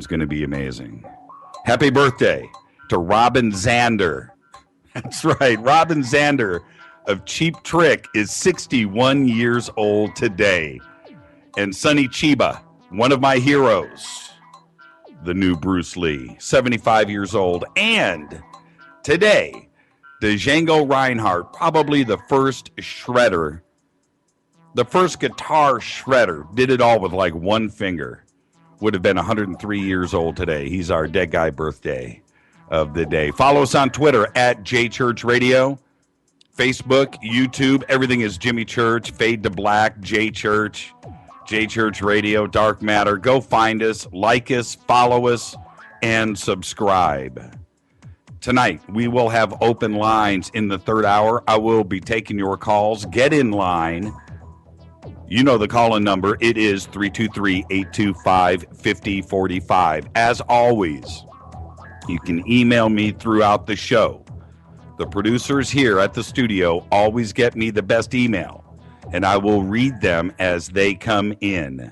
one's going to be amazing. Happy birthday to Robin Zander. That's right. Robin Zander of Cheap Trick is 61 years old today. And Sonny Chiba, one of my heroes, the new Bruce Lee, 75 years old. And today, Django Reinhardt, probably the first shredder, the first guitar shredder, did it all with like one finger, would have been 103 years old today. He's our dead guy birthday of the day. Follow us on Twitter at JChurchRadio, Facebook, YouTube. Everything is Jimmy Church, Fade to Black, J Church Radio, Dark Matter. Go find us, like us, follow us, and subscribe. Tonight, we will have open lines in the third hour. I will be taking your calls. Get in line. You know the call-in number. It is 323-825-5045. As always, you can email me throughout the show. The producers here at the studio always get me the best email, and I will read them as they come in.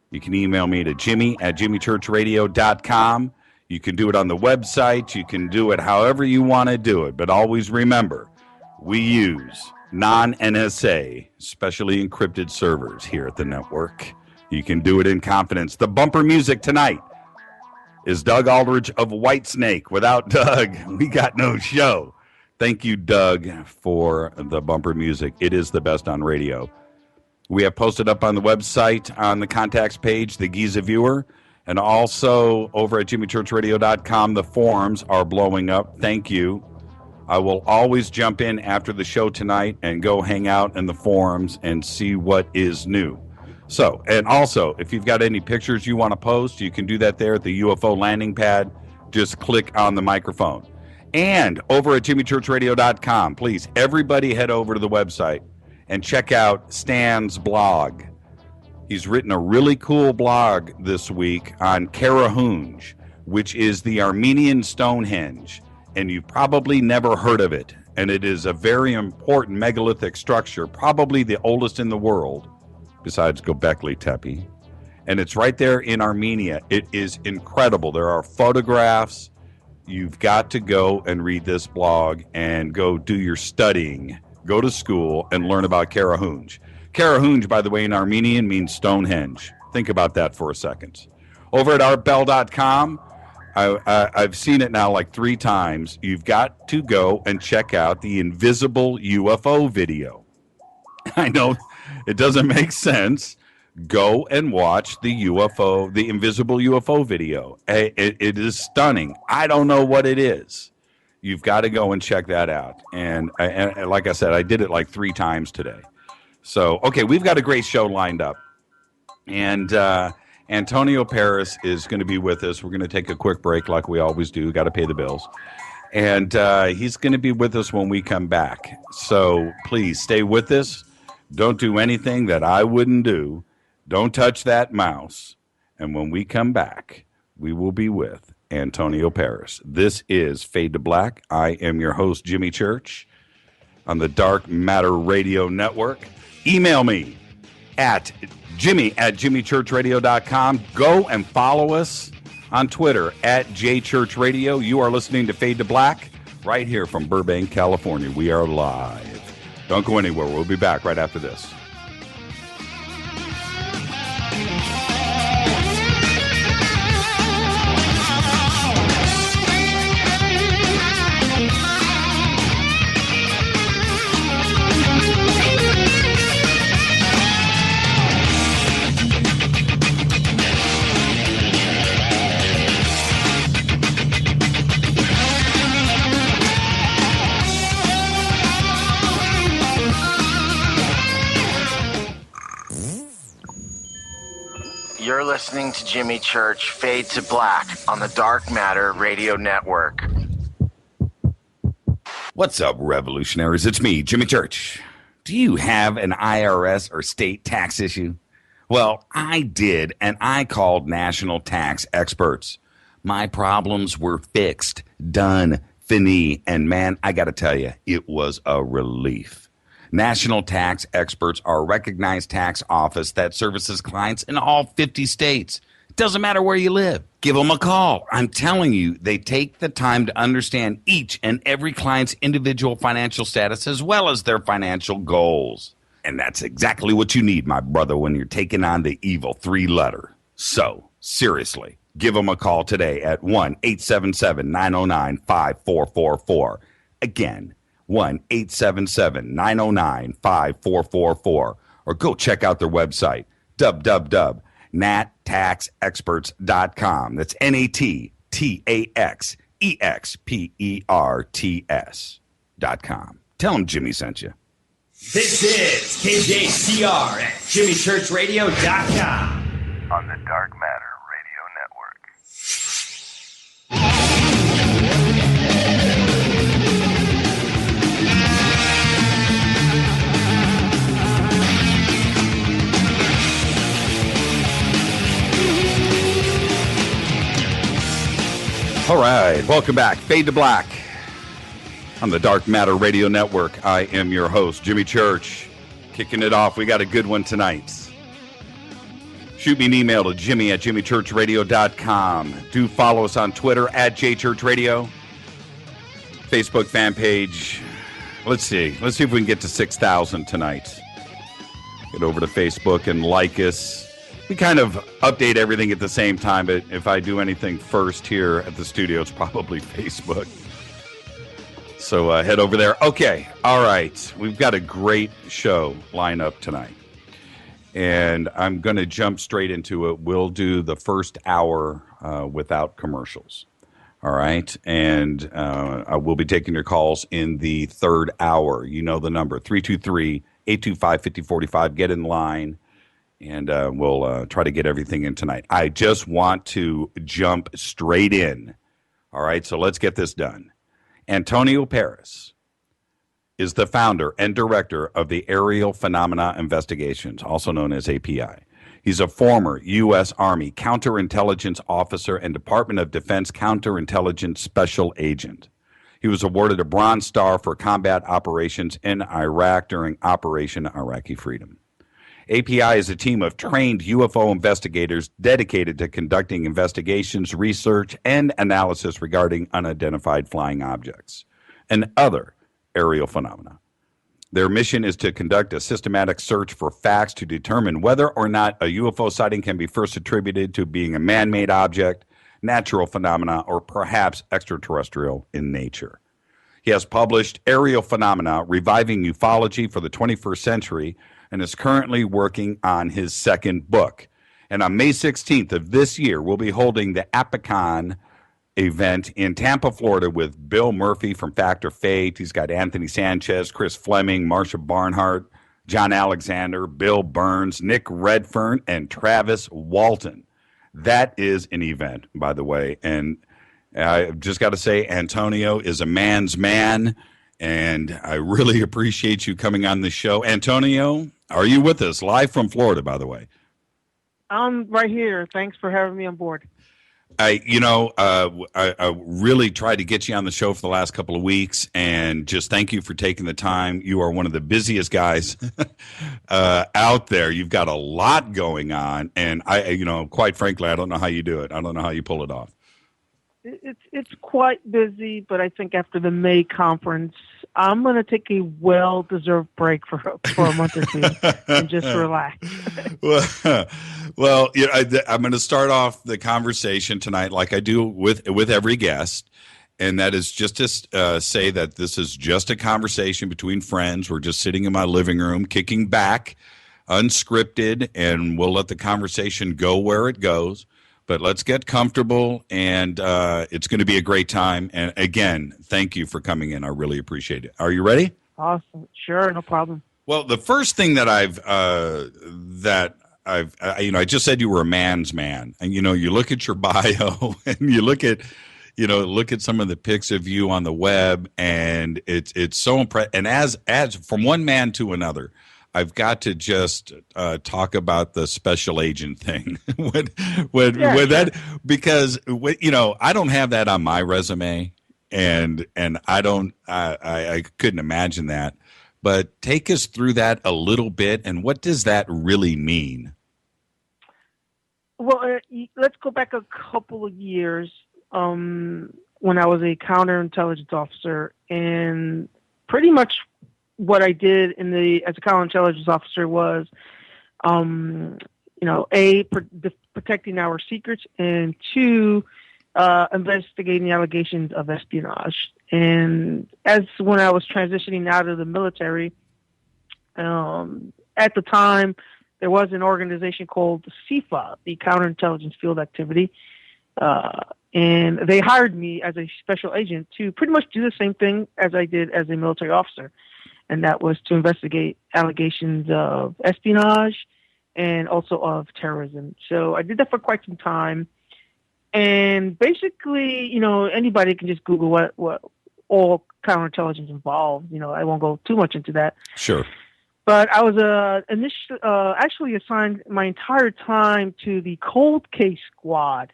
You can email me to jimmy@jimmychurchradio.com. You can do it on the website. You can do it however you want to do it. But always remember, we use non-NSA, specially encrypted servers here at the network. You can do it in confidence. The bumper music tonight is Doug Aldridge of Whitesnake. Without Doug, we got no show. Thank you, Doug, for the bumper music. It is the best on radio. We have posted up on the website, on the contacts page, the Giza Viewer, and also over at jimmychurchradio.com. The forums are blowing up. Thank you. I will always jump in after the show tonight and go hang out in the forums and see what is new. So, and also, if you've got any pictures you want to post, you can do that there at the UFO landing pad. Just click on the microphone. And over at jimmychurchradio.com, please, everybody head over to the website and check out Stan's blog. He's written a really cool blog this week on Karahunj, which is the Armenian Stonehenge. And you've probably never heard of it. And it is a very important megalithic structure, probably the oldest in the world, besides Göbekli Tepe. And it's right there in Armenia. It is incredible. There are photographs. You've got to go and read this blog and go do your studying. Go to school and learn about Karahunj. Karahunj, by the way, in Armenian means Stonehenge. Think about that for a second. Over at artbell.com, I've seen it now like 3 times. You've got to go and check out the invisible UFO video. I know it doesn't make sense. Go and watch the invisible UFO video. It is stunning. I don't know what it is. You've got to go and check that out. And like I said, I did it like 3 times today. So, okay, we've got a great show lined up. And Antonio Paris is going to be with us. We're going to take a quick break like we always do. Got to pay the bills. And he's going to be with us when we come back. So please stay with us. Don't do anything that I wouldn't do. Don't touch that mouse. And when we come back, we will be with Antonio Paris. This is Fade to Black. I am your host, Jimmy Church, on the Dark Matter Radio Network. Email me at Jimmy@jimmychurchradio.com. Go and follow us on Twitter at JChurchRadio. You are listening to Fade to Black right here from Burbank, California. We are live. Don't go anywhere. We'll be back right after this. You're listening to Jimmy Church, Fade to Black on the Dark Matter Radio Network. What's up, revolutionaries? It's me, Jimmy Church. Do you have an IRS or state tax issue? Well, I did, and I called national tax experts. My problems were fixed, done, fini, and man, I got to tell you, it was a relief. National Tax Experts are a recognized tax office that services clients in all 50 states. Doesn't matter where you live. Give them a call. I'm telling you, they take the time to understand each and every client's individual financial status as well as their financial goals. And that's exactly what you need, my brother, when you're taking on the evil three-letter. So, seriously, give them a call today at 1-877-909-5444. Again, 1-877-909-5444. Or go check out their website, www.nattaxexperts.com. That's NATTAXEXPERTS.com. Tell them Jimmy sent you. This is KJCR at JimmyChurchRadio.com. On the Dark Matter Radio Network. All right, welcome back. Fade to Black on the Dark Matter Radio Network. I am your host, Jimmy Church. Kicking it off, we got a good one tonight. Shoot me an email to Jimmy at JimmyChurchRadio.com. Do follow us on Twitter at JChurchRadio. Facebook fan page. Let's see if we can get to 6,000 tonight. Get over to Facebook and like us. We kind of update everything at the same time, but if I do anything first here at the studio, it's probably Facebook. So head over there. Okay, all right. We've got a great show lined up tonight, and I'm going to jump straight into it. We'll do the first hour without commercials, all right? And I will be taking your calls in the third hour. You know the number, 323-825-5045. Get in line. And we'll try to get everything in tonight. I just want to jump straight in. All right, so let's get this done. Antonio Paris is the founder and director of the Aerial Phenomena Investigations, also known as API. He's a former U.S. Army counterintelligence officer and Department of Defense counterintelligence special agent. He was awarded a Bronze Star for combat operations in Iraq during Operation Iraqi Freedom. API is a team of trained UFO investigators dedicated to conducting investigations, research, and analysis regarding unidentified flying objects and other aerial phenomena. Their mission is to conduct a systematic search for facts to determine whether or not a UFO sighting can be first attributed to being a man-made object, natural phenomena, or perhaps extraterrestrial in nature. He has published Aerial Phenomena, Reviving Ufology for the 21st Century, and is currently working on his second book. And on May 16th of this year, we'll be holding the Apicon event in Tampa, Florida, with Bill Murphy from Fact or Fate. He's got Anthony Sanchez, Chris Fleming, Marsha Barnhart, John Alexander, Bill Burns, Nick Redfern, and Travis Walton. That is an event, by the way. And I just got to say, Antonio is a man's man, and I really appreciate you coming on the show. Antonio, are you with us? Live from Florida, by the way. I'm right here. Thanks for having me on board. I really tried to get you on the show for the last couple of weeks, and just thank you for taking the time. You are one of the busiest guys out there. You've got a lot going on, and quite frankly, I don't know how you do it. I don't know how you pull it off. It's quite busy, but I think after the May conference, I'm going to take a well-deserved break for a month or two and just relax. Well, I'm going to start off the conversation tonight like I do with every guest, and that is just to say that this is just a conversation between friends. We're just sitting in my living room, kicking back, unscripted, and we'll let the conversation go where it goes. But let's get comfortable, and it's going to be a great time. And again, thank you for coming in. I really appreciate it. Are you ready? Awesome. Sure, no problem. Well, the first thing that I just said you were a man's man, and you look at your bio, and you look at some of the pics of you on the web, and it's so impressive. And as from one man to another, I've got to just talk about the special agent thing because I don't have that on my resume, and I couldn't imagine that. But take us through that a little bit, and what does that really mean? let's go back a couple of years. When I was a counterintelligence officer, and pretty much what I did as a counterintelligence officer was, protecting our secrets, and two, investigating allegations of espionage. And when I was transitioning out of the military, at the time, there was an organization called CIFA, the Counterintelligence Field Activity, and they hired me as a special agent to pretty much do the same thing as I did as a military officer, and that was to investigate allegations of espionage and also of terrorism. So I did that for quite some time, and basically, anybody can just Google what all counterintelligence involved. I won't go too much into that. Sure. But I was actually assigned my entire time to the cold case squad.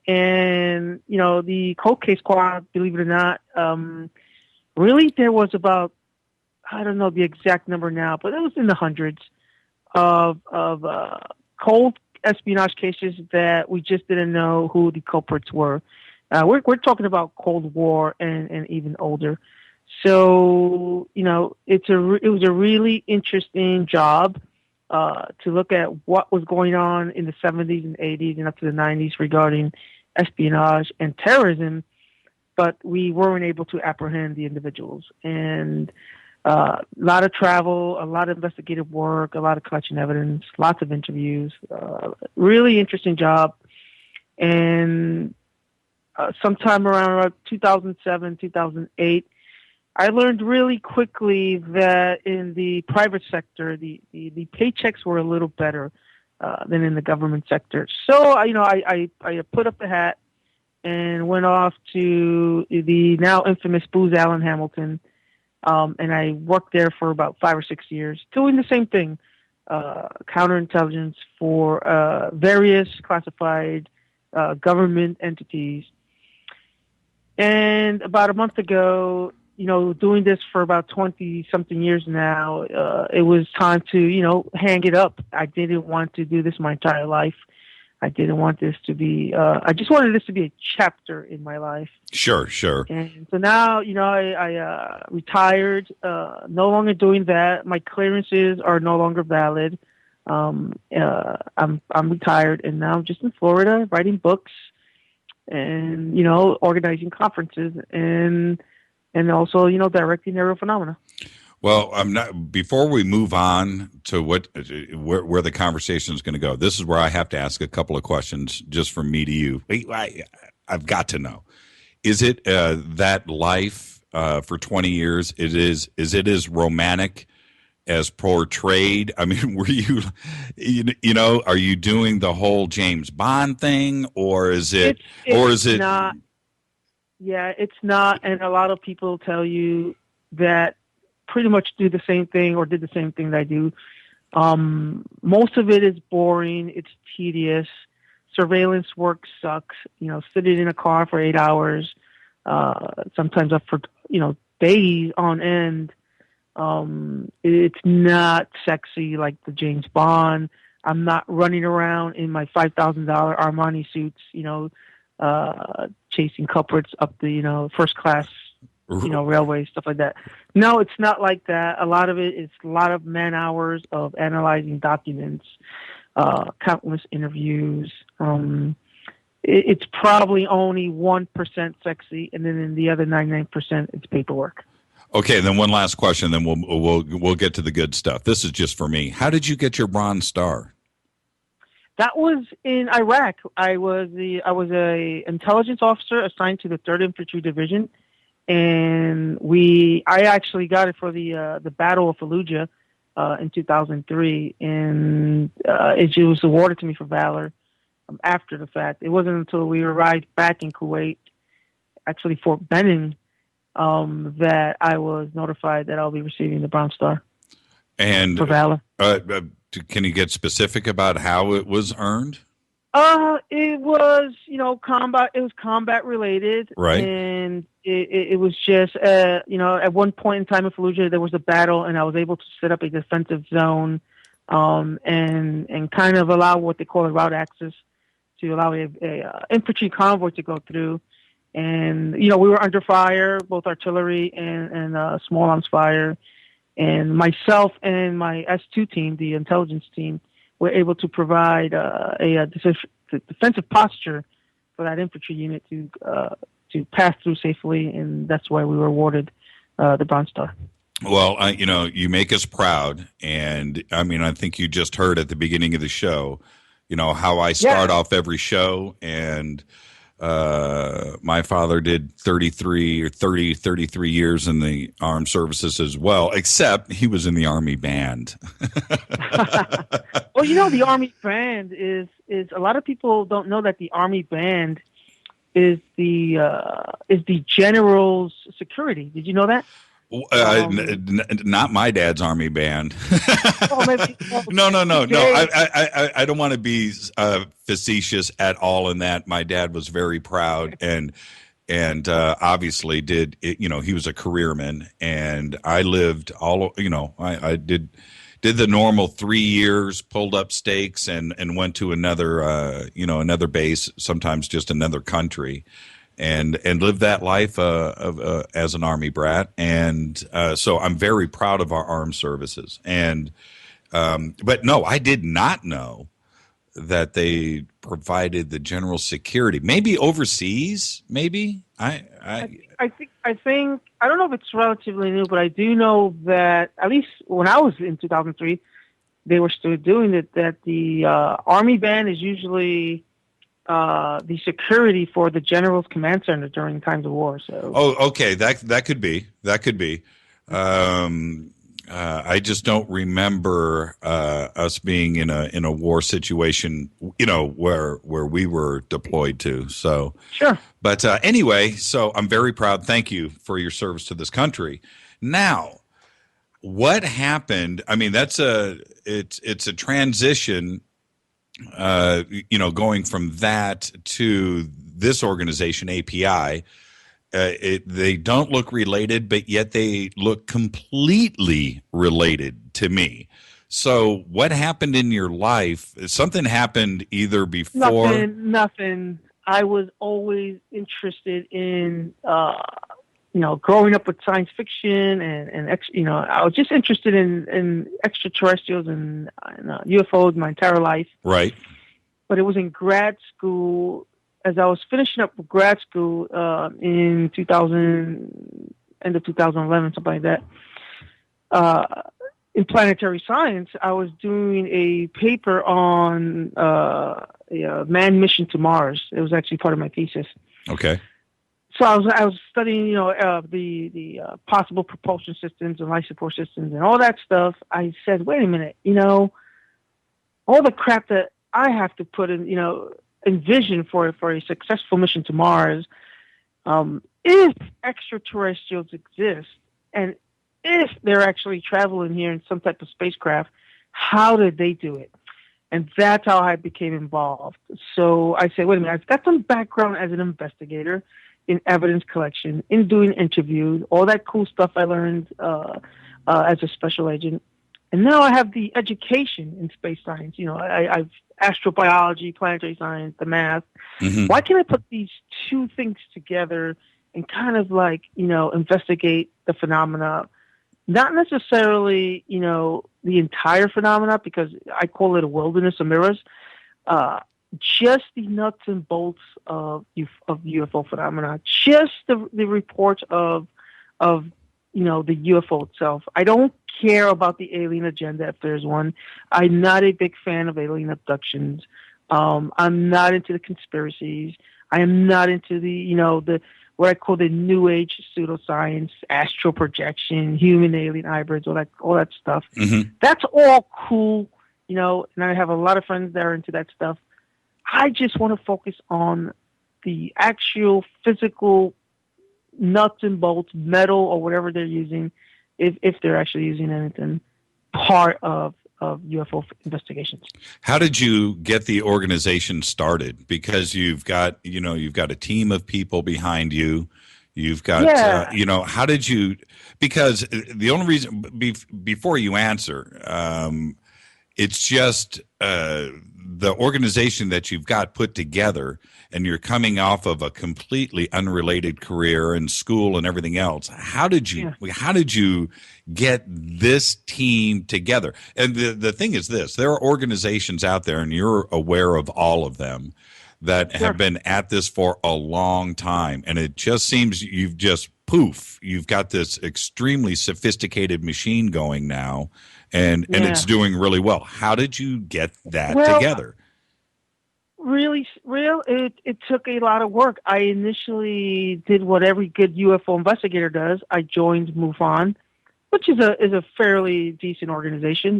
And, the cold case squad, believe it or not, really there was about, I don't know the exact number now, but it was in the hundreds of cold espionage cases that we just didn't know who the culprits were. We're talking about Cold War and even older. So, it was a really interesting job to look at what was going on in the 70s and 80s and up to the 90s regarding espionage and terrorism, but we weren't able to apprehend the individuals. And a lot of travel, a lot of investigative work, a lot of collection evidence, lots of interviews, really interesting job. And sometime around 2007, 2008, I learned really quickly that in the private sector, the paychecks were a little better than in the government sector. So, I put up the hat and went off to the now infamous Booz Allen Hamilton, and I worked there for about 5 or 6 years, doing the same thing, counterintelligence for various classified government entities. And about a month ago, doing this for about 20-something years now, it was time to, hang it up. I didn't want to do this my entire life. I didn't want this to be, I just wanted this to be a chapter in my life. Sure. And so now, I retired, no longer doing that. My clearances are no longer valid. I'm retired, and now I'm just in Florida writing books and, organizing conferences and also, directing aerial phenomena. Well, before we move on to where the conversation is going to go, this is where I have to ask a couple of questions just from me to you. I've got to know, is it that life for 20 years, is it as romantic as portrayed? I mean, were you are you doing the whole James Bond thing, or is it not? Yeah, it's not. And a lot of people tell you that pretty much do the same thing or did the same thing that I do. Most of it is boring. It's tedious. Surveillance work sucks. Sitting in a car for 8 hours, sometimes up for, days on end. It's not sexy like the James Bond. I'm not running around in my $5,000 Armani suits, chasing culprits up the, first class, railway, stuff like that. No, it's not like that. A lot of it is a lot of man hours of analyzing documents, countless interviews. It's probably only 1% sexy, and then in the other 99%, it's paperwork. Okay, then one last question, then we'll get to the good stuff. This is just for me. How did you get your Bronze Star? That was in Iraq. I was a intelligence officer assigned to the 3rd Infantry Division, and I actually got it for the Battle of Fallujah in 2003, and it was awarded to me for valor after the fact. It wasn't until we arrived back in Kuwait, actually Fort Benning, that I was notified that I'll be receiving the Bronze Star for valor. Can you get specific about how it was earned? It was, combat. It was combat related, right? And it was just, at one point in time in Fallujah, there was a battle, and I was able to set up a defensive zone, and kind of allow what they call a route access to allow a infantry convoy to go through. And, we were under fire, both artillery and small arms fire. And myself and my S2 team, the intelligence team, were able to provide a defensive posture for that infantry unit to pass through safely. And that's why we were awarded the Bronze Star. Well, you make us proud. And, I think you just heard at the beginning of the show, how I start off every show. And my father did 33 years in the armed services as well, except he was in the Army band. Well, the Army band is a lot of people don't know that the Army band is the general's security. Did you know that? Not my dad's Army band. No. I don't want to be facetious at all in that. My dad was very proud and obviously did it, he was a careerman, and I lived I did the normal 3 years, pulled up stakes and went to another another base, sometimes just another country. And lived that life as an Army brat, and so I'm very proud of our armed services. And but no, I did not know that they provided the general security. Maybe overseas. Maybe I think I don't know if it's relatively new, but I do know that at least when I was in 2003, they were still doing it. That the Army band is usually the security for the general's command center during times of war. So, okay, that could be. I just don't remember us being in a war situation, where we were deployed to. So, sure. But anyway, so I'm very proud. Thank you for your service to this country. Now, what happened? It's a transition. Going from that to this organization, API, they don't look related, but yet they look completely related to me. So what happened in your life? Something happened either before? Nothing. I was always interested in, growing up with science fiction and I was just interested in extraterrestrials and UFOs my entire life. Right. But it was in grad school, as I was finishing up grad school in 2000, end of 2011, something like that. In planetary science, I was doing a paper on a manned mission to Mars. It was actually part of my thesis. Okay. So I was studying, the possible propulsion systems and life support systems and all that stuff. I said, wait a minute, all the crap that I have to put in, envision for a successful mission to Mars, if extraterrestrials exist and if they're actually traveling here in some type of spacecraft, how did they do it? And that's how I became involved. So I said, wait a minute, I've got some background as an investigator in evidence collection, in doing interviews, all that cool stuff I learned as a special agent. And now I have the education in space science. I've astrobiology, planetary science, the math. Mm-hmm. Why can't I put these two things together and kind of investigate the phenomena? Not necessarily, the entire phenomena, because I call it a wilderness of mirrors. Just the nuts and bolts of UFO phenomena, just the report of the UFO itself. I don't care about the alien agenda if there's one. I'm not a big fan of alien abductions. I'm not into the conspiracies. I am not into the what I call the new age pseudoscience, astral projection, human alien hybrids, all that stuff. Mm-hmm. That's all cool, and I have a lot of friends that are into that stuff. I just want to focus on the actual physical nuts and bolts, metal or whatever they're using, if they're actually using anything, part of UFO investigations. How did you get the organization started? Because you've got a team of people behind you. You've got, how did you, because the only reason, before you answer, It's just the organization that you've got put together, and you're coming off of a completely unrelated career and school and everything else. How did you get this team together? And the thing is this, there are organizations out there, and you're aware of all of them, that have been at this for a long time. And it just seems you've got this extremely sophisticated machine going now, and it's doing really well. How did you get that together? It took a lot of work. I initially did what every good UFO investigator does. I joined MUFON, which is a fairly decent organization,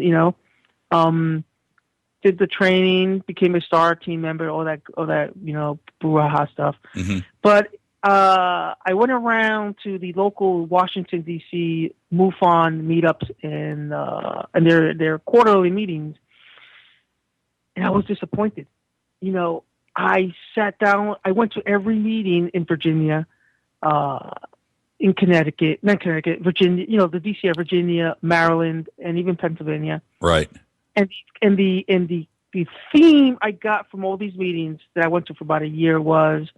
did the training, became a star team member, all that, brouhaha stuff. Mm-hmm. But I went around to the local Washington D.C. MUFON meetups and their quarterly meetings, and I was disappointed. I sat down. I went to every meeting in Virginia, in Connecticut, not Connecticut, Virginia. The D.C. area, Virginia, Maryland, and even Pennsylvania. Right. And the theme I got from all these meetings that I went to for about a year was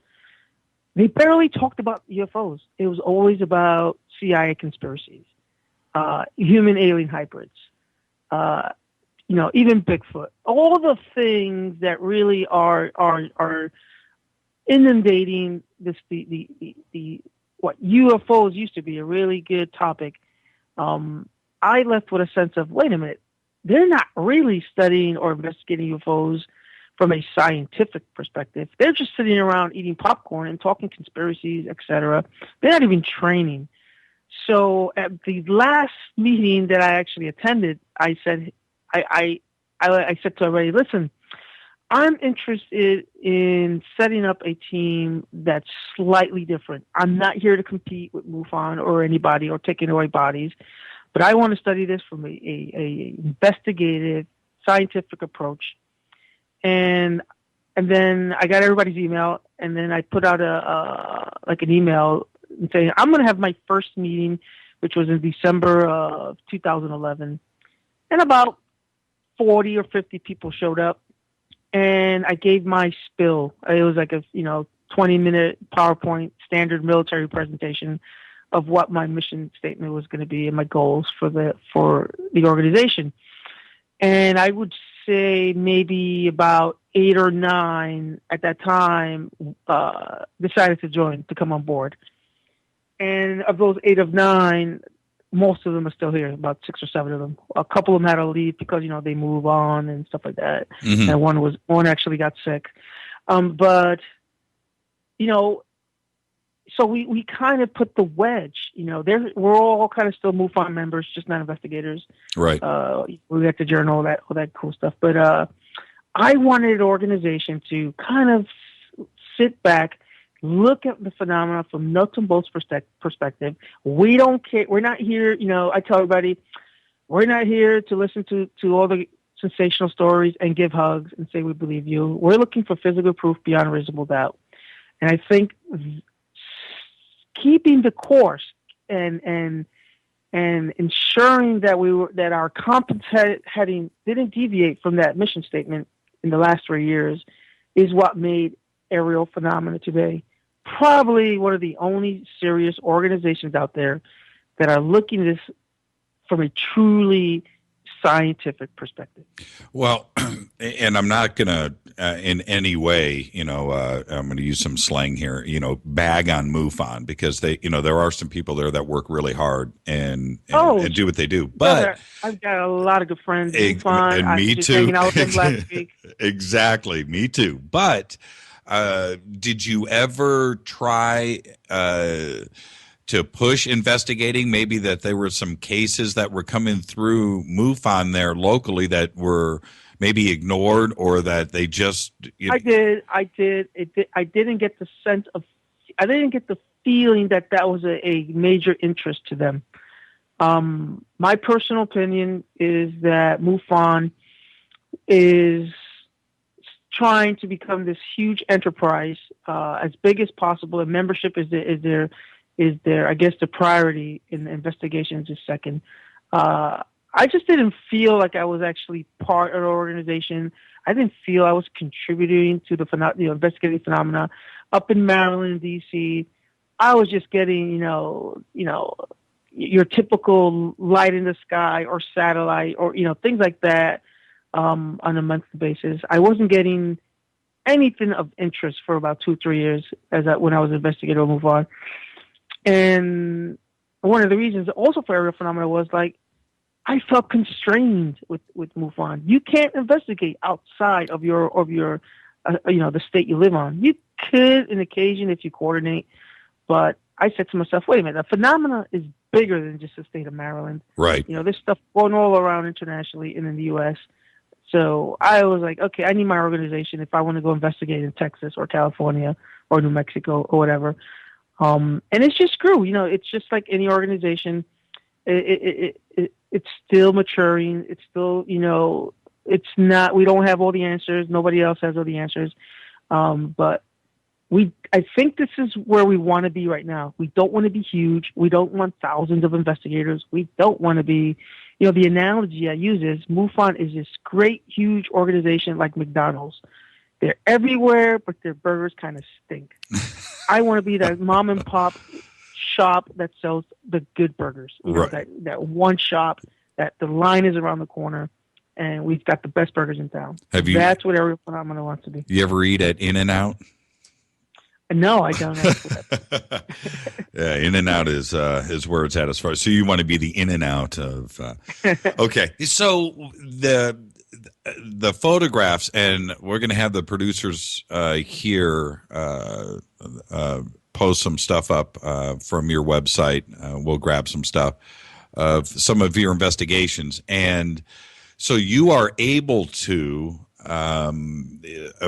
they barely talked about UFOs. It was always about CIA conspiracies, human alien hybrids, even Bigfoot. All the things that really are inundating this the what UFOs used to be a really good topic. I left with a sense of, wait a minute. They're not really studying or investigating UFOs from a scientific perspective. They're just sitting around eating popcorn and talking conspiracies, etc. They're not even training. So at the last meeting that I actually attended, I said, I said to everybody, listen, I'm interested in setting up a team that's slightly different. I'm not here to compete with MUFON or anybody or taking away bodies. But I want to study this from a investigative, scientific approach. And then I got everybody's email, and then I put out an email saying, I'm going to have my first meeting, which was in December of 2011. And about 40 or 50 people showed up, and I gave my spill. It was like a 20-minute PowerPoint standard military presentation of what my mission statement was going to be and my goals for the organization. And I would say maybe about 8 or 9 at that time decided to come on board. And of those 8 of 9, most of them are still here, about 6 or 7 of them. A couple of them had to leave because, they move on and stuff like that. Mm-hmm. And one actually got sick. So we kind of put the wedge, we're all kind of still MUFON members, just not investigators. Right. We got the journal, all that cool stuff. But I wanted an organization to kind of sit back, look at the phenomena from nuts and bolts perspective. We don't care. We're not here, I tell everybody, we're not here to listen to all the sensational stories and give hugs and say we believe you. We're looking for physical proof beyond a reasonable doubt. And I think keeping the course and ensuring that our compass heading didn't deviate from that mission statement in the last 3 years is what made Aerial Phenomena today probably one of the only serious organizations out there that are looking at this from a truly scientific perspective. Well, and I'm not going to in any way, I'm going to use some slang here, bag on MUFON, because they, there are some people there that work really hard and do what they do. But I've got a lot of good friends in MUFON, and me too. Hanging out with them last week. Exactly, me too. But did you ever try to push investigating, maybe that there were some cases that were coming through MUFON there locally that were maybe ignored, or that they just... I did. I didn't get the sense of... I didn't get the feeling that was a major interest to them. My personal opinion is that MUFON is trying to become this huge enterprise, as big as possible, and membership is their I guess the priority in the investigations is second. I just didn't feel like I was actually part of the organization. I didn't feel I was contributing to the investigating phenomena up in Maryland, D.C. I was just getting, your typical light in the sky or satellite or, things like that on a monthly basis. I wasn't getting anything of interest for about 2-3 years when I was investigator move on. And one of the reasons also for aerial phenomena was like, I felt constrained with MUFON. You can't investigate outside of your the state you live on. You could, on occasion, if you coordinate, but I said to myself, wait a minute, the phenomena is bigger than just the state of Maryland. Right. There's stuff going all around internationally and in the U.S. So I was like, okay, I need my organization if I want to go investigate in Texas or California or New Mexico or whatever. And it just grew. It's just like any organization. It's still maturing. It's still, it's not, we don't have all the answers. Nobody else has all the answers. But I think this is where we want to be right now. We don't want to be huge. We don't want thousands of investigators. We don't want to be, the analogy I use is MUFON is this great, huge organization like McDonald's. They're everywhere, but their burgers kind of stink. I want to be that mom and pop shop that sells the good burgers. Right. That one shop that the line is around the corner, and we've got the best burgers in town. That's what Aerial Phenomena wants to be. You ever eat at In-N-Out? No, I don't know. Yeah, In-N-Out is where it's at as far as. So you want to be the In-N-Out of. Okay, so the photographs, and we're going to have the producers here post some stuff up from your website. We'll grab some stuff of some of your investigations, and so you are able to. A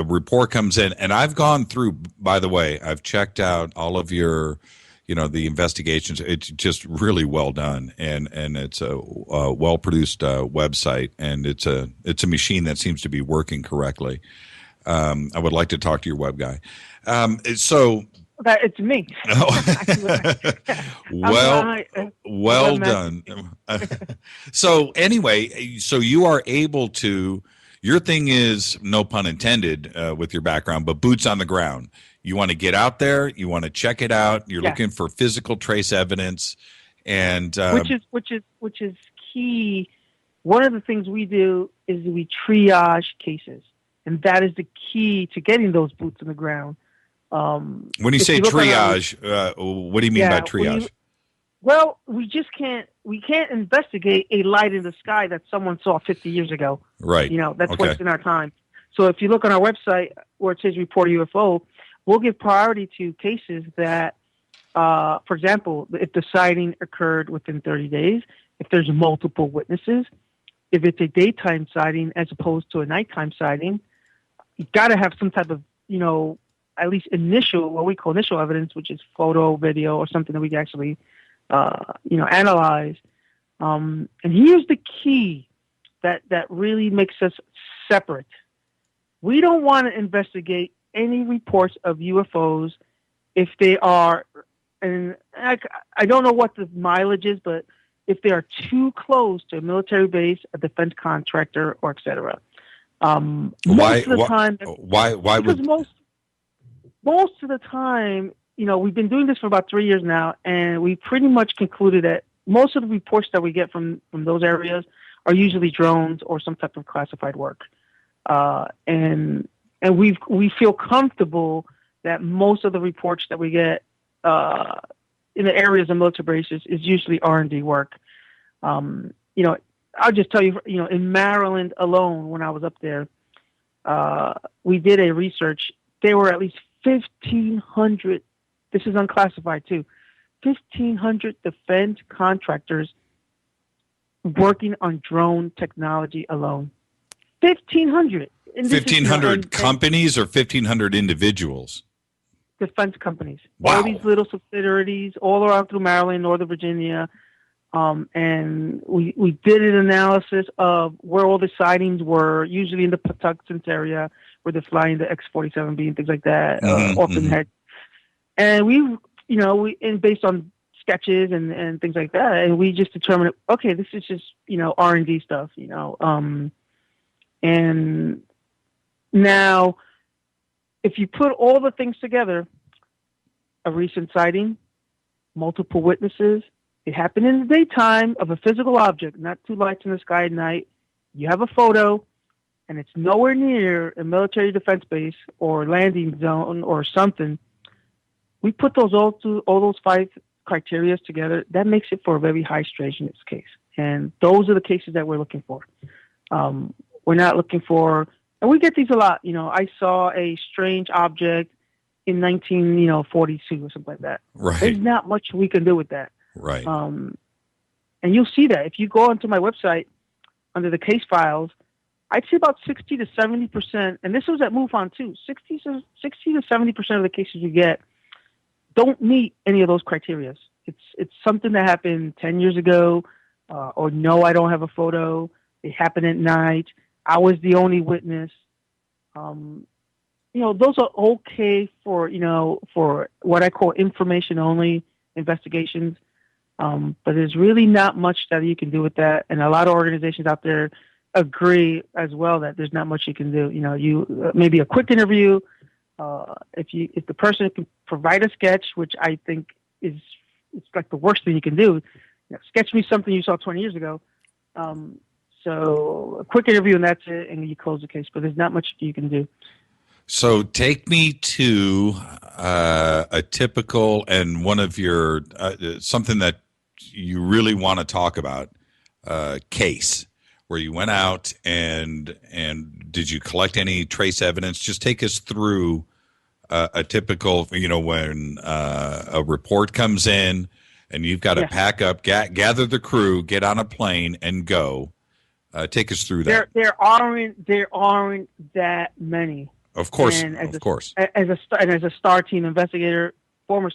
report comes in, and I've gone through. By the way, I've checked out all of your, the investigations. It's just really well done, and it's a well produced website, and it's a machine that seems to be working correctly. I would like to talk to your web guy. So. It's me. Well done. So anyway, so you are able to. Your thing is, no pun intended, with your background, but boots on the ground. You want to get out there. You want to check it out. You're looking for physical trace evidence, and which is key. One of the things we do is we triage cases, and that is the key to getting those boots on the ground. When you say triage, what do you mean by triage? Well, we can't investigate a light in the sky that someone saw 50 years ago. Right. That's wasting our time. So if you look on our website where it says report a UFO, we'll give priority to cases that, for example, if the sighting occurred within 30 days, if there's multiple witnesses, if it's a daytime sighting as opposed to a nighttime sighting, you got to have some type of, at least what we call initial evidence, which is photo, video, or something that we can actually analyze. And here's the key that really makes us separate. We don't want to investigate any reports of UFOs if they are, and I don't know what the mileage is, but if they are too close to a military base, a defense contractor, or et cetera. Most of the time, we've been doing this for about 3 years now, and we pretty much concluded that most of the reports that we get from those areas are usually drones or some type of classified work. And we feel comfortable that most of the reports that we get in the areas of military bases is usually R&D work. I'll just tell you, in Maryland alone, when I was up there, we did a research. There were at least 1,500, this is unclassified too, 1,500 defense contractors working on drone technology alone. 1,500. 1,500 companies or 1,500 individuals? Defense companies. Wow. All these little subsidiaries all around through Maryland, Northern Virginia. And we did an analysis of where all the sightings were, usually in the Patuxent area, where they're flying the X-47B and things like that, often had. And we based on sketches and things like that. And we just determined, okay, this is just, R&D stuff, and now if you put all the things together, a recent sighting, multiple witnesses, it happened in the daytime of a physical object, not two lights in the sky at night. You have a photo, and it's nowhere near a military defense base or landing zone or something. We put all those 5 criteria together. That makes it for a very high strangeness case, and those are the cases that we're looking for. We're not looking for, and we get these a lot. I saw a strange object in 1942 or something like that. Right. There's not much we can do with that. Right. And you'll see that if you go onto my website under the case files. I'd say about 60 to 70%, and this was at MUFON too. 60 to 70% of the cases you get don't meet any of those criteria. It's something that happened 10 years ago, or no, I don't have a photo. It happened at night. I was the only witness. Those are okay for what I call information only investigations. But there's really not much that you can do with that, and a lot of organizations out there agree as well that there's not much you can do. You maybe a quick interview. If the person can provide a sketch, which I think it's like the worst thing you can do. Sketch me something you saw 20 years ago. So a quick interview and that's it, and you close the case. But there's not much you can do. So take me to a typical and one of your something that you really want to talk about case where you went out and did you collect any trace evidence? Just take us through a typical, when a report comes in and you've got to pack up, gather the crew, get on a plane and go. Take us through that. There aren't that many. Of course, As a STAR team investigator,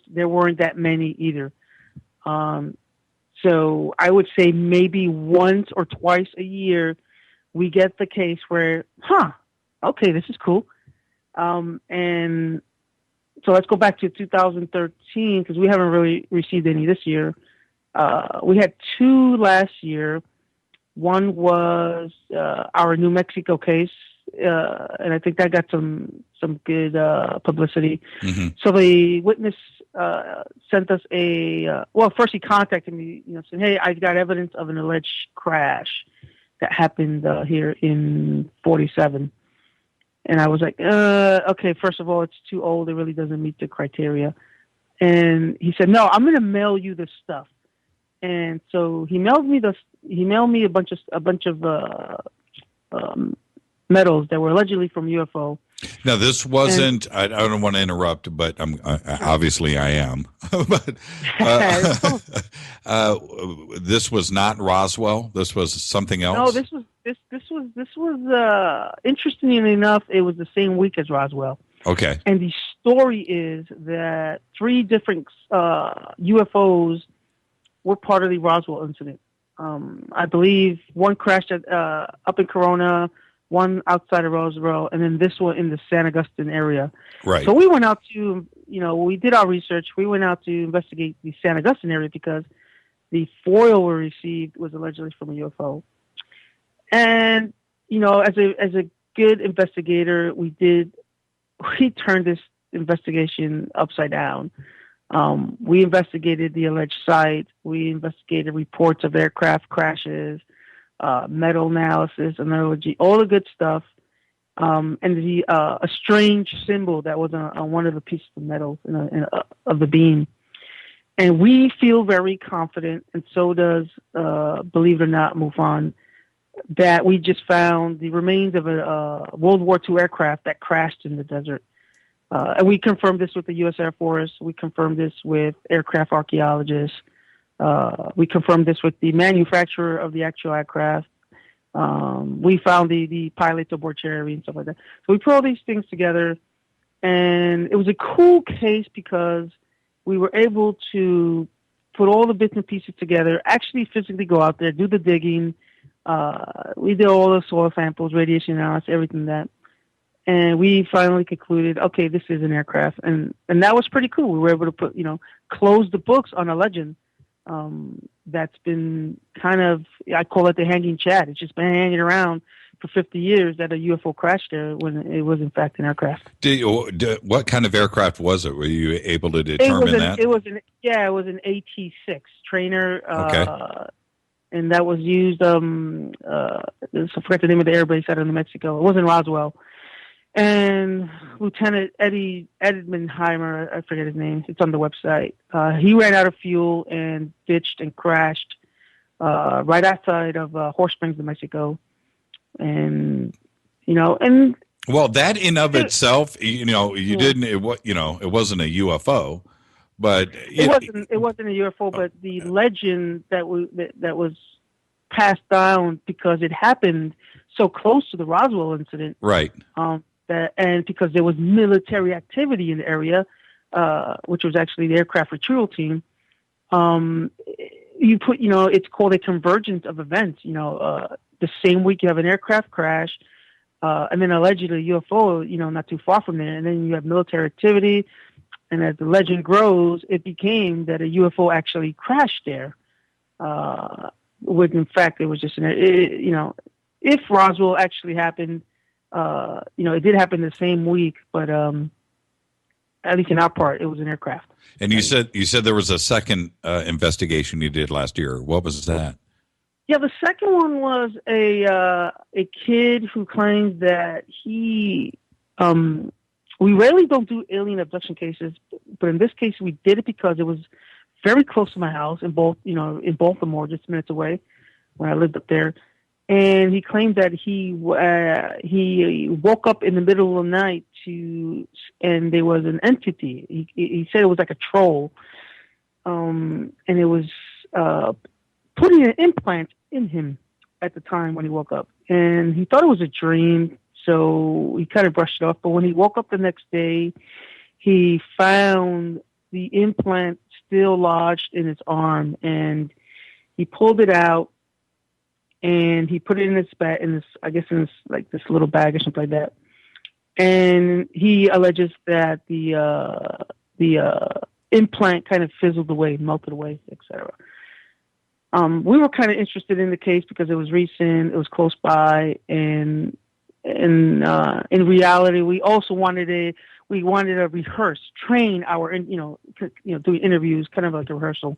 there weren't that many either. So I would say maybe once or twice a year, we get the case where, okay, this is cool. And so let's go back to 2013 because we haven't really received any this year. We had 2 last year. One was our New Mexico case. And I think that got some good publicity. Mm-hmm. So the witness sent us first he contacted me, saying, "Hey, I've got evidence of an alleged crash that happened here in 47." And I was like, "Okay, first of all, it's too old. It really doesn't meet the criteria." And he said, "No, I'm going to mail you this stuff." And so he mailed me a bunch of medals that were allegedly from UFO. Now, this wasn't, I don't want to interrupt, but obviously I am. But this was not Roswell. This was something else. No, this was interestingly enough, it was the same week as Roswell. Okay. And the story is that 3 different UFOs were part of the Roswell incident. I believe one crashed up in Corona, one outside of Roswell, and then this one in the San Augustine area. Right. So we went out to, we did our research. We went out to investigate the San Augustine area because the foil we received was allegedly from a UFO. And, as a good investigator, we turned this investigation upside down. We investigated the alleged site. We investigated reports of aircraft crashes, metal analysis, analogy, all the good stuff, and a strange symbol that was on one of the pieces of metal of the beam. And we feel very confident, and so does, believe it or not, MUFON, that we just found the remains of a World War II aircraft that crashed in the desert. And we confirmed this with the U.S. Air Force. We confirmed this with aircraft archaeologists. We confirmed this with the manufacturer of the actual aircraft. We found the pilots aboard Cherry and stuff like that. So we put all these things together, and it was a cool case because we were able to put all the bits and pieces together, actually physically go out there, do the digging. We did all the soil samples, radiation analysis, everything that. And we finally concluded, okay, this is an aircraft, and that was pretty cool. We were able to close the books on a legend that's been kind of, I call it the hanging chat. It's just been hanging around for 50 years that a UFO crashed there when it was in fact an aircraft. What kind of aircraft was it? Were you able to determine that? It was an AT-6 trainer. Okay. And that was used. I forgot the name of the airbase out of New Mexico. It wasn't Roswell. And Lieutenant Eddie Edmenheimer, I forget his name. It's on the website. He ran out of fuel and ditched and crashed right outside of Horse Springs, New Mexico. And well, that in of itself, didn't. It wasn't a UFO, but it wasn't a UFO. But the legend that was passed down because it happened so close to the Roswell incident, right? And because there was military activity in the area, which was actually the aircraft retrieval team. It's called a convergence of events. The same week you have an aircraft crash, and then allegedly a UFO, not too far from there. And then you have military activity. And as the legend grows, it became that a UFO actually crashed there. When in fact, it was just if Roswell actually happened, it did happen the same week, but at least in our part, it was an aircraft. And you said there was a second investigation you did last year. What was that? Yeah, the second one was a kid who claims that he. We rarely don't do alien abduction cases, but in this case, we did it because it was very close to my house in Baltimore, just minutes away, when I lived up there. And he claimed that he woke up in the middle of the night and there was an entity. He said it was like a troll, and it was putting an implant in him at the time when he woke up. And he thought it was a dream, so he kind of brushed it off. But when he woke up the next day, he found the implant still lodged in his arm, and he pulled it out. And he put it in his bag, in this little bag or something like that. And he alleges that the implant kind of fizzled away, melted away, etc. We were kind of interested in the case because it was recent, it was close by, and in reality, we also wanted to train our, doing interviews, kind of like a rehearsal.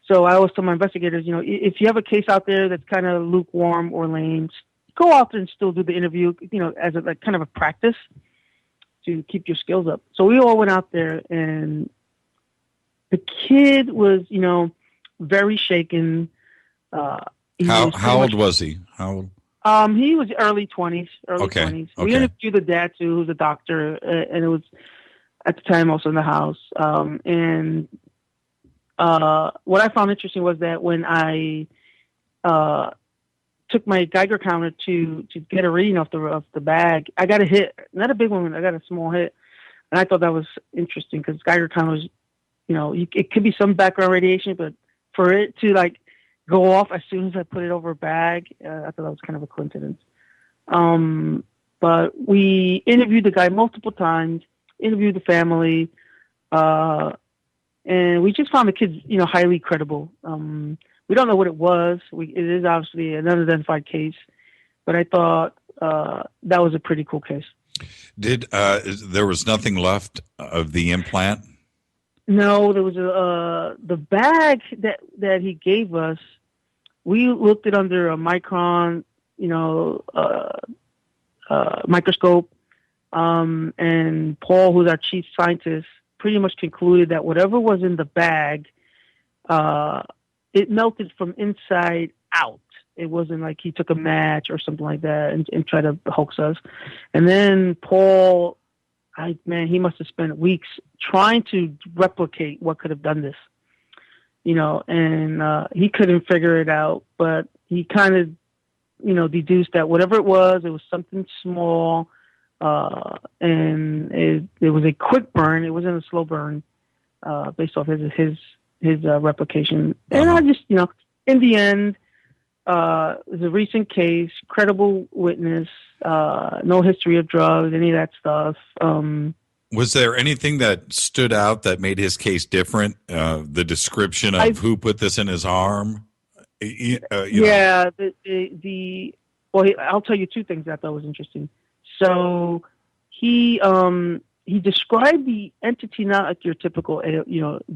So I always tell my investigators, if you have a case out there that's kind of lukewarm or lame, go out there and still do the interview, as a kind of a practice to keep your skills up. So we all went out there, and the kid was, very shaken. How old was he? How old? He was early 20s. Okay. 20s. We interviewed the dad too, who's a doctor, and it was at the time also in the house. What I found interesting was that when I took my Geiger counter to get a reading off the bag, I got a hit, not a big one, I got a small hit, and I thought that was interesting because Geiger counters, it could be some background radiation, but for it to go off as soon as I put it over a bag, I thought that was kind of a coincidence. But we interviewed the guy multiple times, interviewed the family. And we just found the kids, highly credible. We don't know what it was. It is obviously an unidentified case, but I thought that was a pretty cool case. There was nothing left of the implant? No, there was the bag that he gave us. We looked it under a micron, microscope, and Paul, who's our chief scientist, pretty much concluded that whatever was in the bag, it melted from inside out. It wasn't like he took a match or something like that and tried to hoax us. And then Paul, he must have spent weeks trying to replicate what could have done this, and he couldn't figure it out, but he kind of, deduced that whatever it was something small. And it was a quick burn. It wasn't a slow burn, based off his replication. And I just, in the end, it was a recent case, credible witness, no history of drugs, any of that stuff. Was there anything that stood out that made his case different? The description of who put this in his arm? Yeah, well, I'll tell you two things that I thought was interesting. So he described the entity not like your typical,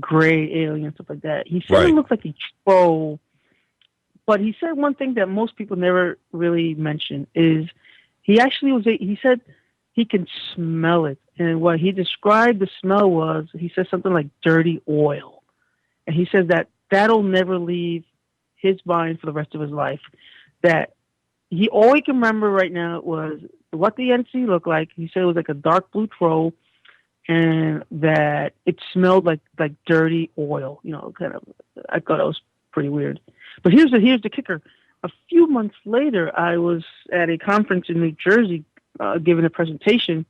gray alien, stuff like that. He said it looked like a troll, but he said one thing that most people never really mention is he said he can smell it. And what he described the smell was, he said something like dirty oil. And he says that'll never leave his mind for the rest of his life. That all he can remember right now was what the entity looked like. He said it was like a dark blue troll, and that it smelled like dirty oil. Kind of. I thought it was pretty weird. But here's the kicker. A few months later, I was at a conference in New Jersey, giving a presentation,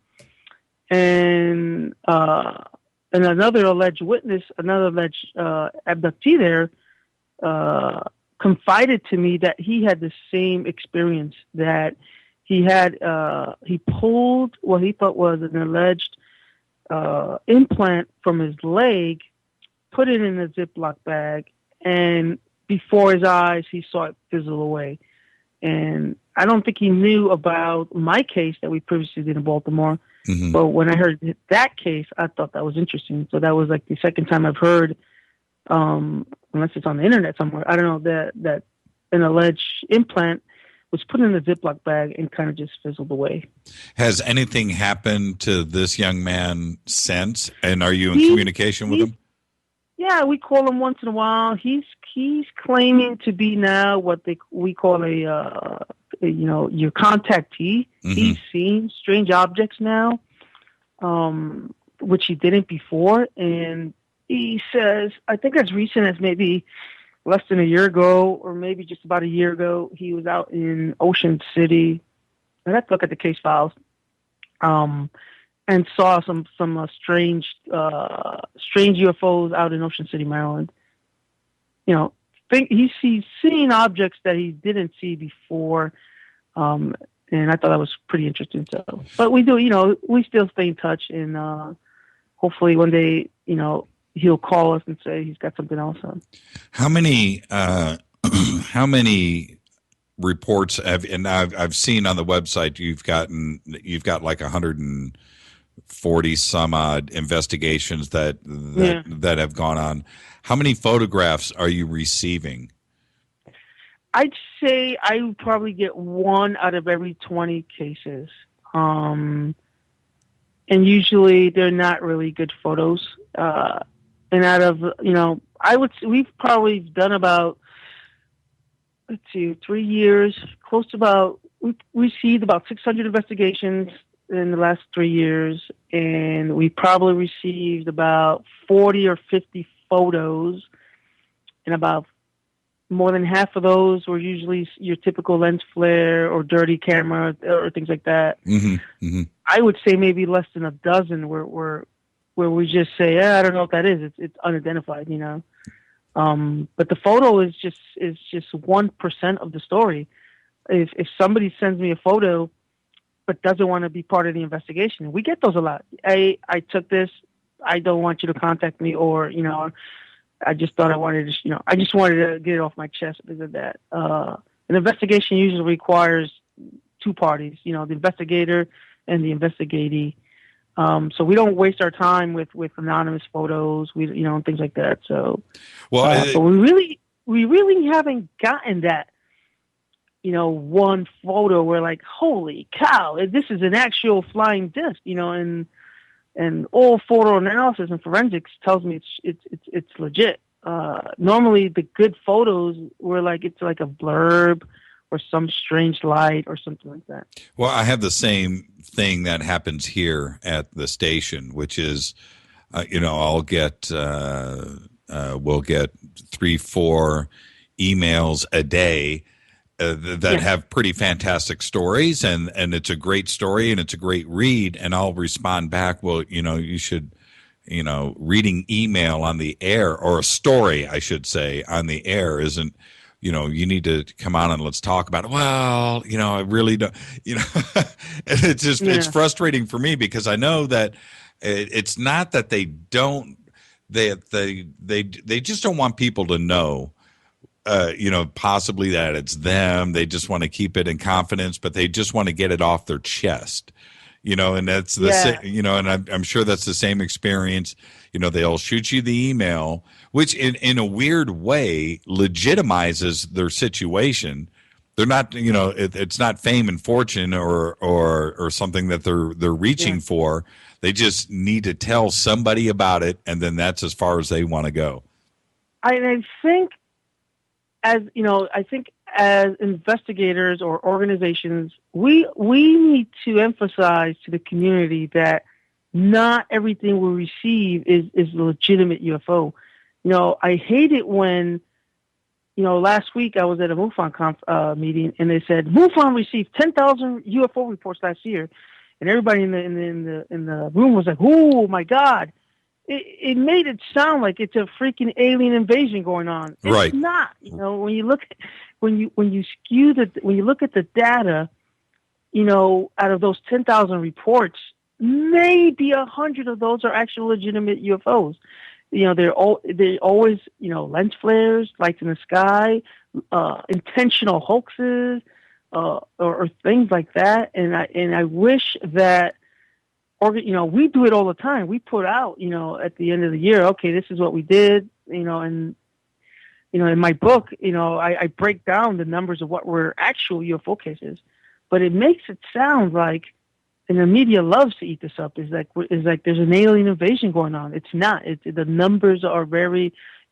and another alleged witness, another alleged abductee there, confided to me that he had the same experience, that he pulled what he thought was an alleged implant from his leg, put it in a Ziploc bag, and before his eyes, he saw it fizzle away. And I don't think he knew about my case that we previously did in Baltimore. Mm-hmm. But when I heard that case, I thought that was interesting. So that was like the second time I've heard, unless it's on the internet somewhere, I don't know, that an alleged implant was put in a Ziploc bag and kind of just fizzled away. Has anything happened to this young man since? And are you in communication with him? Yeah, we call him once in a while. He's claiming to be now what we call your contactee. Mm-hmm. He's seen strange objects now, which he didn't before. And he says, I think as recent as maybe less than a year ago, or maybe just about a year ago, he was out in Ocean City. I'd have to look at the case files. And saw some strange UFOs out in Ocean City, Maryland. He's seen objects that he didn't see before, and I thought that was pretty interesting. So, but we do, we still stay in touch, and hopefully one day, he'll call us and say he's got something else on. How many reports and I've seen on the website you've got like 140 some odd investigations that have gone on. How many photographs are you receiving? I'd say I would probably get one out of every 20 cases. And usually they're not really good photos. And out of, we've probably done about, 3 years, close to about, we've received about 600 investigations in the last 3 years, and we probably received about 40 or 50 photos, and about more than half of those were usually your typical lens flare or dirty camera or things like that. Mm-hmm, mm-hmm. I would say maybe less than a dozen where we just say, I don't know what that is. It's unidentified, But the photo is just 1% of the story. If somebody sends me a photo but doesn't want to be part of the investigation, we get those a lot. I took this. I don't want you to contact me, or I just thought I wanted to, I just wanted to get it off my chest because of that. An investigation usually requires two parties, the investigator and the investigatee. So we don't waste our time with anonymous photos, and things like that. So, but we really haven't gotten that, one photo where like, holy cow, this is an actual flying disc, and all photo analysis and forensics tells me it's legit. Normally the good photos were like, it's like a blurb or some strange light or something like that. Well, I have the same thing that happens here at the station, which is, we'll get 3-4 emails a day that have pretty fantastic stories, and it's a great story and it's a great read, and I'll respond back, well, you should, reading email on the air, or a story, I should say, on the air isn't, you need to come on and let's talk about it. Well, I really don't, and it's frustrating for me because I know that it's not that they don't, they just don't want people to know, possibly that it's them. They just want to keep it in confidence, but they just want to get it off their chest, and that's and I'm sure that's the same experience. They'll shoot you the email, which in a weird way legitimizes their situation. They're not, it's not fame and fortune or something that they're reaching for. They just need to tell somebody about it, and then that's as far as they want to go. I think as investigators or organizations, we need to emphasize to the community that not everything we receive is a legitimate UFO. I hate it when, last week I was at a MUFON meeting and they said MUFON received 10,000 UFO reports last year, and everybody in the room was like, "Oh my God!" It made it sound like it's a freaking alien invasion going on. Right. It's not. When you look at the data, out of those 10,000 reports, maybe 100 of those are actual legitimate UFOs. They're always lens flares, lights in the sky, intentional hoaxes, or things like that. And I wish that. We do it all the time. We put out, at the end of the year, okay, this is what we did, and, in my book, I break down the numbers of what were actual UFO cases, but it makes it sound like, and the media loves to eat this up, is like there's an alien invasion going on. It's not. The numbers are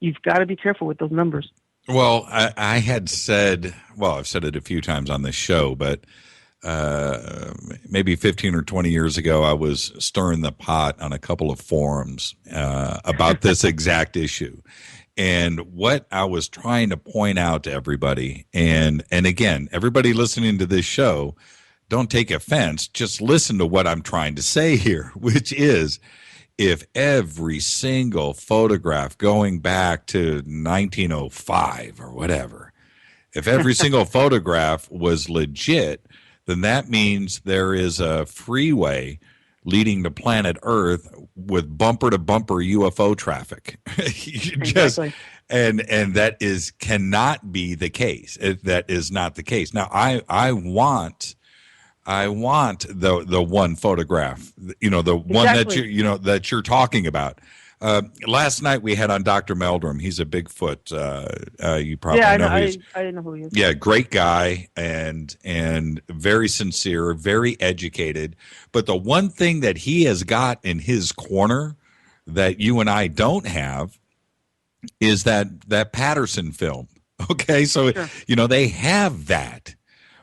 you've got to be careful with those numbers. Well, I had said, I've said it a few times on this show, but maybe 15 or 20 years ago, I was stirring the pot on a couple of forums about this exact issue. And what I was trying to point out to everybody, and again, everybody listening to this show, don't take offense, just listen to what I'm trying to say here, which is if every single photograph going back to 1905 or whatever, if every single photograph was legit, then that means there is a freeway leading to planet Earth with bumper-to-bumper UFO traffic. Exactly. And that cannot be the case. That is not the case. Now, I want the one photograph, the one that you're talking about. Last night we had on Dr. Meldrum. He's a Bigfoot. You probably know. I know who he is. Yeah, great guy and very sincere, very educated. But the one thing that he has got in his corner that you and I don't have is that Patterson film. Okay, so sure. They have that.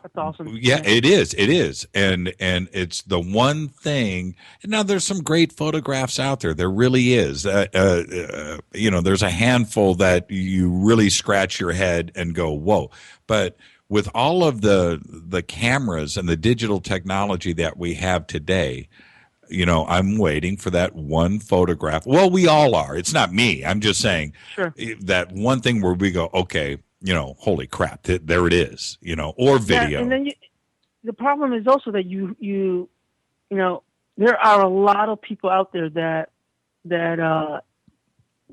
That's awesome. Yeah, it is. It is. And it's the one thing. Now, there's some great photographs out there. There really is. There's a handful that you really scratch your head and go, whoa. But with all of the cameras and the digital technology that we have today, I'm waiting for that one photograph. Well, we all are. It's not me. I'm just saying that one thing where we go, okay, holy crap, there it is, or video. Yeah, and then the problem is also that there are a lot of people out there that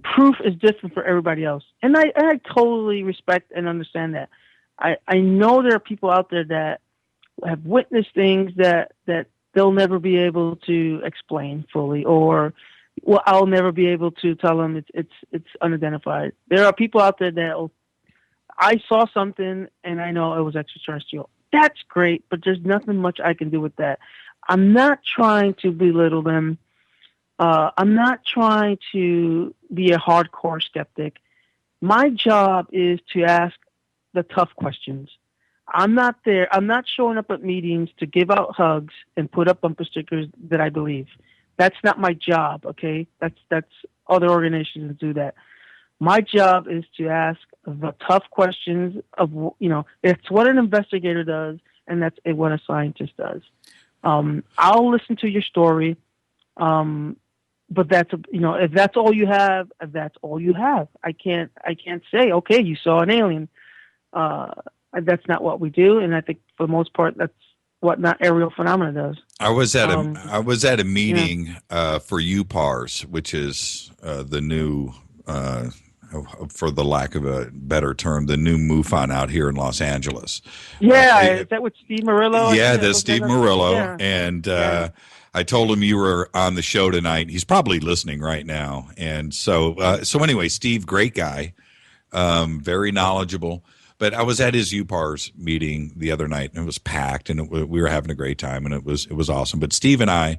proof is different for everybody else. And I totally respect and understand that. I know there are people out there that have witnessed things that they'll never be able to explain fully, or I'll never be able to tell them it's unidentified. There are people out there that I saw something and I know it was extraterrestrial. That's great, but there's nothing much I can do with that. I'm not trying to belittle them. I'm not trying to be a hardcore skeptic. My job is to ask the tough questions. I'm not there. I'm not showing up at meetings to give out hugs and put up bumper stickers that I believe. That's not my job, okay? That's other organizations that do that. My job is to ask the tough questions of, it's what an investigator does, and that's what a scientist does. I'll listen to your story, but that's, if that's all you have, that's all you have. I can't say, okay, you saw an alien. that's not what we do. And I think for the most part, that's what not aerial phenomena does. I was at a meeting for UPARS, which is the new, for the lack of a better term, the new MUFON out here in Los Angeles. Yeah, is that with Steve Murillo? Yeah, that's Steve Murillo. Yeah. And I told him you were on the show tonight. He's probably listening right now. And so anyway, Steve, great guy, very knowledgeable. But I was at his UPARS meeting the other night, and it was packed, and we were having a great time, and it was awesome. But Steve and I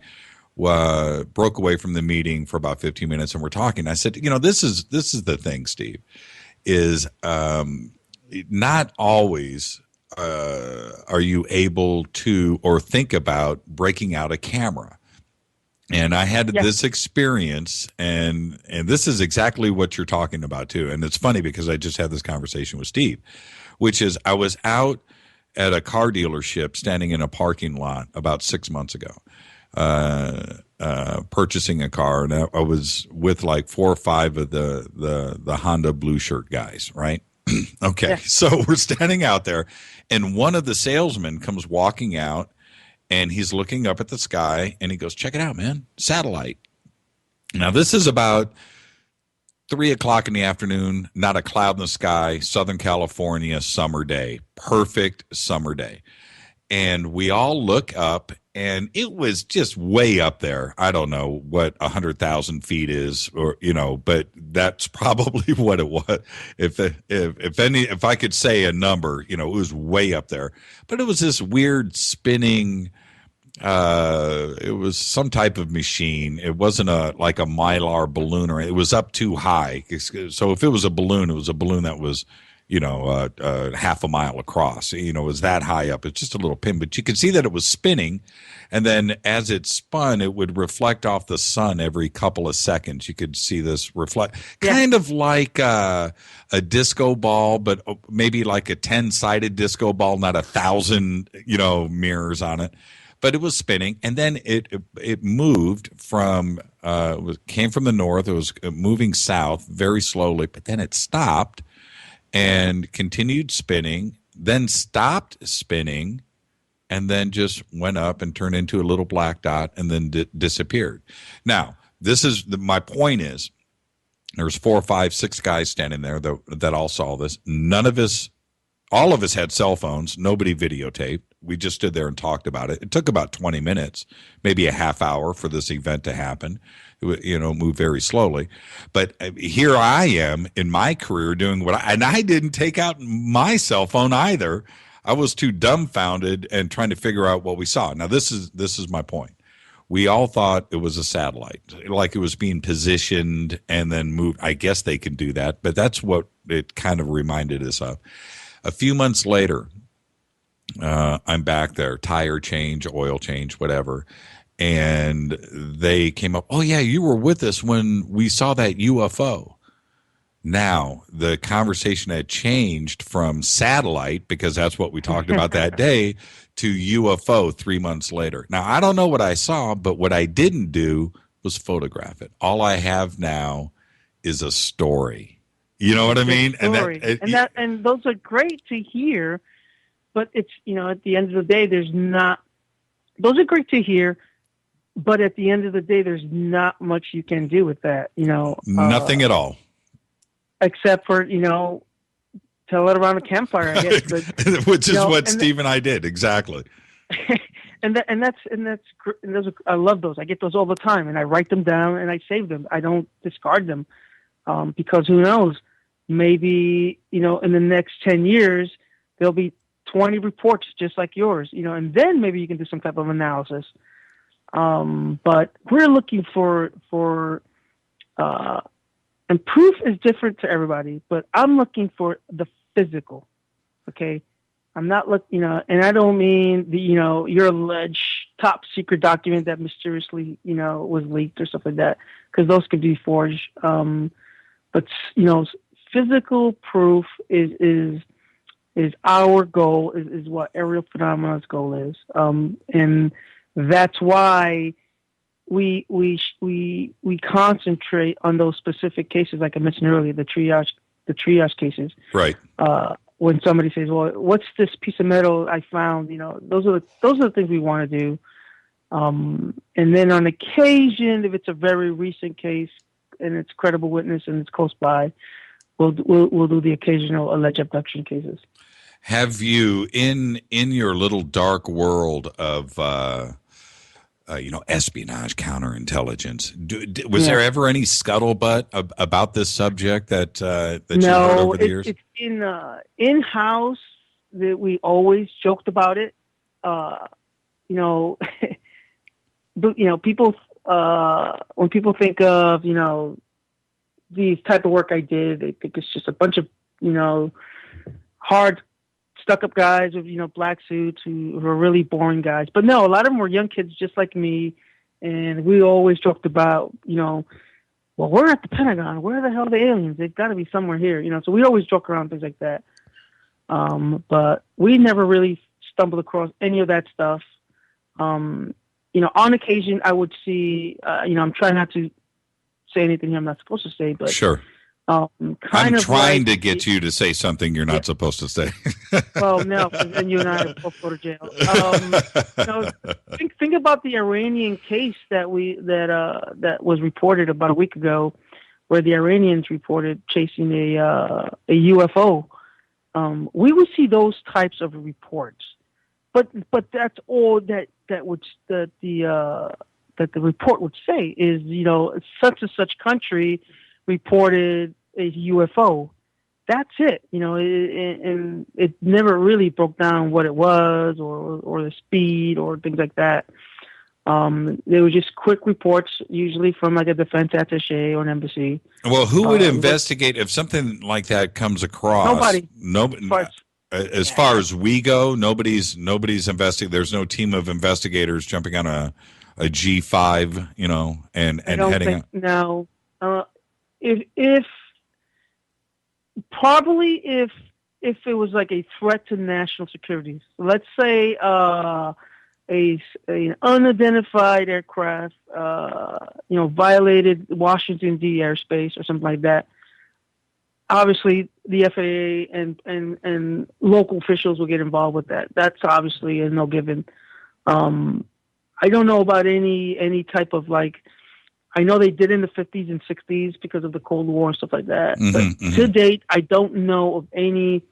broke away from the meeting for about 15 minutes, and we're talking. I said, this is the thing, Steve, is not always are you able to or think about breaking out a camera. And I had this experience, and this is exactly what you're talking about, too. And it's funny because I just had this conversation with Steve, which is I was out at a car dealership standing in a parking lot about 6 months ago, purchasing a car. And I was with like 4 or 5 of the Honda blue shirt guys, right? Okay, so we're standing out there, and one of the salesmen comes walking out, and he's looking up at the sky, and he goes, "Check it out, man, satellite." Now, this is about 3 o'clock in the afternoon, not a cloud in the sky, Southern California, summer day, perfect summer day. And we all look up, and it was just way up there. I don't know what 100,000 feet is, or but that's probably what it was. If I could say a number, it was way up there. But it was this weird spinning. It was some type of machine. It wasn't like a Mylar balloon, or it was up too high. So if it was a balloon, it was a balloon that was half a mile across. It was that high up. It's just a little pin, but you could see that it was spinning, and then as it spun, it would reflect off the sun every couple of seconds. You could see this reflect, kind of like a disco ball, but maybe like a 10-sided disco ball, not 1,000 mirrors on it. But it was spinning, and then it moved from came from the north. It was moving south very slowly, but then it stopped and continued spinning, then stopped spinning, and then just went up and turned into a little black dot, and then disappeared. Now, this is my point is, there's 4, 5, 6 guys standing there that all saw this. All of us had cell phones. Nobody videotaped. We just stood there and talked about it. It took about 20 minutes, maybe a half hour for this event to happen. It moved very slowly. But here I am in my career doing and I didn't take out my cell phone either. I was too dumbfounded and trying to figure out what we saw. Now, this is my point. We all thought it was a satellite, like it was being positioned and then moved. I guess they can do that, but that's what it kind of reminded us of. A few months later, I'm back there, tire change, oil change, whatever. And they came up, "Oh, yeah, you were with us when we saw that UFO." Now, the conversation had changed from satellite, because that's what we talked about that day, to UFO 3 months later. Now, I don't know what I saw, but what I didn't do was photograph it. All I have now is a story. You know what I mean? And those are great to hear, but it's, at the end of the day, those are great to hear, but at the end of the day, there's not much you can do with that, Nothing at all. Except for, tell it around a campfire, I guess. But, which is what Steve and I did. Exactly. I love those. I get those all the time, and I write them down and I save them. I don't discard them. Because who knows, maybe, in the next 10 years, there'll be 20 reports just like yours, and then maybe you can do some type of analysis. But we're looking for and proof is different to everybody, but I'm looking for the physical. Okay. I'm not looking, and I don't mean your alleged top secret document that mysteriously, was leaked or stuff like that, because those could be forged. But physical proof is our goal, is what aerial phenomena's goal is, and that's why we concentrate on those specific cases, like I mentioned earlier, the triage cases, right? when somebody says, "Well, what's this piece of metal I found?" Those are the things we want to do. And then on occasion, if it's a very recent case and it's credible witness and it's close by, we'll do the occasional alleged abduction cases. Have you in your little dark world of espionage, counterintelligence? Was there ever any scuttlebutt about this subject that you heard over the years? It's in-house that we always joked about it. People when people think of the type of work I did, they think it's just a bunch of hard stuck-up guys with black suits who are really boring guys. But no, a lot of them were young kids just like me, and we always joked about well, we're at the Pentagon. Where the hell are the aliens? They've got to be somewhere here. So we always joke around things like that. But we never really stumbled across any of that stuff. On occasion, I would see. I'm trying not to say anything I'm not supposed to say, but sure. I'm trying to get you to say something you're not supposed to say. Well, no, because then you and I both go to jail. Think about the Iranian case that was reported about a week ago, where the Iranians reported chasing a UFO. We would see those types of reports, but that's all that the report would say is such and such country reported a UFO. That's it, and it never really broke down what it was or the speed or things like that. They were just quick reports, usually from like a defense attaché or an embassy. Well, who would investigate if something like that comes across? Nobody. As far as we go, nobody's investigating. There's no team of investigators jumping on a G5, and heading out. No. If it was like a threat to national security, let's say an unidentified aircraft violated Washington D airspace or something like that, obviously the FAA and local officials will get involved with that. That's obviously a no given. I don't know about any type of I know they did in the 50s and 60s because of the Cold War and stuff like that. But to date, I don't know of any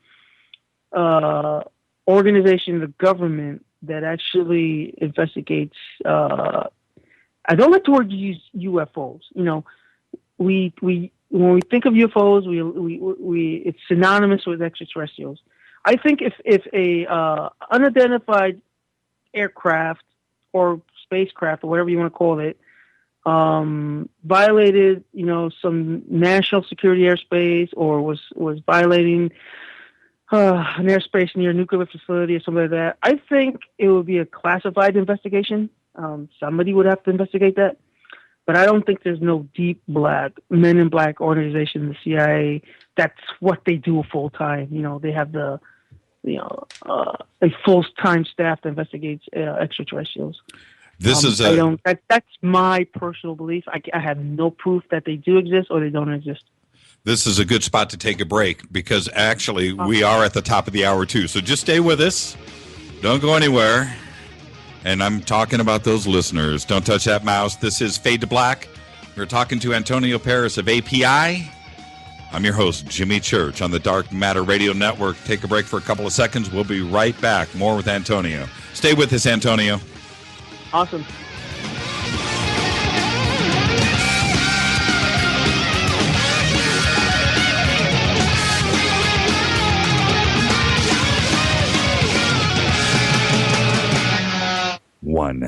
organization in the government that actually investigates. I don't like the word use UFOs. When we think of UFOs, we it's synonymous with extraterrestrials. I think if a unidentified aircraft or spacecraft or whatever you want to call it violated some national security airspace or was violating an airspace near a nuclear facility or something like that, I think it would be a classified investigation. Somebody would have to investigate that. But I don't think there's no deep men in black organization in the CIA. That's what they do full time. They have a full time staff that investigates extraterrestrials. That's my personal belief. I have no proof that they do exist or they don't exist. This is a good spot to take a break because actually we are at the top of the hour too. So just stay with us. Don't go anywhere. And I'm talking about those listeners. Don't touch that mouse. This is Fade to Black. We're talking to Antonio Paris of API. I'm your host, Jimmy Church, on the Dark Matter Radio Network. Take a break for a couple of seconds. We'll be right back. More with Antonio. Stay with us, Antonio. Awesome. One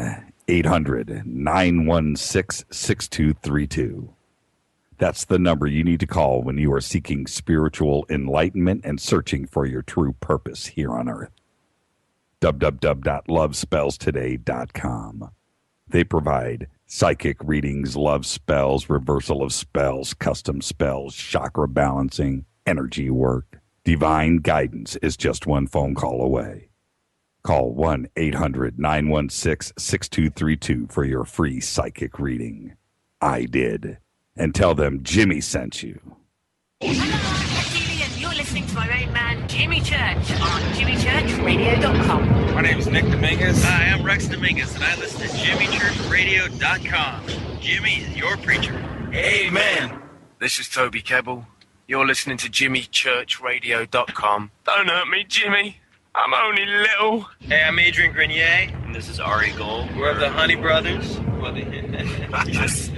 800-916-6232. That's the number you need to call when you are seeking spiritual enlightenment and searching for your true purpose here on earth. www.lovespellstoday.com. They provide psychic readings, love spells, reversal of spells, custom spells, chakra balancing, energy work. Divine guidance is just one phone call away. Call 1-800-916-6232 for your free psychic reading. I did. And tell them Jimmy sent you. Hello, I'm Jimmy and you listening to my main man, Jimmy Church, on jimmychurchradio.com. My name is Nick Dominguez. Hi, I'm Rex Dominguez, and I listen to jimmychurchradio.com. Jimmy, your preacher. Amen. This is Toby Kebbell. You're listening to jimmychurchradio.com. Don't hurt me, Jimmy. I'm only little. Hey, I'm Adrian Grenier, and this is Ari Gold. We're of the Honey Brothers. Yes.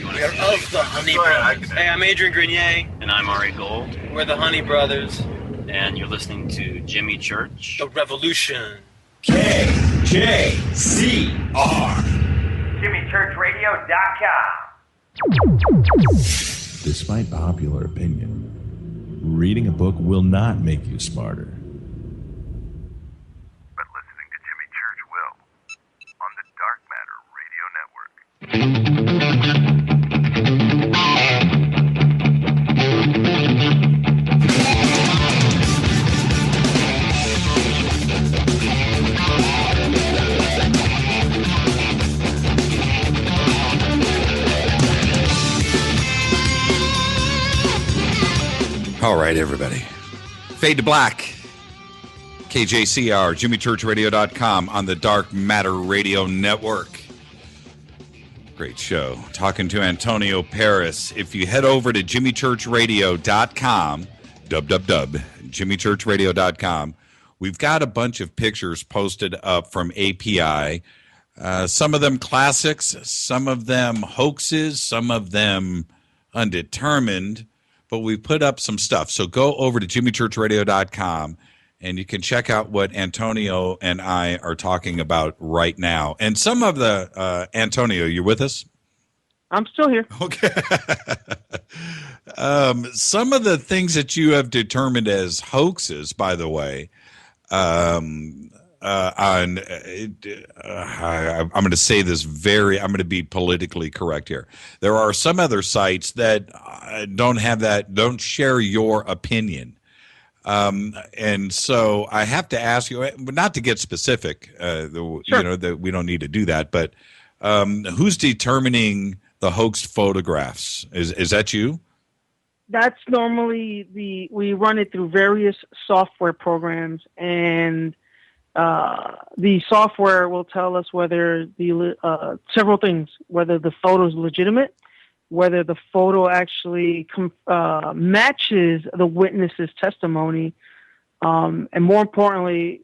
We're of the Honey Brothers. Hey, I'm Adrian Grenier. And I'm Ari Gold. We're the Honey Brothers. And you're listening to Jimmy Church. The Revolution. KJCR. JimmyChurchRadio.com. Despite popular opinion, reading a book will not make you smarter. But listening to Jimmy Church will. On the Dark Matter Radio Network. All right, everybody. Fade to black. KJCR, JimmyChurchRadio.com on the Dark Matter Radio Network. Great show. Talking to Antonio Paris. If you head over to JimmyChurchRadio.com, JimmyChurchRadio.com, we've got a bunch of pictures posted up from API. Some of them classics, some of them hoaxes, some of them undetermined. But we put up some stuff. So go over to JimmyChurchRadio.com and you can check out what Antonio and I are talking about right now. And some of the, Antonio, you with us? I'm still here. Okay. Some of the things that you have determined as hoaxes, by the way, I'm going to say this I'm going to be politically correct here. There are some other sites that don't share your opinion. And so I have to ask you, not to get specific, sure. That we don't need to do that, but who's determining the hoaxed photographs? Is that you? That's normally we run it through various software programs, and the software will tell us whether several things, whether the photo is legitimate, whether the photo actually matches the witness's testimony, and more importantly,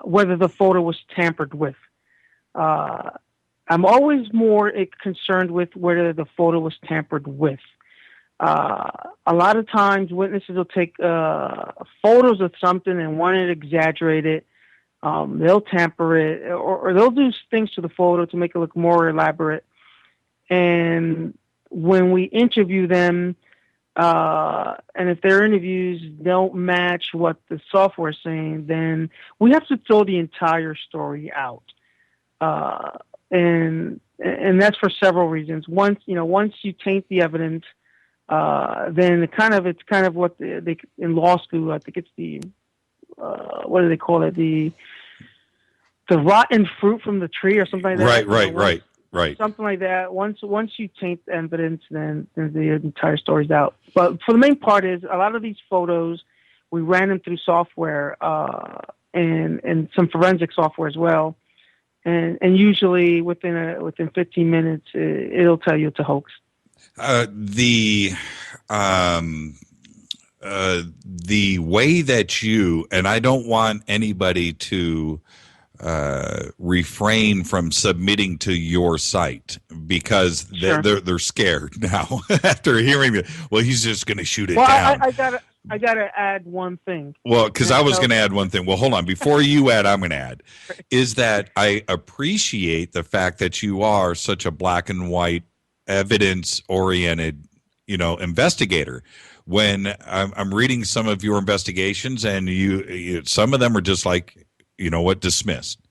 whether the photo was tampered with. I'm always more concerned with whether the photo was tampered with. A lot of times witnesses will take photos of something and want to exaggerate it. They'll tamper it, or they'll do things to the photo to make it look more elaborate. And when we interview them, and if their interviews don't match what the software is saying, then we have to throw the entire story out. And that's for several reasons. Once you taint the evidence, then it's kind of what they in law school, I think it's the what do they call it? The rotten fruit from the tree or something like that. Right. Something like that. Once you taint the evidence, then the entire story's out. But for the main part is a lot of these photos, we ran them through software and some forensic software as well. And usually within 15 minutes, it'll tell you it's a hoax. The way that you, and I don't want anybody to refrain from submitting to your site because they're scared now after hearing that. Well, he's just going to shoot it down. I gotta add one thing. Well, because I was going to add one thing. Well, hold on. Before you add, I'm going to add. Is that I appreciate the fact that you are such a black and white, evidence-oriented, investigator. When I'm reading some of your investigations, and you some of them are just like, dismissed,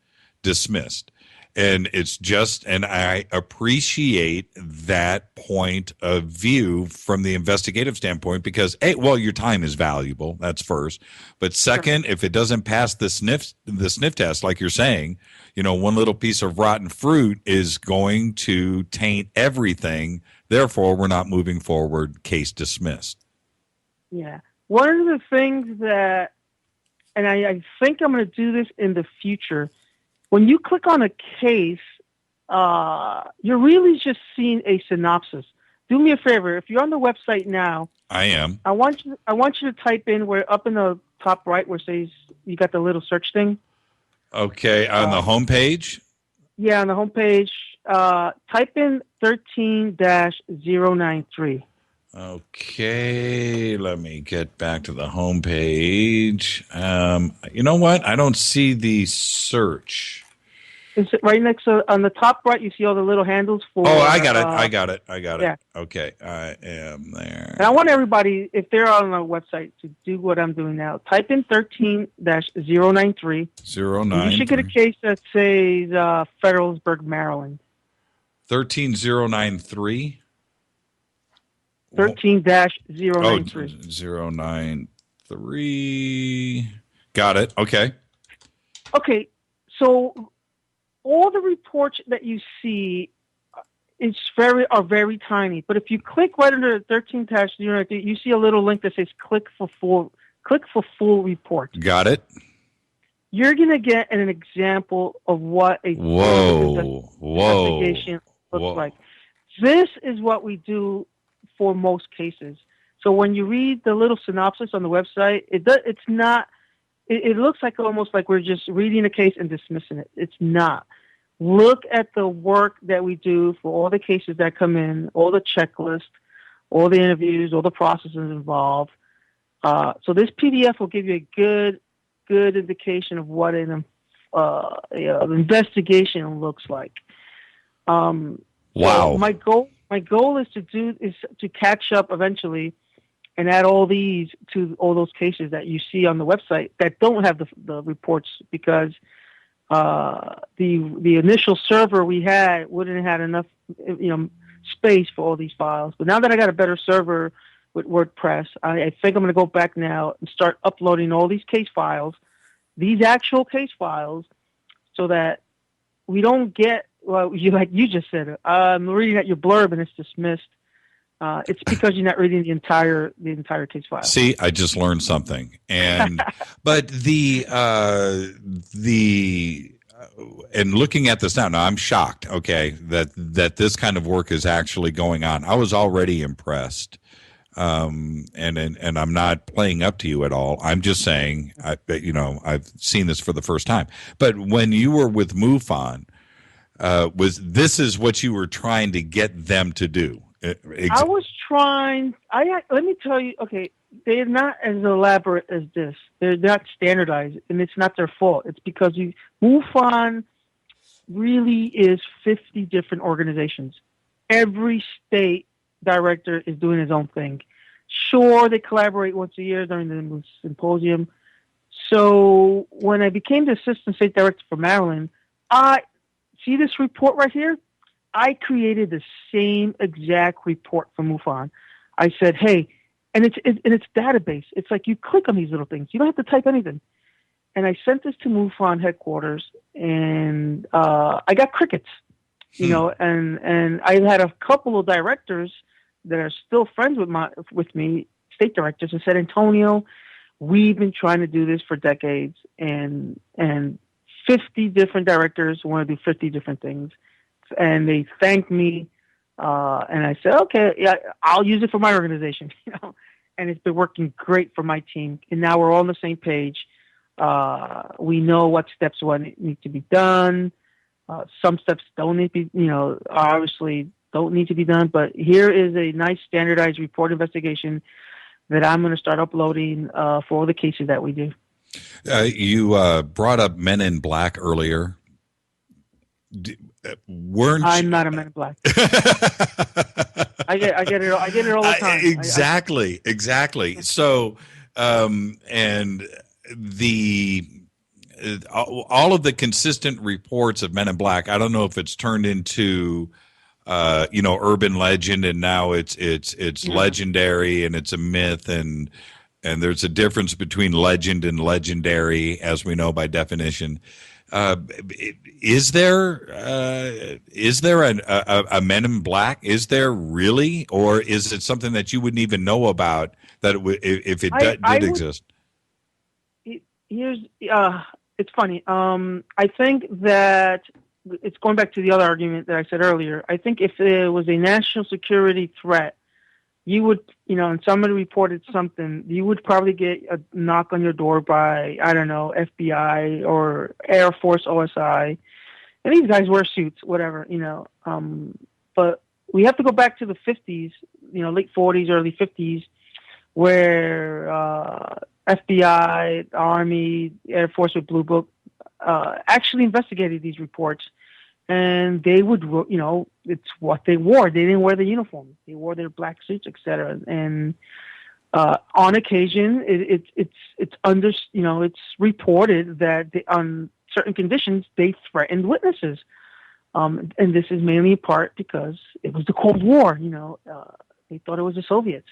and it's just, and I appreciate that point of view from the investigative standpoint because, your time is valuable. That's first, but second, if it doesn't pass the sniff test, like you're saying, one little piece of rotten fruit is going to taint everything. Therefore, we're not moving forward. Case dismissed. Yeah. one of the things that, and I think I'm going to do this in the future, when you click on a case, you're really just seeing a synopsis. Do me a favor. If you're on the website now, I am. I want you to type in where up in the top right where it says you got the little search thing. Okay, on the homepage? Yeah, on the homepage, type in 13-093. Okay, let me get back to the homepage. You know what? I don't see the search. Is it right next to, on the top right, you see all the little handles for... Oh, I got it. Yeah. Okay, I am there. And I want everybody, if they're on the website, to do what I'm doing now. Type in 13-093. 093. You should get a case that says Federalsburg, Maryland. 13093. 13-093. 093. Got it. Okay. Okay, so all the reports that you see are very tiny. But if you click right under 13-093, you see a little link that says click for full report. Got it. You're going to get an example of what a investigation looks like. This is what we do for most cases. So when you read the little synopsis on the website, it looks like almost like we're just reading a case and dismissing it. It's not. Look at the work that we do for all the cases that come in, all the checklists, all the interviews, all the processes involved. So this PDF will give you a good indication of what an investigation looks like. Wow. So my goal is to catch up eventually and add all these to all those cases that you see on the website that don't have the reports, because the initial server we had wouldn't have had enough space for all these files. But now that I got a better server with WordPress, I think I'm going to go back now and start uploading all these case files, these actual case files, so that we don't get, well, you just said it. I'm reading at your blurb and it's dismissed. It's because you're not reading the entire case file. See, I just learned something. And but and looking at this now, I'm shocked. Okay, that this kind of work is actually going on. I was already impressed, and I'm not playing up to you at all. I'm just saying, I've seen this for the first time. But when you were with MUFON, this is what you were trying to get them to do? I was trying. Let me tell you. Okay, they're not as elaborate as this. They're not standardized, and it's not their fault. It's because MUFON really is 50 different organizations. Every state director is doing his own thing. Sure, they collaborate once a year during the symposium. So when I became the assistant state director for Maryland, I see this report right here. I created the same exact report for MUFON. I said, hey, and it's database. It's like you click on these little things. You don't have to type anything. And I sent this to MUFON headquarters, and I got crickets, and I had a couple of directors that are still friends with me, state directors, and said, Antonio, we've been trying to do this for decades, and 50 different directors want to do 50 different things. And they thanked me, and I said, okay, yeah, I'll use it for my organization, and it's been working great for my team. And now we're all on the same page. We know what steps need to be done. Some steps don't need to be, obviously don't need to be done, but here is a nice standardized report investigation that I'm going to start uploading for all the cases that we do. You brought up Men in Black earlier. I'm not a Man in Black. I get it all the time. Exactly. So, and all of the consistent reports of Men in Black, I don't know if it's turned into urban legend, and now it's legendary, and it's a myth, and there's a difference between legend and legendary, as we know by definition. Is there a Men in Black? Is there really, or is it something that you wouldn't even know about that if it did would, exist. Here's it's funny. I think that it's going back to the other argument that I said earlier. I think if it was a national security threat, you would, and somebody reported something, you would probably get a knock on your door by, I don't know, FBI or Air Force OSI. And these guys wear suits, whatever, But we have to go back to the 50s, late 40s, early 50s, where FBI, Army, Air Force with Blue Book actually investigated these reports. And they would, it's what they wore. They didn't wear the uniform. They wore their black suits, etc. And on occasion, it's reported that on certain conditions they threatened witnesses. And this is mainly in part because it was the Cold War. They thought it was the Soviets.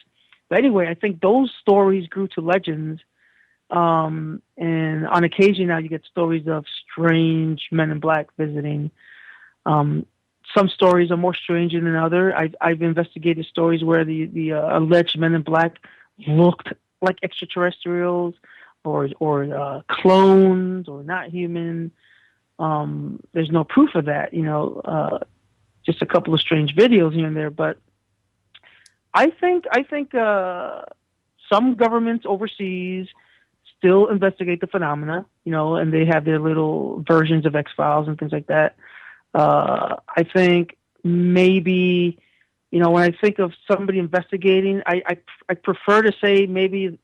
But anyway, I think those stories grew to legends. And on occasion now you get stories of strange men in black visiting. Some stories are more strange than other. I've investigated stories where the alleged men in black looked like extraterrestrials or clones or not human. There's no proof of that, just a couple of strange videos here and there. But I think some governments overseas still investigate the phenomena, and they have their little versions of X-Files and things like that. I think maybe, when I think of somebody investigating, I prefer to say maybe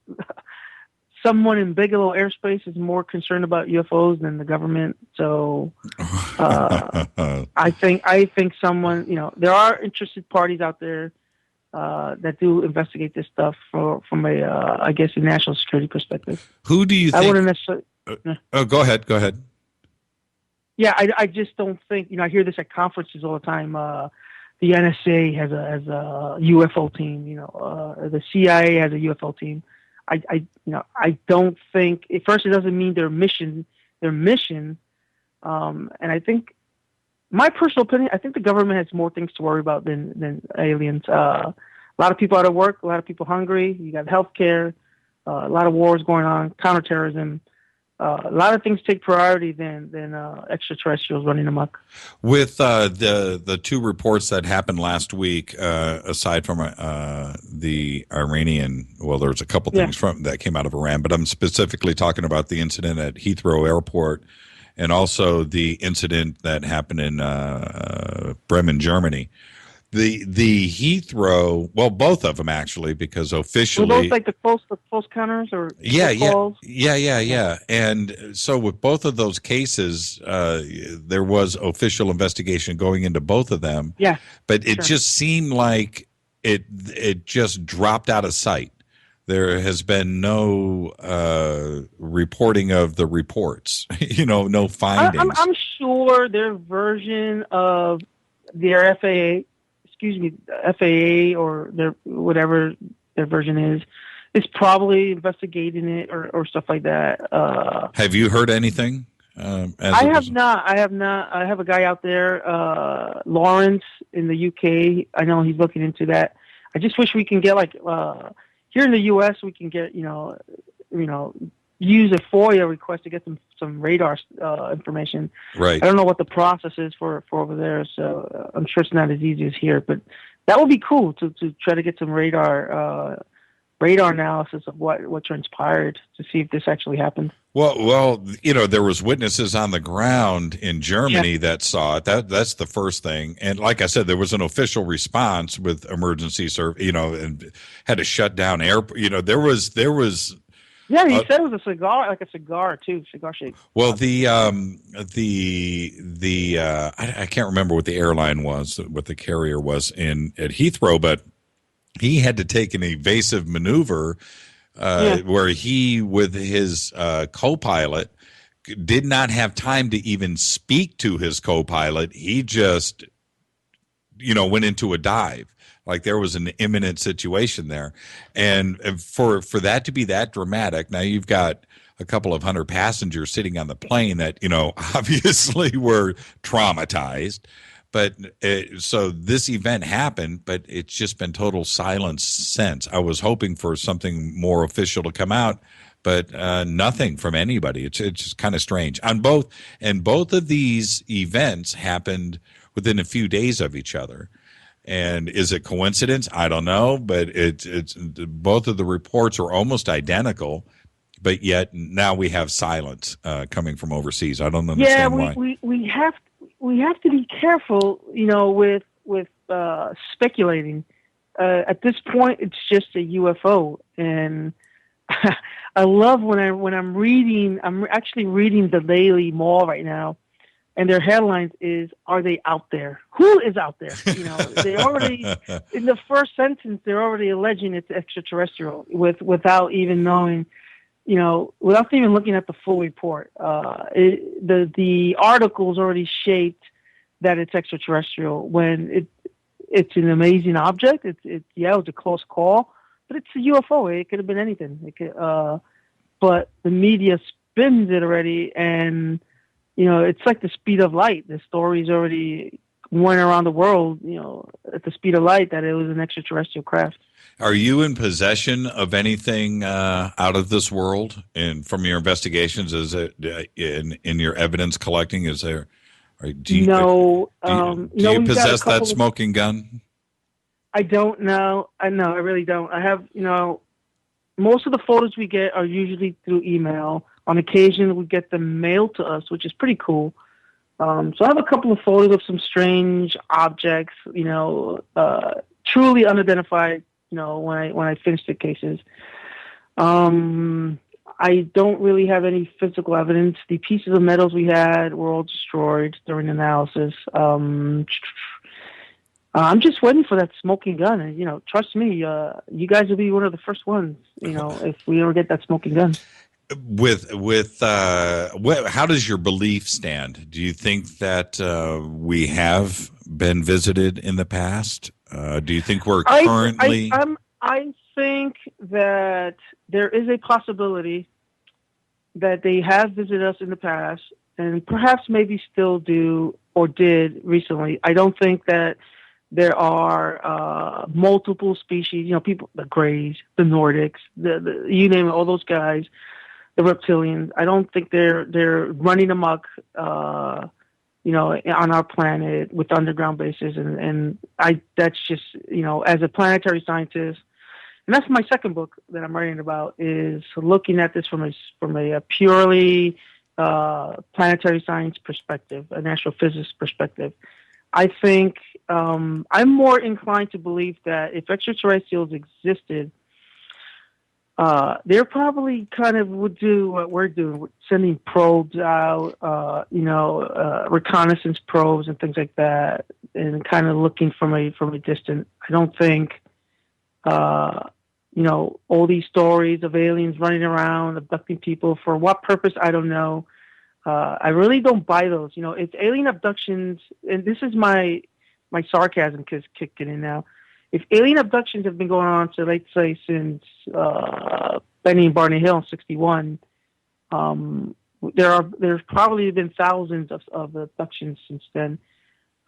someone in Bigelow Airspace is more concerned about UFOs than the government. So I think someone, there are interested parties out there that do investigate this stuff from a, I guess, a national security perspective. Who do you think? I wouldn't necessarily. Go ahead. Yeah, I just don't think, I hear this at conferences all the time. The NSA has a UFO team, the CIA has a UFO team. I don't think, at first it doesn't mean their mission. And I think, my personal opinion, I think the government has more things to worry about than aliens. A lot of people out of work, a lot of people hungry. You got healthcare, a lot of wars going on, counterterrorism. A lot of things take priority than extraterrestrials running amok. With the two reports that happened last week, aside from the Iranian, well, there's a couple things that came out of Iran, but I'm specifically talking about the incident at Heathrow Airport and also the incident that happened in Bremen, Germany. The Heathrow, well, both of them actually, because officially, were those like the close counters or yeah. And so with both of those cases, there was official investigation going into both of them. Yeah, but it just seemed like it just dropped out of sight. There has been no reporting of the reports. No findings. I'm sure their version of their FAA or their whatever their version is probably investigating it or stuff like that. Have you heard anything? I have not. I have a guy out there, Lawrence in the UK. I know he's looking into that. I just wish we can get here in the US we can get use a FOIA request to get some radar information. Right. I don't know what the process is for over there, so I'm sure it's not as easy as here. But that would be cool to try to get some radar analysis of what transpired to see if this actually happened. Well, there was witnesses on the ground in Germany that saw it. That's the first thing. And like I said, there was an official response with emergency and had to shut down airport. There was. Yeah, he said it was a cigar too, cigar shape. Well, I can't remember what the airline was, what the carrier was at Heathrow, but he had to take an evasive maneuver where he, with his co-pilot, did not have time to even speak to his co-pilot. He just, went into a dive. Like there was an imminent situation there. And for that to be that dramatic, now you've got a couple of 100 passengers sitting on the plane that, obviously were traumatized. But so this event happened, but it's just been total silence since. I was hoping for something more official to come out, but nothing from anybody. It's just kind of strange. Both of these events happened within a few days of each other. And is it coincidence? I don't know, but it's both of the reports are almost identical, but yet now we have silence coming from overseas. I don't understand why. We have to be careful, with speculating. At this point, it's just a UFO, and I love when I'm reading. I'm actually reading the Daily Mall right now, and their headlines is, "Are they out there? Who is out there?" They already in the first sentence they're already alleging it's extraterrestrial without even knowing. Without even looking at the full report, the article's already shaped that it's extraterrestrial when it's an amazing object. It was a close call, but it's a UFO. It could have been anything. But the media spins it already, and it's like the speed of light. The story's already went around the world, at the speed of light that it was an extraterrestrial craft. Are you in possession of anything out of this world? And from your investigations, is it in your evidence collecting? Is there? Do you possess that smoking gun? I don't know. I really don't. I have, most of the photos we get are usually through email. On occasion, we get them mailed to us, which is pretty cool. So I have a couple of photos of some strange objects, truly unidentified. When I finish the cases, I don't really have any physical evidence. The pieces of metals we had were all destroyed during analysis. I'm just waiting for that smoking gun, and trust me, you guys will be one of the first ones. If we ever get that smoking gun. How does your belief stand? Do you think that we have been visited in the past? Do you think we're currently? I think that there is a possibility that they have visited us in the past, and perhaps maybe still do or did recently. I don't think that there are multiple species. People, the Greys, the Nordics, the you name it, all those guys, the reptilians. I don't think they're running amok. On our planet with underground bases, and that's just, as a planetary scientist, and that's my second book that I'm writing about, is looking at this from a purely planetary science perspective, a natural physics perspective. I think I'm more inclined to believe that if extraterrestrials existed, they probably kind of would do what we're doing, sending probes out, reconnaissance probes and things like that, and kind of looking from a distance. I don't think, all these stories of aliens running around, abducting people, for what purpose, I don't know. I really don't buy those. If alien abductions, and this is my sarcasm kicking in now. If alien abductions have been going on, so let's say since Benny and Barney Hill in '61, there's probably been thousands of abductions since then.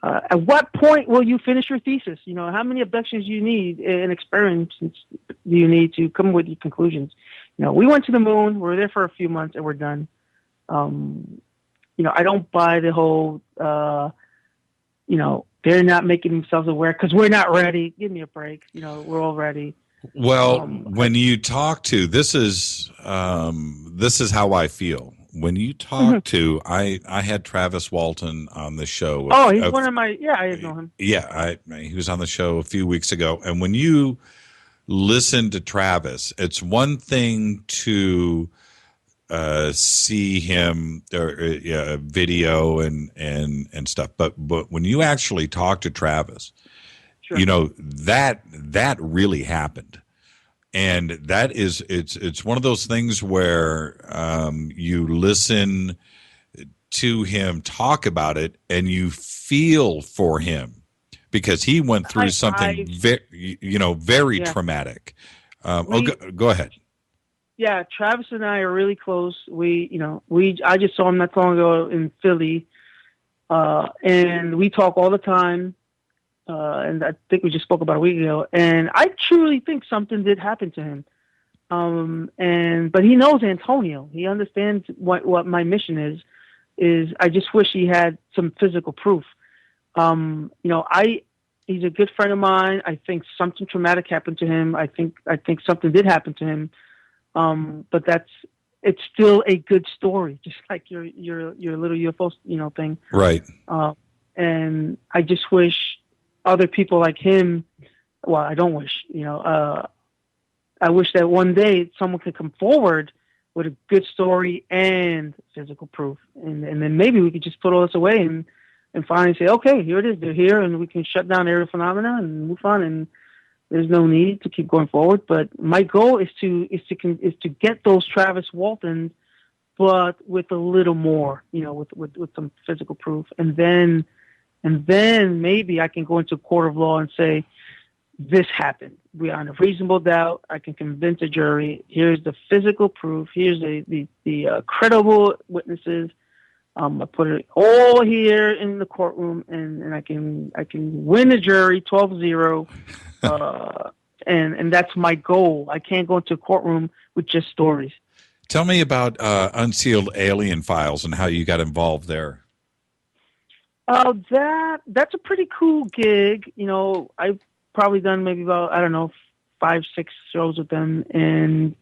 At what point will you finish your thesis? How many abductions do you need and experiments do you need to come with your conclusions? We went to the moon. We were there for a few months and we're done. I don't buy the whole, they're not making themselves aware because we're not ready. Give me a break. We're all ready. Well, when you talk to, this is how I feel. When you talk to, I had Travis Walton on the show. He's one of my, I know him. Yeah, he was on the show a few weeks ago. And when you listen to Travis, it's one thing to see him video and stuff, but when you actually talk to Travis, sure. that really happened, and that is it's one of those things where you listen to him talk about it and you feel for him because he went through something very traumatic. Go ahead. Yeah, Travis and I are really close. I just saw him not long ago in Philly, and we talk all the time. And I think we just spoke about a week ago. And I truly think something did happen to him. But he knows Antonio. He understands what my mission is. I just wish he had some physical proof. He's a good friend of mine. I think something traumatic happened to him. I think something did happen to him. But it's still a good story, just like your little UFO, thing. Right. And I just wish other people like him. Well, I don't wish, I wish that one day someone could come forward with a good story and physical proof. And then maybe we could just put all this away and finally say, okay, here it is. They're here, and we can shut down aerial phenomena and move on. And there's no need to keep going forward. But my goal is to get those Travis Waltons, but with a little more, with some physical proof. And then maybe I can go into a court of law and say, this happened. Beyond a reasonable doubt, I can convince a jury. Here's the physical proof. Here's the credible witnesses. I put it all here in the courtroom, and I can win the jury 12-0. And that's my goal. I can't go into a courtroom with just stories. Tell me about Unsealed Alien Files and how you got involved there. That's a pretty cool gig. I've probably done maybe about, 5-6 shows with them. And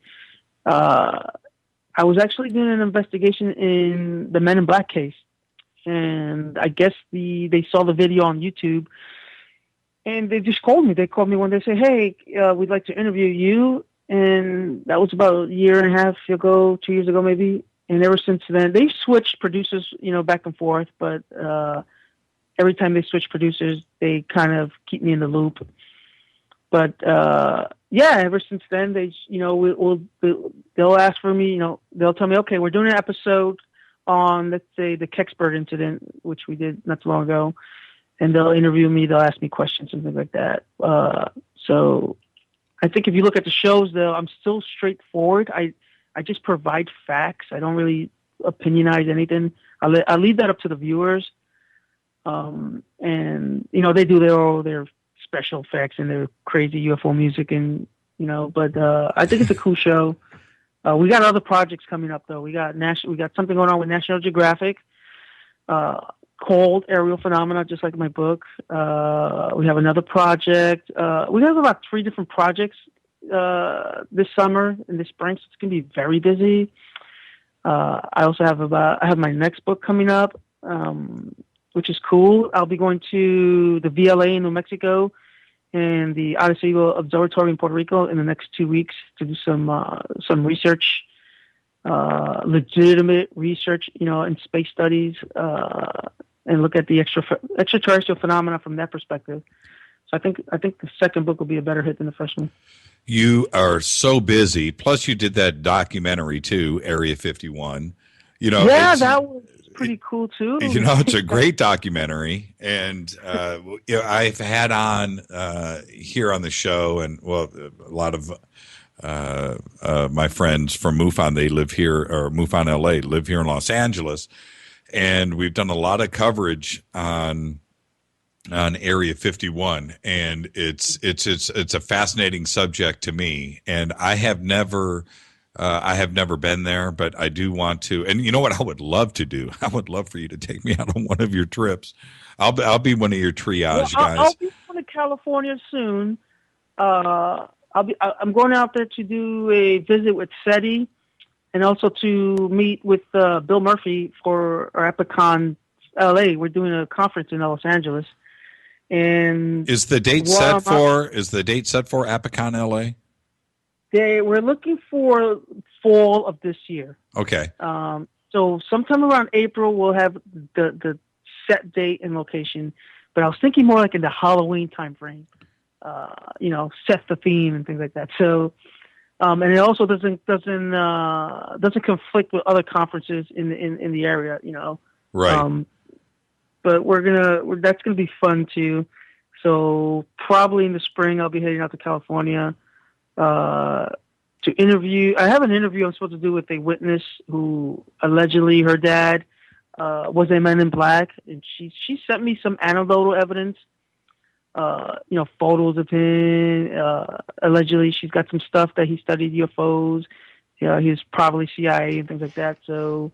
I was actually doing an investigation in the Men in Black case. And I guess they saw the video on YouTube. And they just called me. They called me one day and said, hey, we'd like to interview you. And that was about a year and a half ago, 2 years ago maybe. And ever since then, they've switched producers, back and forth. But every time they switch producers, they kind of keep me in the loop. But ever since then, they, they'll ask for me. They'll tell me, okay, we're doing an episode on, let's say, the Kecksburg incident, which we did not too long ago, and they'll interview me. They'll ask me questions and things like that. So I think if you look at the shows, though, I'm still straightforward. I just provide facts. I don't really opinionize anything. I leave that up to the viewers. And they do their special effects and their crazy UFO music, and but I think it's a cool show. We got other projects coming up though. We got something going on with National Geographic called Aerial Phenomena, just like my book. We have another project. We have about 3 different projects this summer and this spring, so it's gonna be very busy. I also have my next book coming up, which is cool. I'll be going to the VLA in New Mexico and the Arecibo Observatory in Puerto Rico in the next 2 weeks to do some research, legitimate research, in space studies, and look at the extraterrestrial phenomena from that perspective. So I think the second book will be a better hit than the first one. You are so busy. Plus, you did that documentary too, Area 51. That was pretty cool too. It's a great documentary, and I've had on here on the show, and a lot of my friends from MUFON, they live here, or MUFON LA, live here in Los Angeles, and we've done a lot of coverage on Area 51, and it's a fascinating subject to me, and I have never been there, but I do want to. And you know what I would love to do? I would love for you to take me out on one of your trips. I'll be one of your triage guys. I'll be going to California soon. I'm going out there to do a visit with SETI, and also to meet with Bill Murphy for our Epicon LA. We're doing a conference in Los Angeles. And is the date set for Epicon LA? We're looking for fall of this year. Okay. So sometime around April, we'll have the set date and location. But I was thinking more like in the Halloween time frame. Set the theme and things like that. So, and it also doesn't conflict with other conferences in the area. Right. But that's gonna be fun too. So probably in the spring, I'll be heading out to California. To interview. I have an interview I'm supposed to do with a witness who allegedly her dad was a Men in Black, and she sent me some anecdotal evidence. Photos of him. Allegedly, she's got some stuff that he studied UFOs. He was probably CIA and things like that. So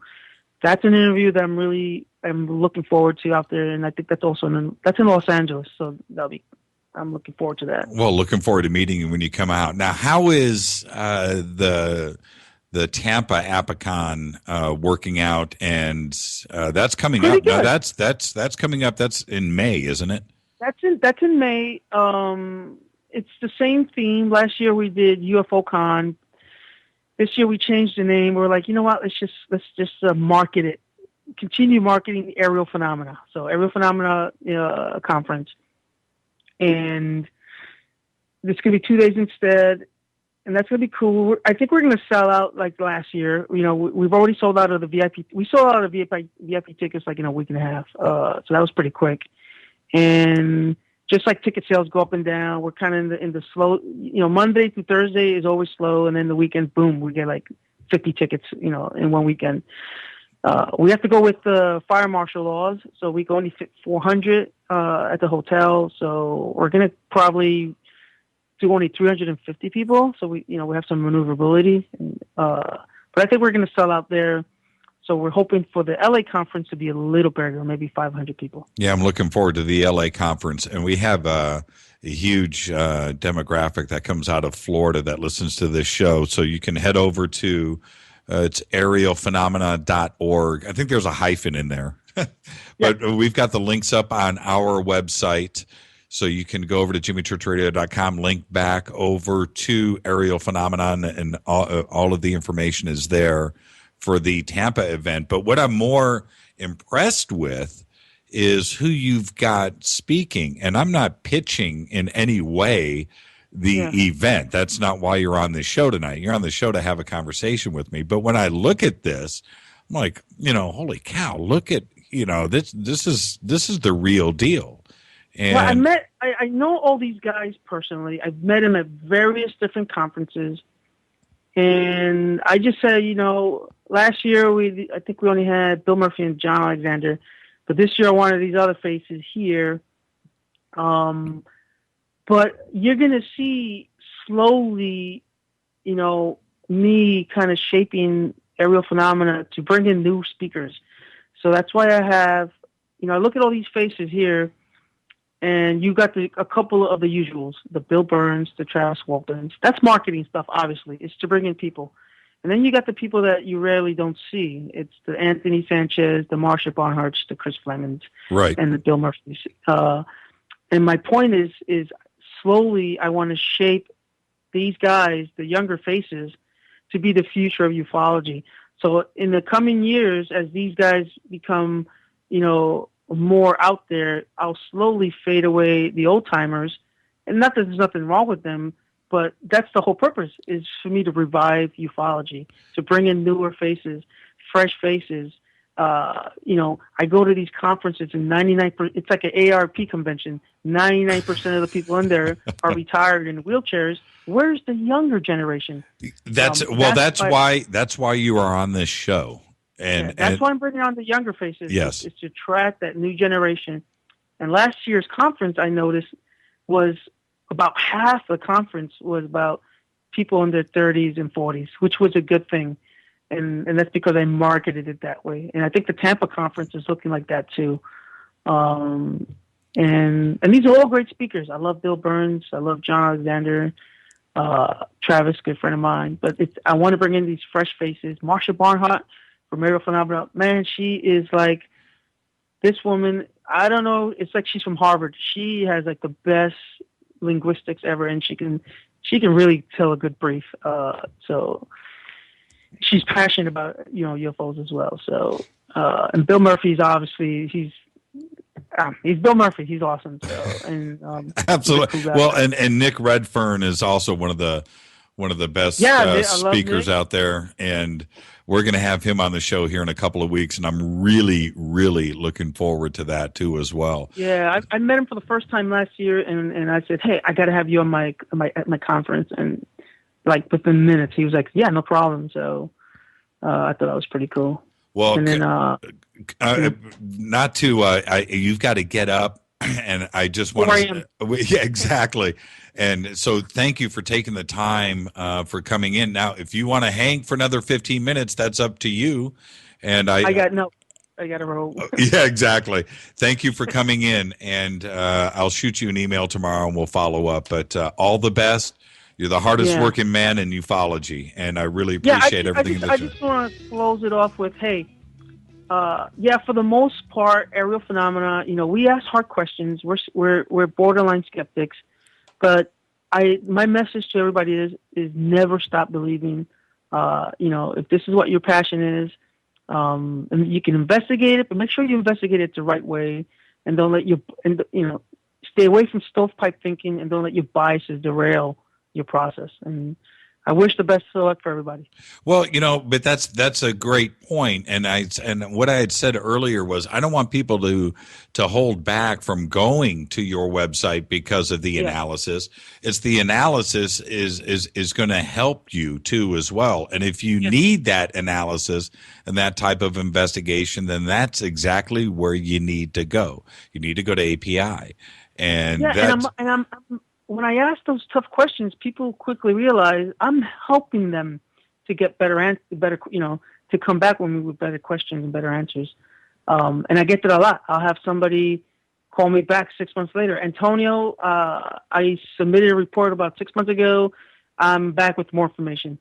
that's an interview that I'm looking forward to out there, and I think that's also that's in Los Angeles. So I'm looking forward to that. Well, looking forward to meeting you when you come out. Now, how is the Tampa Apicon working out? And that's coming Pretty up. good. Now, that's coming up. That's in May, isn't it? That's in May. It's the same theme. Last year we did UFO Con. This year we changed the name. We're like, you know what? Let's just market it. Continue marketing the aerial phenomena. So aerial phenomena conference, and it's gonna be 2 days instead, and that's gonna be cool. I think we're gonna sell out like last year. We've already sold out of the VIP. We sold out of VIP tickets like in a week and a half. So that was pretty quick. And just like ticket sales go up and down, we're kind of in the slow. Monday through Thursday is always slow, and then the weekend, boom, we get like 50 tickets. In one weekend. We have to go with the fire marshal laws, so we can only fit 400 at the hotel. So we're gonna probably do only 350 people. So we have some maneuverability, but I think we're gonna sell out there. So we're hoping for the LA conference to be a little bigger, maybe 500 people. Yeah, I'm looking forward to the LA conference, and we have a huge demographic that comes out of Florida that listens to this show. So you can head over to it's aerialphenomena.org. I think there's a hyphen in there, but we've got the links up on our website. So you can go over to jimmychurchradio.com, link back over to Aerial Phenomenon, and all of the information is there for the Tampa event. But what I'm more impressed with is who you've got speaking. And I'm not pitching in any way the event. That's not why you're on this show tonight. You're on the show to have a conversation with me. But when I look at this, I'm like, holy cow, look at, this is the real deal. And I know all these guys personally. I've met them at various different conferences. And I just said, last year I think we only had Bill Murphy and John Alexander, but this year I wanted these other faces here. But you're gonna see slowly, me kind of shaping aerial phenomena to bring in new speakers. So that's why I have, I look at all these faces here, and you got a couple of the usuals, the Bill Burns, the Travis Waltons. That's marketing stuff, obviously. It's to bring in people. And then you got the people that you rarely don't see. It's the Anthony Sanchez, the Marsha Barnharts, the Chris Flemings, right, and the Bill Murphys. And my point is slowly I want to shape these guys, the younger faces, to be the future of ufology. So in the coming years, as these guys become, more out there, I'll slowly fade away the old timers. And not that there's nothing wrong with them, but that's the whole purpose, is for me to revive ufology, to bring in newer faces, fresh faces. I go to these conferences and 99%, it's like an ARP convention. 99% of the people in there are retired in wheelchairs. Where's the younger generation? That's why you are on this show. And that's why I'm bringing on the younger faces. Yes. Is to attract that new generation. And last year's conference, I noticed, was about half the conference was about people in their 30s and 40s, which was a good thing. And that's because I marketed it that way. And I think the Tampa conference is looking like that too. And these are all great speakers. I love Bill Burns. I love John Alexander. Travis, good friend of mine. But I want to bring in these fresh faces. Marsha Barnhart from Aerial Phenomena. Man, she is like this woman. I don't know. It's like she's from Harvard. She has like the best linguistics ever, and she can really tell a good brief. So she's passionate about UFOs as well. So and Bill Murphy's obviously he's Bill Murphy. He's awesome. So, and absolutely. Well, and Nick Redfern is also one of the best speakers out there, and we're going to have him on the show here in a couple of weeks, and I'm really, really looking forward to that too as well. Yeah, I met him for the first time last year, and I said, hey, I got to have you on at my conference, and like within minutes he was like, yeah, no problem. So I thought that was pretty cool. Well, And then not to you've got to get up, and I just want 4 to. Yeah, exactly. And so, thank you for taking the time for coming in. Now, if you want to hang for another 15 minutes, that's up to you. And I got a roll. Yeah, exactly. Thank you for coming in, and I'll shoot you an email tomorrow, and we'll follow up. But all the best. You're the hardest working man in ufology, and I really appreciate everything that I you. just want to close it off with, hey, for the most part, aerial phenomena. We ask hard questions. We're borderline skeptics, but my message to everybody is never stop believing. If this is what your passion is, and you can investigate it, but make sure you investigate it the right way, and don't let stay away from stovepipe thinking, and don't let your biases derail your process. And I wish the best of luck for everybody. Well, but that's a great point. And what I had said earlier was I don't want people to hold back from going to your website because of the analysis. It's the analysis is going to help you too as well. And if you need that analysis and that type of investigation, then that's exactly where you need to go. You need to go to API. And when I ask those tough questions, people quickly realize I'm helping them to get to come back with me with better questions and better answers. And I get that a lot. I'll have somebody call me back 6 months later. Antonio, I submitted a report about 6 months ago. I'm back with more information.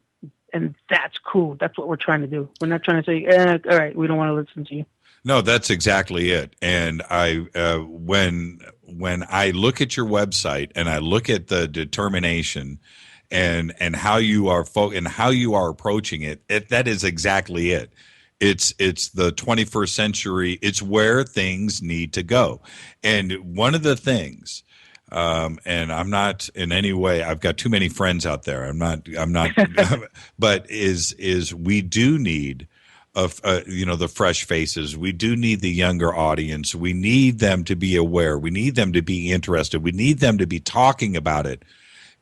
And that's cool. That's what we're trying to do. We're not trying to say, all right, we don't want to listen to you. No, that's exactly it. And when I look at your website and I look at the determination and how you are how you are approaching it, that is exactly it. It's the 21st century. It's where things need to go. And one of the things, and I'm not in any way, I've got too many friends out there. I'm not, but is we do need the fresh faces. We do need the younger audience. We need them to be aware. We need them to be interested. We need them to be talking about it,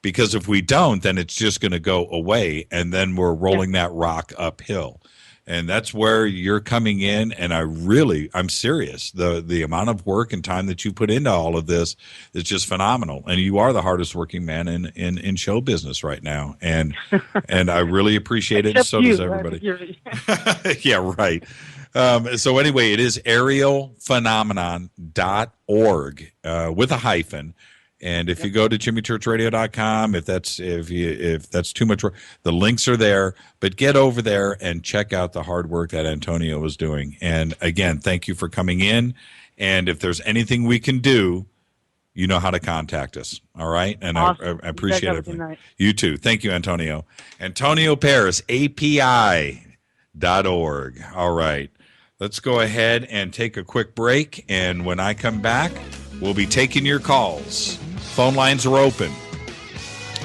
because if we don't, then it's just going to go away, and then we're rolling that rock uphill. And that's where you're coming in, and I'm serious. The amount of work and time that you put into all of this is just phenomenal. And you are the hardest working man in show business right now. And I really appreciate it, and so does everybody. Yeah, right. So anyway, it is aerialphenomenon.org with a hyphen. And if you go to jimmychurchradio.com, if that's too much work, the links are there. But get over there and check out the hard work that Antonio is doing. And again, thank you for coming in. And if there's anything we can do, you know how to contact us. All right. And awesome. I appreciate it. You too. Thank you, Antonio. Antonio Paris, API.org. All right. Let's go ahead and take a quick break. And when I come back, we'll be taking your calls. Phone lines are open.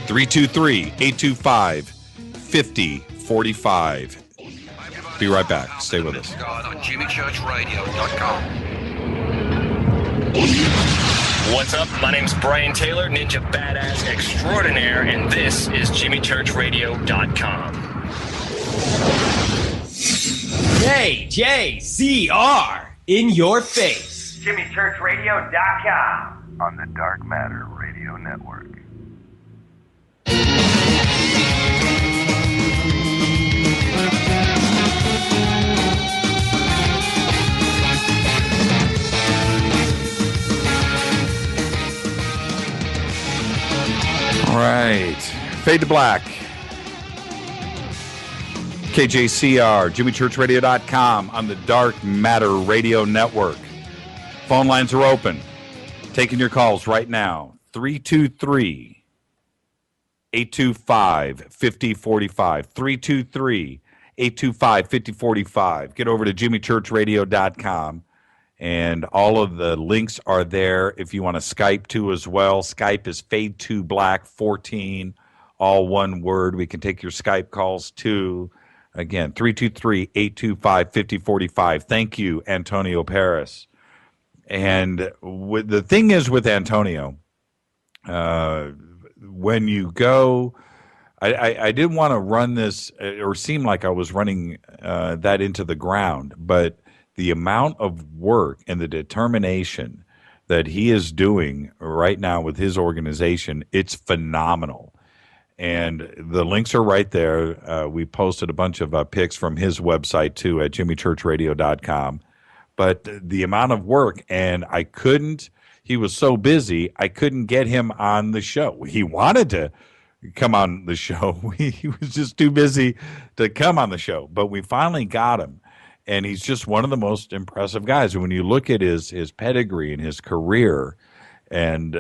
323-825-5045. Be right back. Stay with us. On JimmyChurchRadio.com. What's up? My name's Brian Taylor, Ninja Badass Extraordinaire, and this is JimmyChurchRadio.com. JJCR in your face. JimmyChurchRadio.com. On the Dark Matter Radio Network. All right. Fade to black. KJCR, JimmyChurchRadio.com on the Dark Matter Radio Network. Phone lines are open. Taking your calls right now. 323-825-5045. 323-825-5045. Get over to JimmyChurchRadio.com. And all of the links are there if you want to Skype too as well. Skype is Fade2Black14, all one word. We can take your Skype calls too. Again, 323-825-5045. Thank you, Antonio Paris. And the thing is with Antonio, when you go, I didn't want to run this or seem like I was running that into the ground, but the amount of work and the determination that he is doing right now with his organization, it's phenomenal. And the links are right there. We posted a bunch of pics from his website too at jimmychurchradio.com. But the amount of work, and he was so busy, I couldn't get him on the show. He wanted to come on the show. He was just too busy to come on the show. But we finally got him. And he's just one of the most impressive guys. And when you look at his pedigree and his career, and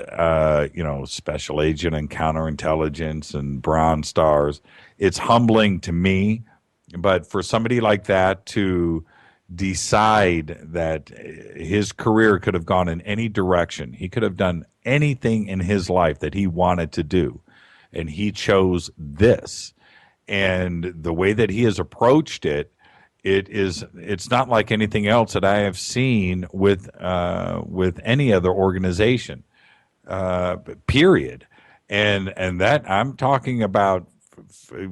special agent and counterintelligence and Bronze Stars, it's humbling to me. But for somebody like that to decide that his career could have gone in any direction, he could have done anything in his life that he wanted to do, and he chose this. And the way that he has approached it, it's not like anything else that I have seen with any other organization, period. And that I'm talking about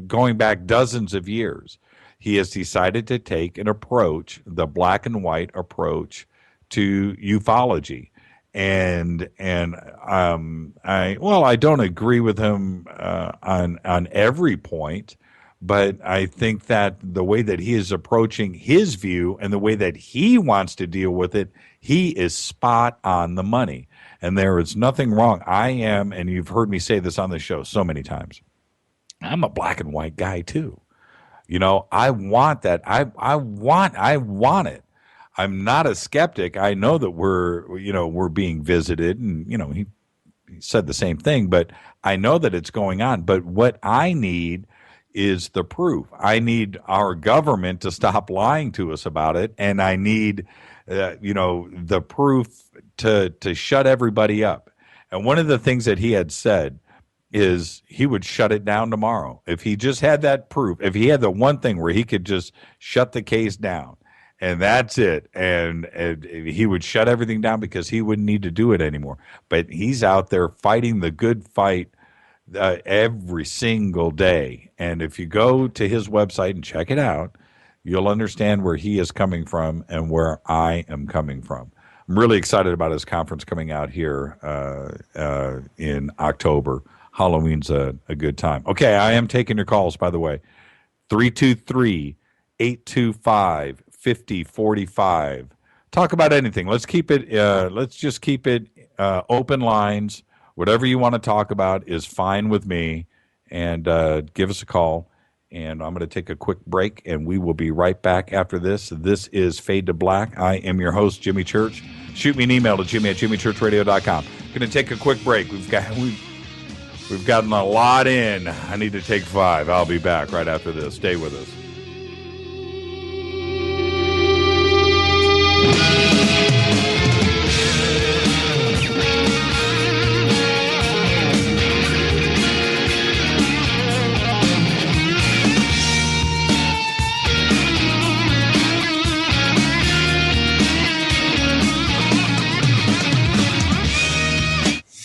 going back dozens of years. He has decided to take an approach, the black and white approach to ufology. And I don't agree with him on every point. But I think that the way that he is approaching his view and the way that he wants to deal with it, he is spot on the money. And there is nothing wrong. I am, and you've heard me say this on the show so many times, I'm a black and white guy too. I want that. I want it. I'm not a skeptic. I know that we're being visited, and he said the same thing, but I know that it's going on. But what I need is the proof. I need our government to stop lying to us about it, and I need, the proof to shut everybody up. And one of the things that he had said is he would shut it down tomorrow if he just had that proof. If he had the one thing where he could just shut the case down, and that's it, and he would shut everything down because he wouldn't need to do it anymore. But he's out there fighting the good fight every single day. And if you go to his website and check it out, you'll understand where he is coming from and where I am coming from. I'm really excited about his conference coming out here in October. Halloween's a good time. Okay, I am taking your calls, by the way. 323-825-5045. Talk about anything. Let's keep it. Let's just keep it open lines. Whatever you want to talk about is fine with me, and give us a call. And I'm going to take a quick break, and we will be right back after this. This is Fade to Black. I am your host, Jimmy Church. Shoot me an email to jimmy@jimmychurchradio.com. Going to take a quick break. We've gotten a lot in. I need to take 5. I'll be back right after this. Stay with us.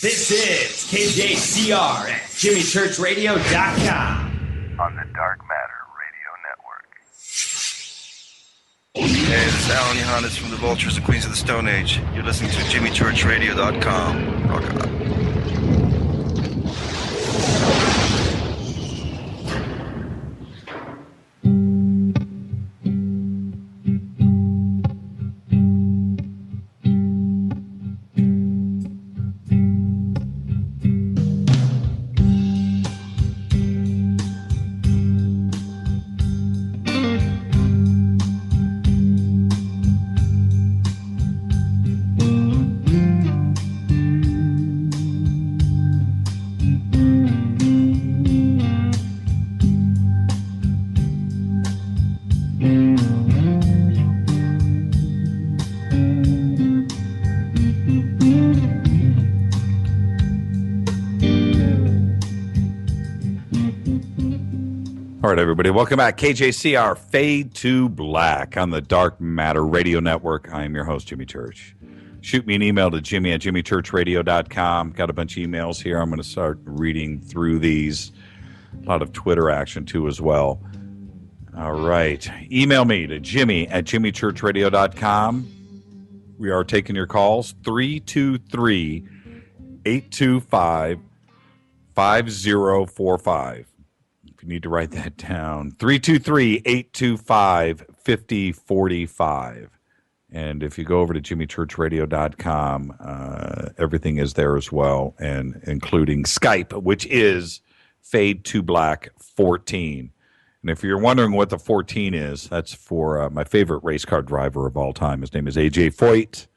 This is KJCR at JimmyChurchRadio.com. On the Dark Matter Radio Network. Hey, this is Alan Yohannes from the Vultures and Queens of the Stone Age. You're listening to JimmyChurchRadio.com. Rock on. All right, everybody, welcome back. KJCR, Fade to Black on the Dark Matter Radio Network. I am your host, Jimmy Church. Shoot me an email to jimmy@jimmychurchradio.com. Got a bunch of emails here. I'm going to start reading through these. A lot of Twitter action, too, as well. All right. Email me to jimmy@jimmychurchradio.com. We are taking your calls, 323-825-5045. If you need to write that down, 323-825-5045. And if you go over to jimmychurchradio.com, everything is there as well, and including Skype, which is Fade to Black 14. And if you're wondering what the 14 is, that's for my favorite race car driver of all time. His name is A.J. Foyt.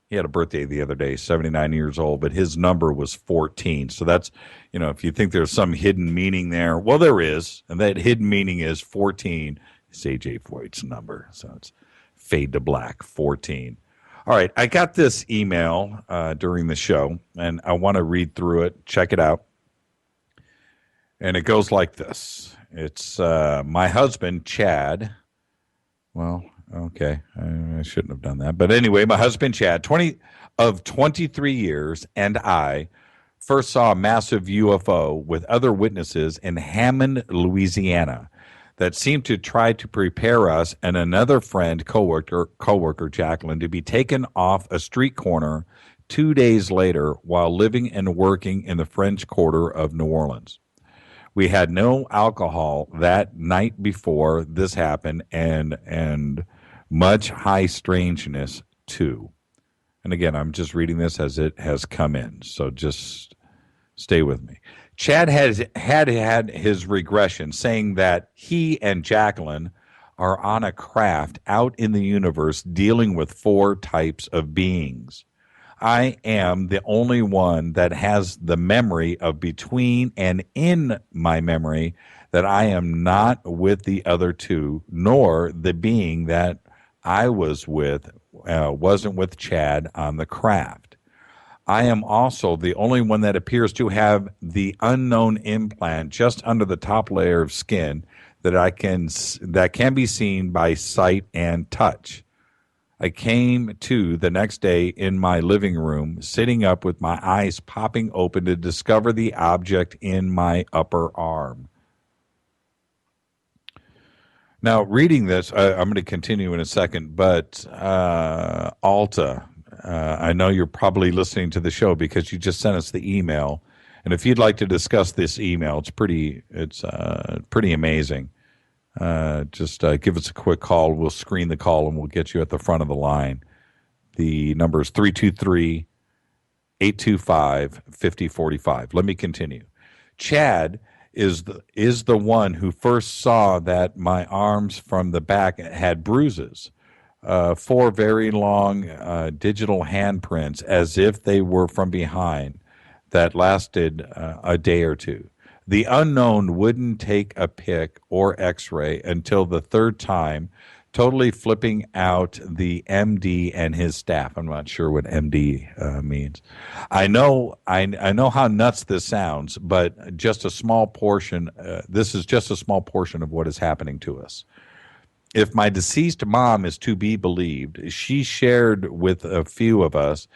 He had a birthday the other day, 79 years old, but his number was 14. So that's, if you think there's some hidden meaning there, well, there is. And that hidden meaning is 14. It's A.J. Foyt's number. So it's Fade to Black 14. All right. I got this email during the show, and I want to read through it, check it out. And it goes like this. It's my husband, Chad. Well, okay. I shouldn't have done that. But anyway, my husband, Chad, 23 years, and I first saw a massive UFO with other witnesses in Hammond, Louisiana, that seemed to try to prepare us and another friend, coworker Jacqueline, to be taken off a street corner 2 days later while living and working in the French Quarter of New Orleans. We had no alcohol that night before this happened, and much high strangeness too. And again, I'm just reading this as it has come in, so just stay with me. Chad had his regression, saying that he and Jacqueline are on a craft out in the universe dealing with 4 types of beings. I am the only one that has the memory of between and in my memory that I am not with the other 2, nor the being that I was with wasn't with Chad on the craft. I am also the only one that appears to have the unknown implant just under the top layer of skin that can be seen by sight and touch. I came to the next day in my living room, sitting up with my eyes popping open to discover the object in my upper arm. Now, reading this, I'm going to continue in a second, but Alta, I know you're probably listening to the show because you just sent us the email, and if you'd like to discuss this email, it's pretty amazing. Just give us a quick call. We'll screen the call and we'll get you at the front of the line. The number is 323-825-5045. Let me continue. Chad is the one who first saw that my arms from the back had bruises. 4 very long digital handprints as if they were from behind that lasted a day or two. The unknown wouldn't take a pic or x-ray until the 3rd time, totally flipping out the MD and his staff. I'm not sure what MD means. I know how nuts this sounds, but just a small portion. This is just a small portion of what is happening to us. If my deceased mom is to be believed, she shared with a few of us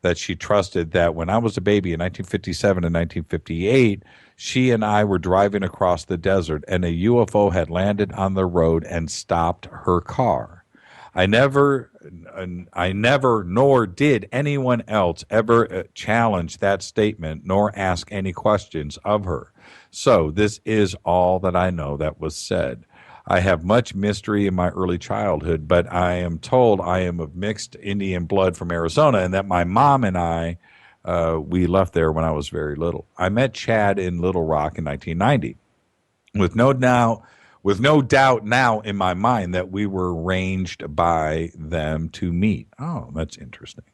that she trusted that when I was a baby in 1957 and 1958, she and I were driving across the desert and a UFO had landed on the road and stopped her car. I never, nor did anyone else ever challenge that statement nor ask any questions of her. So this is all that I know that was said. I have much mystery in my early childhood, but I am told I am of mixed Indian blood from Arizona and that my mom and I, we left there when I was very little. I met Chad in Little Rock in 1990. With no doubt now in my mind that we were arranged by them to meet. Oh, that's interesting.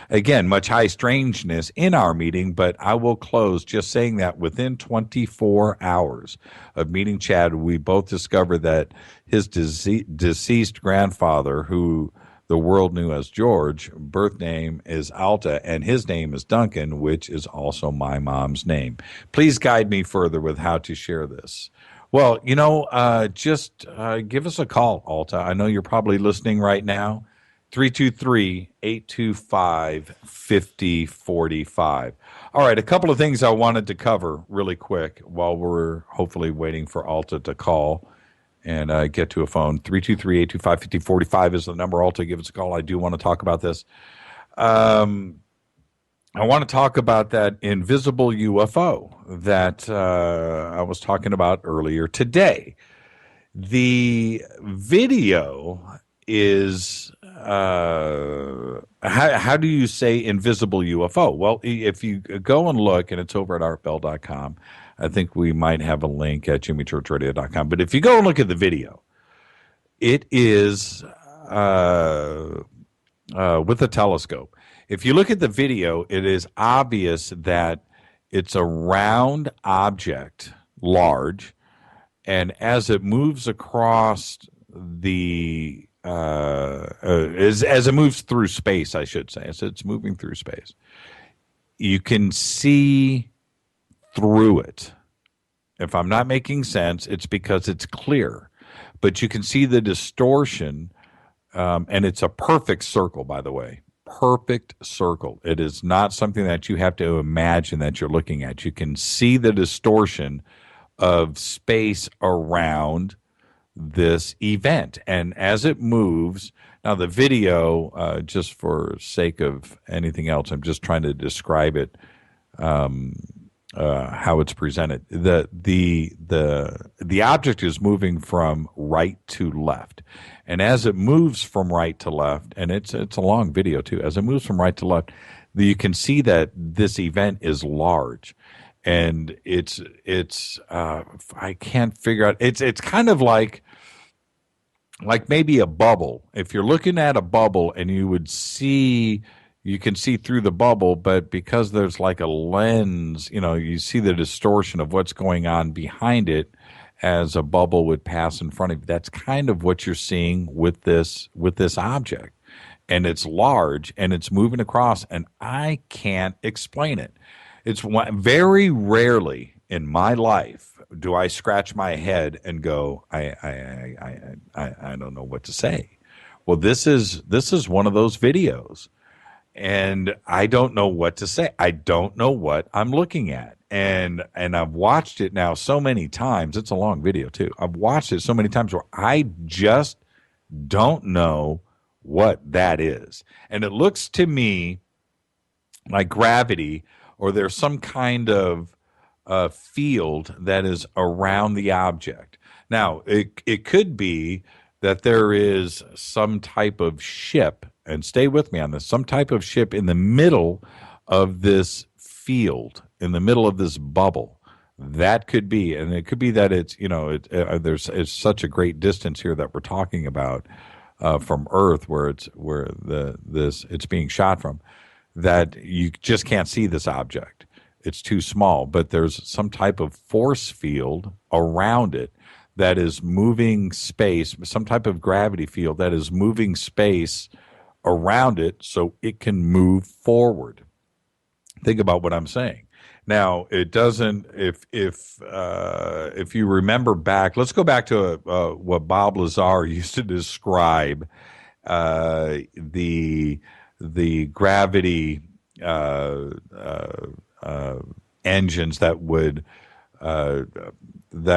Again, much high strangeness in our meeting, but I will close just saying that within 24 hours of meeting Chad, we both discovered that his deceased grandfather, who the world knew as George, birth name is Alta, and his name is Duncan, which is also my mom's name. Please guide me further with how to share this. Well, just give us a call, Alta. I know you're probably listening right now. 323-825-5045. All right, a couple of things I wanted to cover really quick while we're hopefully waiting for Alta to call and get to a phone. 323-825-5045 is the number. Alta, give us a call. I do want to talk about this. I want to talk about that invisible UFO that I was talking about earlier today. The video is how do you say invisible UFO? Well, if you go and look, and it's over at artbell.com, I think we might have a link at jimmychurchradio.com. But if you go and look at the video, it is with a telescope. If you look at the video, it is obvious that it's a round object, large, and as it moves across the as it moves through space, I should say, as it's moving through space, you can see through it. If I'm not making sense, it's because it's clear, but you can see the distortion, and it's a perfect circle, by the way. Perfect circle. It is not something that you have to imagine that you're looking at. You can see the distortion of space around this event. And as it moves, now the video, just for sake of anything else, I'm just trying to describe it, how it's presented. The object is moving from right to left. And as it moves from right to left, and it's a long video too, as it moves from right to left, you can see that this event is large. And it's I can't figure out, it's kind of like maybe a bubble. If you're looking at a bubble and you can see through the bubble, but because there's like a lens, you see the distortion of what's going on behind it as a bubble would pass in front of you. That's kind of what you're seeing with this object. And it's large and it's moving across, and I can't explain it. It's very rarely in my life do I scratch my head and go, I don't know what to say. Well, this is one of those videos, and I don't know what to say. I don't know what I'm looking at, and I've watched it now so many times. It's a long video too. I've watched it so many times where I just don't know what that is, and it looks to me like gravity, or there's some kind of field that is around the object. Now, it could be that there is some type of ship, and stay with me on this, some type of ship in the middle of this field, in the middle of this bubble. That could be, and it could be that it's, it's such a great distance here that we're talking about from Earth, where it's being shot from, that you just can't see this object. It's too small, but there's some type of force field around it that is moving space, some type of gravity field that is moving space around it so it can move forward. Think about what I'm saying. Now, it doesn't, if you remember back, let's go back to what Bob Lazar used to describe the gravity engines that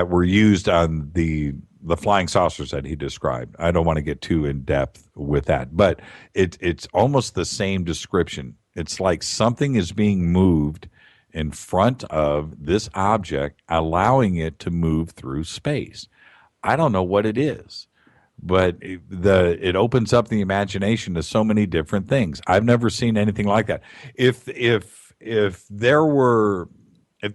were used on the flying saucers that he described. I don't want to get too in depth with that, but it's almost the same description. It's like something is being moved in front of this object, allowing it to move through space. I don't know what it is, but it opens up the imagination to so many different things. I've never seen anything like that. If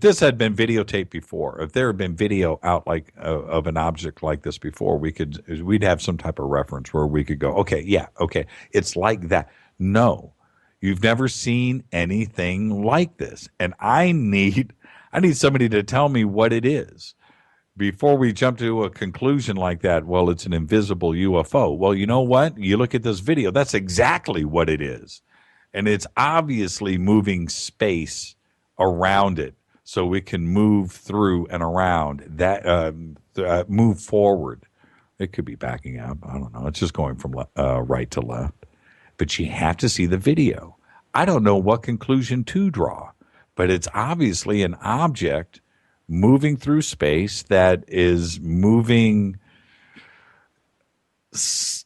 this had been videotaped before, if there had been video out like of an object like this before, we'd have some type of reference where we could go, okay, it's like that. No, you've never seen anything like this, and I need somebody to tell me what it is before we jump to a conclusion like that. Well, it's an invisible UFO. Well, you know what? You look at this video, that's exactly what it is. And it's obviously moving space around it so we can move through and around that, move forward. It could be backing up. I don't know. It's just going from right to left. But you have to see the video. I don't know what conclusion to draw but it's obviously an object moving through space that is moving space.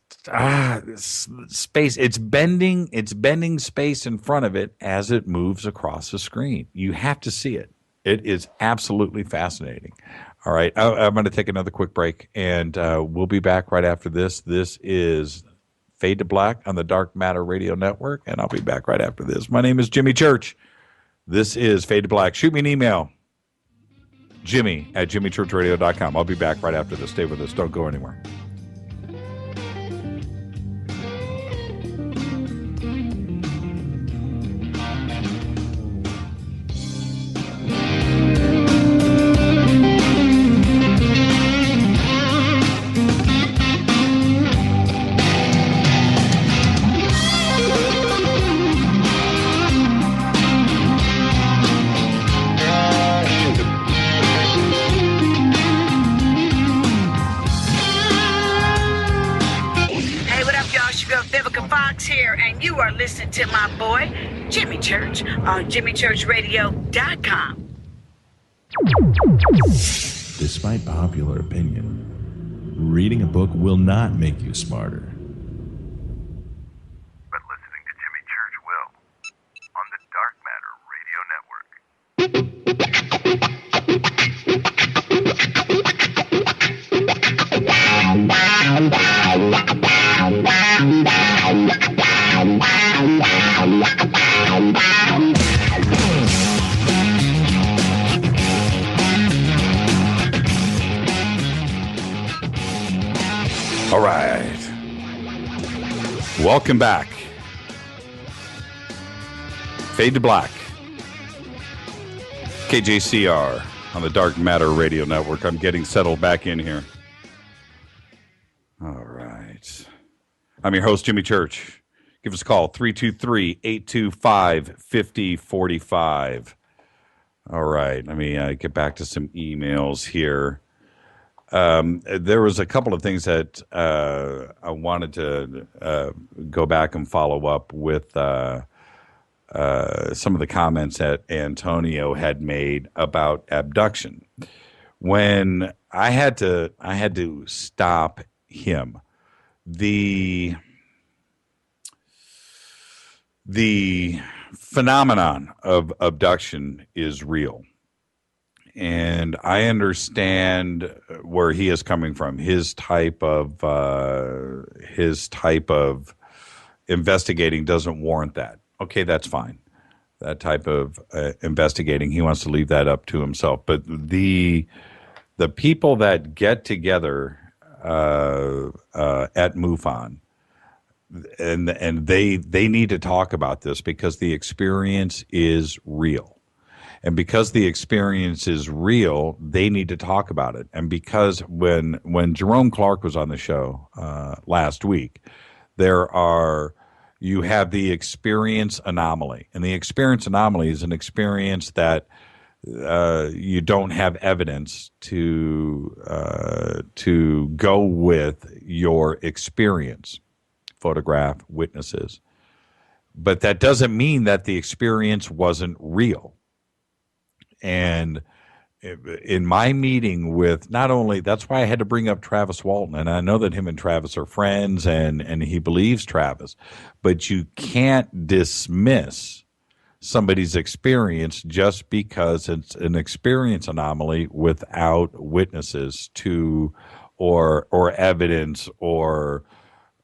It's bending space in front of it as it moves across the screen. You have to see it. It is absolutely fascinating. All right, I'm going to take another quick break, and we'll be back right after this. This is Fade to Black on the Dark Matter Radio Network, and I'll be back right after this. My name is Jimmy Church. This is Fade to Black. Shoot me an email, Jimmy@jimmychurchradio.com. I'll be back right after this. Stay with us. Don't go anywhere. Listen to my boy, Jimmy Church, on jimmychurchradio.com. Despite popular opinion, reading a book will not make you smarter. But listening to Jimmy Church will. On the Dark Matter Radio All right. Welcome back. Fade to Black. KJCR on the Dark Matter Radio Network. I'm getting settled back in here. All right. I'm your host, Jimmy Church. Give us a call, 323-825-5045. All right. Let me get back to some emails here. There was a couple of things that I wanted to go back and follow up with some of the comments that Antonio had made about abduction. When I had to stop him, the phenomenon of abduction is real. And I understand where he is coming from. His type of investigating doesn't warrant that. Okay, that's fine. That type of investigating, he wants to leave that up to himself. But the people that get together at MUFON, and they need to talk about this because the experience is real. And because the experience is real, they need to talk about it. And because when Jerome Clark was on the show last week, you have the experience anomaly. And the experience anomaly is an experience that you don't have evidence to go with your experience, photograph, witnesses. But that doesn't mean that the experience wasn't real. And in my meeting with not only, that's why I had to bring up Travis Walton, and I know that him and Travis are friends and he believes Travis, but you can't dismiss somebody's experience just because it's an experience anomaly without witnesses to or evidence or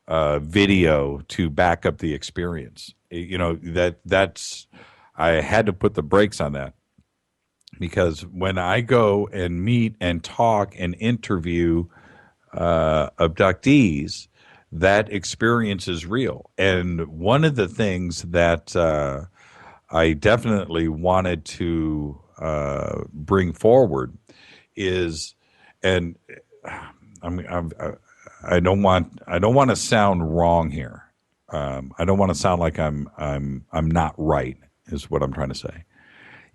video to back up the experience. You know, that's I had to put the brakes on that. Because when I go and meet and talk and interview abductees, that experience is real. And one of the things that I definitely wanted to bring forward is, and I don't want to sound wrong here. I don't want to sound like I'm not right, is what I'm trying to say.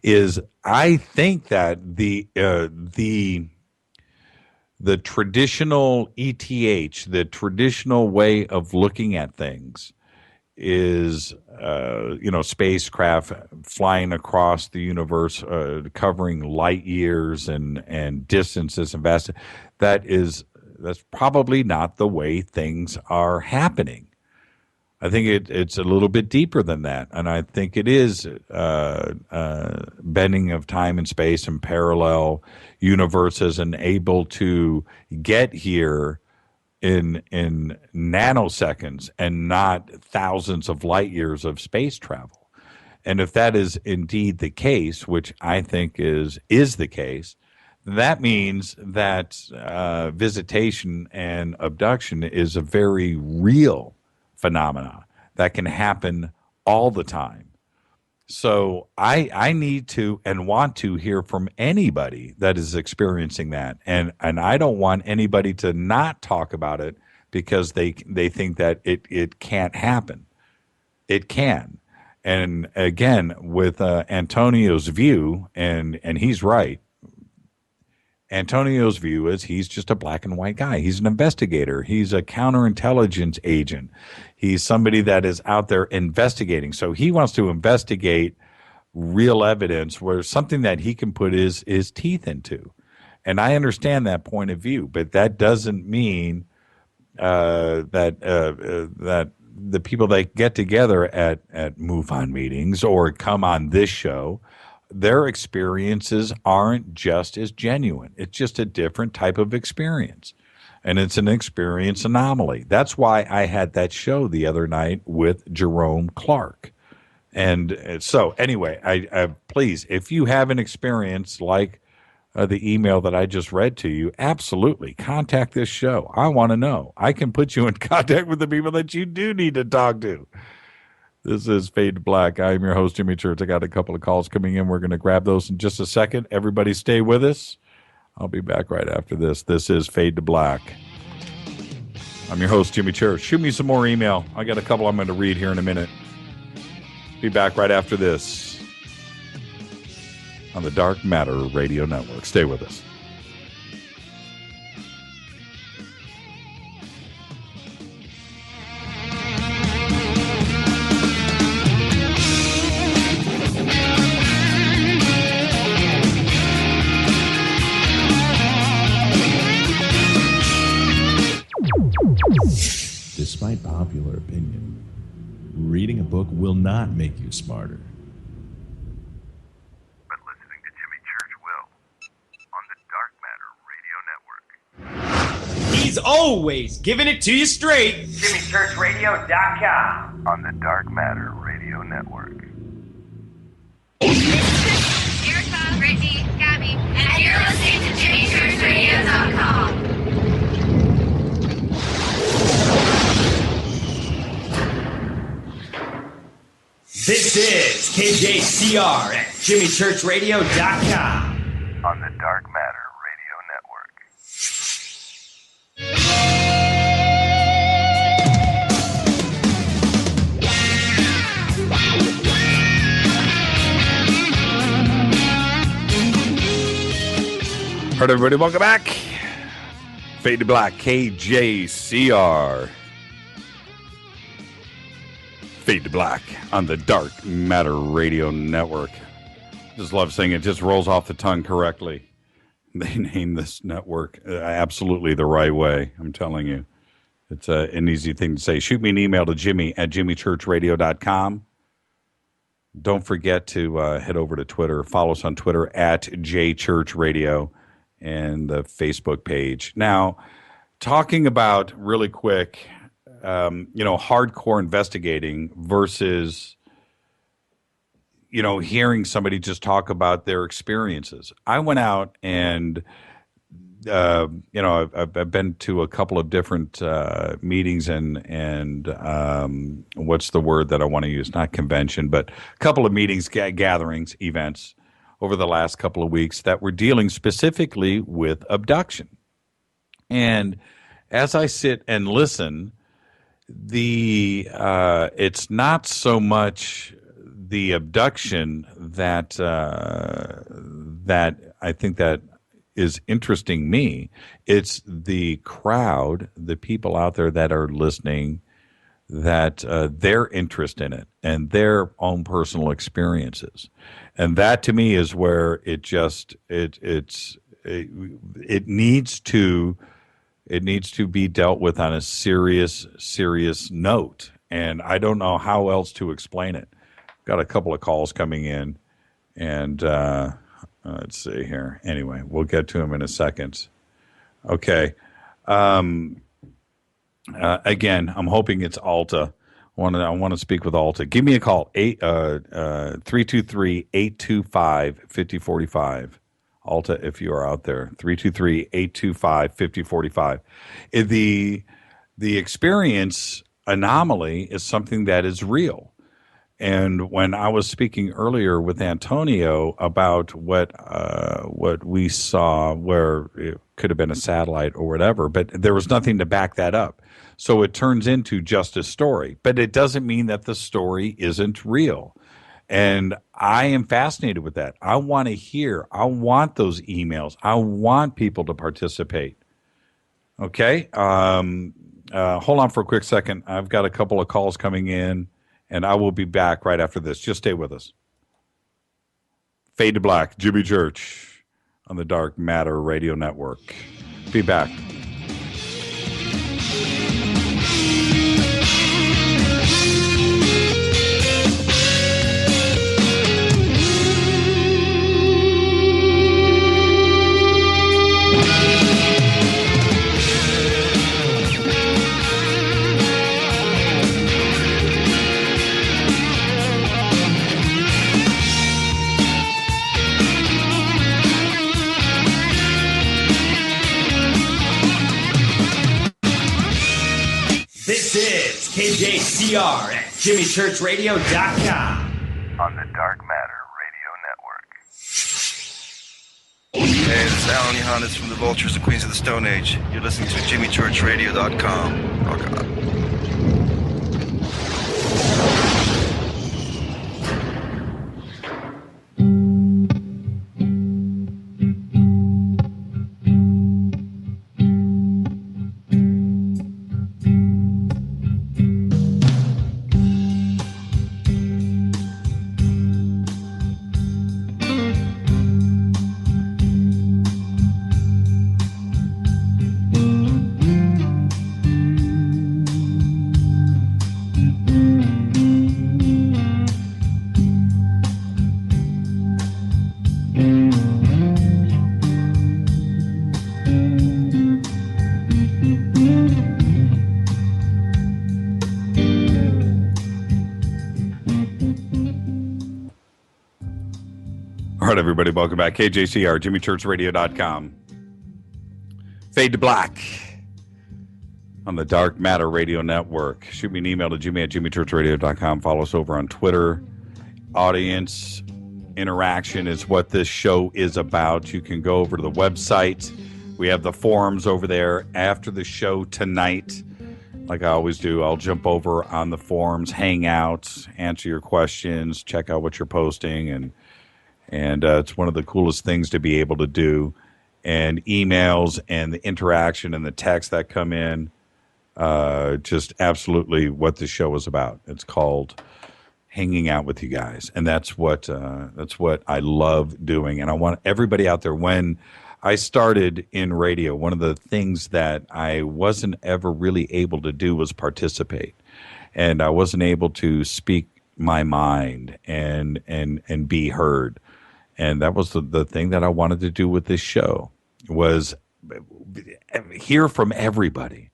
Is I think that the traditional ETH, the traditional way of looking at things, is spacecraft flying across the universe, covering light years and distances and vast. That's probably not the way things are happening. I think it's a little bit deeper than that, and I think it is bending of time and space and parallel universes, and able to get here in nanoseconds and not thousands of light years of space travel. And if that is indeed the case, which I think is the case, that means that visitation and abduction is a very real phenomena that can happen all the time. So I need to and want to hear from anybody that is experiencing that, and I don't want anybody to not talk about it because they think that it can't happen. It can, and again with Antonio's view, and he's right. Antonio's view is he's just a black and white guy. He's an investigator. He's a counterintelligence agent. He's somebody that is out there investigating. So he wants to investigate real evidence where something that he can put his teeth into. And I understand that point of view, but that doesn't mean that the people that get together at MUFON meetings or come on this show, their experiences aren't just as genuine. It's just a different type of experience. And it's an experience anomaly. That's why I had that show the other night with Jerome Clark. And so anyway, I please, if you have an experience like the email that I just read to you, absolutely contact this show. I want to know. I can put you in contact with the people that you do need to talk to. This is Fade to Black. I'm your host, Jimmy Church. I got a couple of calls coming in. We're going to grab those in just a second. Everybody stay with us. I'll be back right after this. This is Fade to Black. I'm your host, Jimmy Church. Shoot me some more email. I got a couple I'm going to read here in a minute. Be back right after this on the Dark Matter Radio Network. Stay with us. Despite popular opinion, reading a book will not make you smarter. But listening to Jimmy Church will on the Dark Matter Radio Network. He's always giving it to you straight. JimmyChurchRadio.com. On the Dark Matter Radio Network. Erica, Brittany, Gabby, and you're listening to JimmyChurchRadio.com. This is KJCR at JimmyChurchRadio.com. On the Dark Matter Radio Network. All right, everybody, welcome back. Fade to Black, KJCR. Fade to Black on the Dark Matter Radio Network. Just love saying it. Just rolls off the tongue correctly. They named this network absolutely the right way. I'm telling you. It's an easy thing to say. Shoot me an email to Jimmy at JimmyChurchRadio.com. Don't forget to head over to Twitter. Follow us on Twitter at JChurchRadio and the Facebook page. Now, talking about really quick, hardcore investigating versus, hearing somebody just talk about their experiences. I went out and, I've been to a couple of different meetings and what's the word that I want to use? Not convention, but a couple of meetings, gatherings, events over the last couple of weeks that were dealing specifically with abduction. And as I sit and listen, it's not so much the abduction that I think that is interesting me. It's the crowd, the people out there that are listening, their interest in it and their own personal experiences, and that to me is where it needs to be dealt with on a serious note. And I don't know how else to explain it. Got a couple of calls coming in, and let's see here. Anyway, we'll get to them in a second. Okay. Again, I'm hoping it's Alta. I want to speak with Alta. Give me a call, 323-825-5045. Alta, if you are out there, 323-825-5045. The experience anomaly is something that is real. And when I was speaking earlier with Antonio about what we saw, where it could have been a satellite or whatever, but there was nothing to back that up. So it turns into just a story. But it doesn't mean that the story isn't real. And I am fascinated with that. I want to hear. I want those emails. I want people to participate. Okay? Hold on for a quick second. I've got a couple of calls coming in. And I will be back right after this. Just stay with us. Fade to Black, Jimmy Church on the Dark Matter Radio Network. Be back. This is KJCR at JimmyChurchRadio.com. On the Dark Matter Radio Network. Hey, this is Alan Yohannes from the Vultures and Queens of the Stone Age. You're listening to JimmyChurchRadio.com. Rock on. All right, everybody, welcome back. KJCR, JimmyChurchRadio.com. Fade to Black on the Dark Matter Radio Network. Shoot me an email to Jimmy at JimmyChurchRadio.com. Follow us over on Twitter. Audience interaction is what this show is about. You can go over to the website. We have the forums over there after the show tonight. Like I always do, I'll jump over on the forums, hang out, answer your questions, check out what you're posting, and it's one of the coolest things to be able to do. And emails and the interaction and the texts that come in, just absolutely what the show is about. It's called hanging out with you guys, and that's what I love doing. And I want everybody out there. When I started in radio, one of the things that I wasn't ever really able to do was participate, and I wasn't able to speak my mind and be heard. And that was the thing that I wanted to do with this show, was hear from everybody,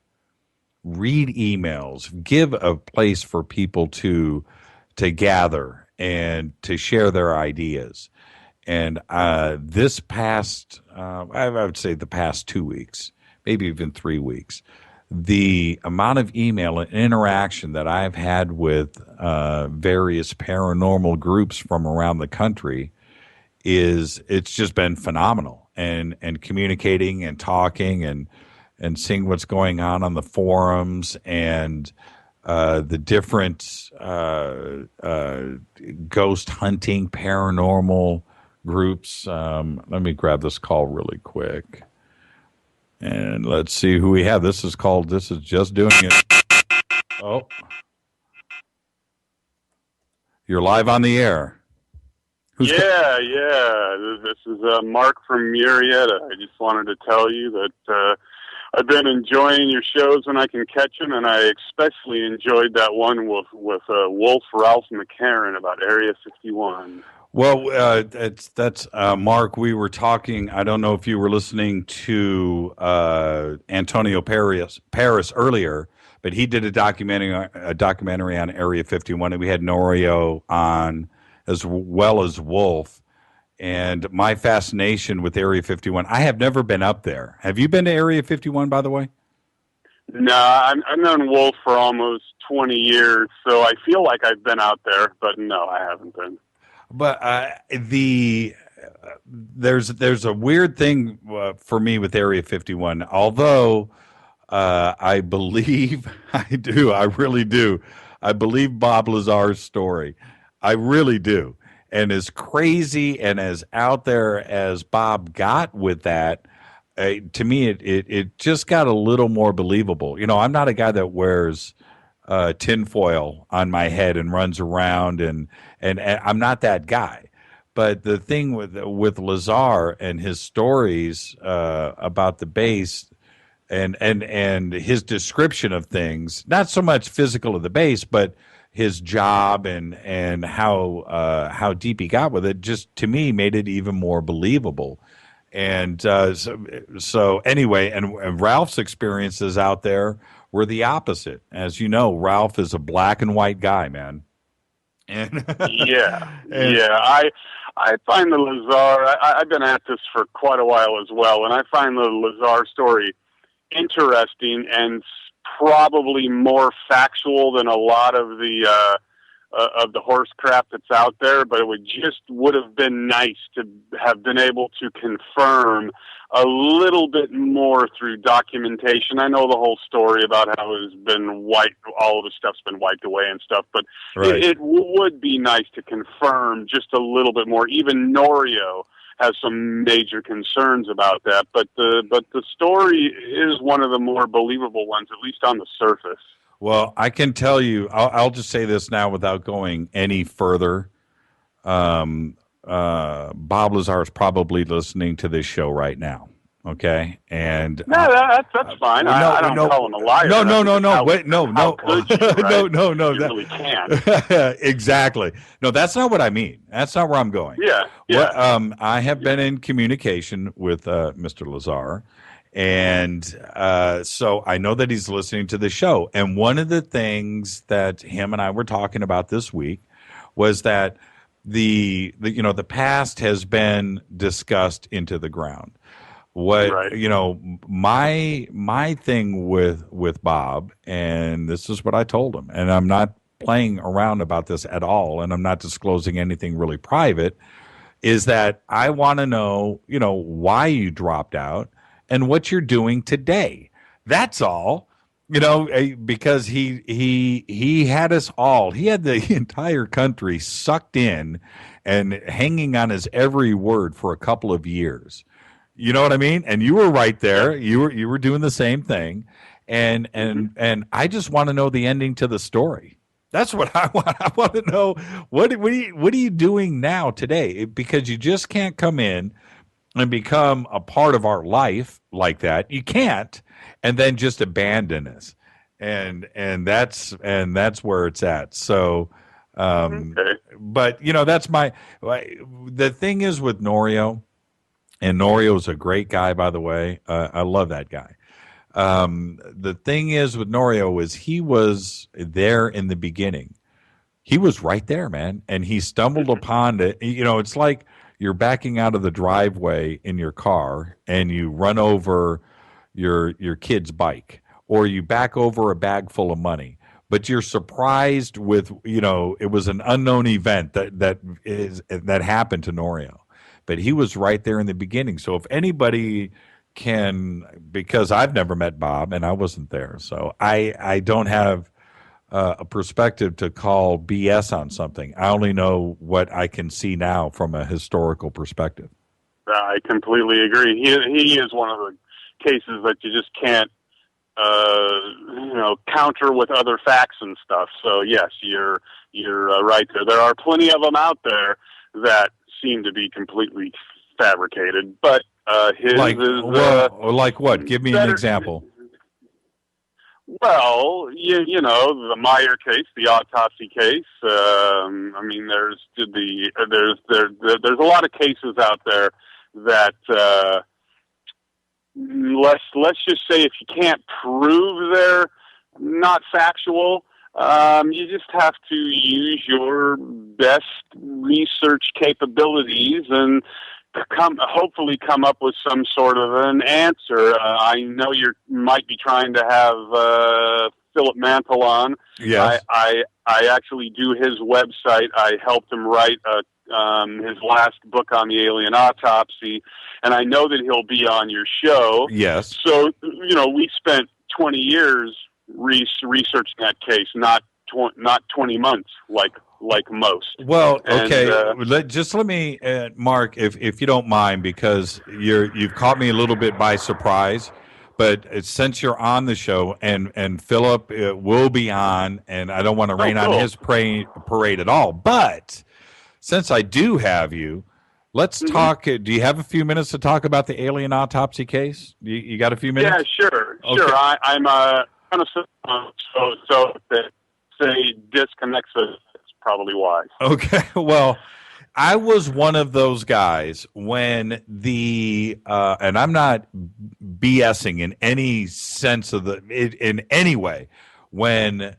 read emails, give a place for people to gather and to share their ideas. And this past, I would say the past 2 weeks, maybe even 3 weeks, the amount of email and interaction that I've had with various paranormal groups from around the country it's just been phenomenal. And communicating and talking and seeing what's going on the forums and the different ghost hunting, paranormal groups. Let me grab this call really quick. And let's see who we have. This is just doing it. Oh, You're live on the air. Yeah. This is Mark from Murrieta. I just wanted to tell you that I've been enjoying your shows when I can catch them, and I especially enjoyed that one with Wolf Ralph McCarran about Area 51. Well, that's Mark. We were talking. I don't know if you were listening to Antonio Paris earlier, but he did a documentary on Area 51, and we had Norio on as well as Wolf. And my fascination with Area 51. I have never been up there. Have you been to Area 51, by the way? No, I've known Wolf for almost 20 years, so I feel like I've been out there, but no, I haven't been. But there's a weird thing for me with Area 51. Although I believe I really do. I believe Bob Lazar's story. I really do. And as crazy and as out there as Bob got with that, to me it just got a little more believable. You know, I'm not a guy that wears tinfoil on my head and runs around, and I'm not that guy. But the thing with Lazar and his stories about the base and his description of things, not so much physical of the base, but his job and how deep he got with it, just to me made it even more believable. And so anyway, and Ralph's experiences out there were the opposite. As you know, Ralph is a black and white guy, man. And I find the Lazar. I've been at this for quite a while as well, and I find the Lazar story interesting and probably more factual than a lot of the horse crap that's out there, but it would have been nice to have been able to confirm a little bit more through documentation. I know the whole story about how it's been all of the stuff's been wiped away and stuff, but right. it would be nice to confirm just a little bit more. Even Norio has some major concerns about that, but the story is one of the more believable ones, at least on the surface. Well, I can tell you, I'll just say this now without going any further. Bob Lazar is probably listening to this show right now. Okay, and no, that's fine. I don't call him a liar. No. Wait, no. Could you, right? No. You That, really can't. Exactly. No, that's not what I mean. That's not where I'm going. Yeah. I have been in communication with Mr. Lazar, and so I know that he's listening to the show. And one of the things that him and I were talking about this week was that the past has been discussed into the ground. What my thing with Bob, and this is what I told him, and I'm not playing around about this at all, and I'm not disclosing anything really private, is that I want to know, why you dropped out and what you're doing today. That's all. Because he had us all. He had the entire country sucked in and hanging on his every word for a couple of years. You know what I mean? And you were right there. You were doing the same thing, and I just want to know the ending to the story. That's what I want. I want to know what are you doing now today? Because you just can't come in and become a part of our life like that. You can't, and then just abandon us. And that's where it's at. So, but that's the thing is with Norio. And Norio's a great guy, by the way. I love that guy. The thing is with Norio is he was there in the beginning. He was right there, man. And he stumbled upon it. It's like you're backing out of the driveway in your car and you run over your kid's bike, or you back over a bag full of money. But you're surprised with, it was an unknown event that happened to Norio. But he was right there in the beginning. So if anybody can, because I've never met Bob and I wasn't there, so I don't have a perspective to call BS on something. I only know what I can see now from a historical perspective. I completely agree. He is one of the cases that you just can't counter with other facts and stuff. So yes, you're right there. There are plenty of them out there that seem to be completely fabricated, but his Like, is like what? Give me an example. Well, you know, the Meyer case, the autopsy case. I mean, there's a lot of cases out there that let's just say if you can't prove they're not factual, you just have to use your best research capabilities and hopefully come up with some sort of an answer. I know you might be trying to have Philip Mantle on. Yes. I actually do his website. I helped him write his last book on the alien autopsy, and I know that he'll be on your show. Yes. So, you know, we spent 20 years researching that case, not 20 months like most. Well, okay. And, let me, Mark, if you don't mind, because you've caught me a little bit by surprise. But since you're on the show, and Philip will be on, and I don't want to rain on his parade at all. But since I do have you, let's talk. Do you have a few minutes to talk about the alien autopsy case? You got a few minutes? Yeah, sure. Okay. Sure. I'm kind of so that say disconnects us. Probably wise. Okay, well, I was one of those guys when and I'm not BSing in any sense of in any way, when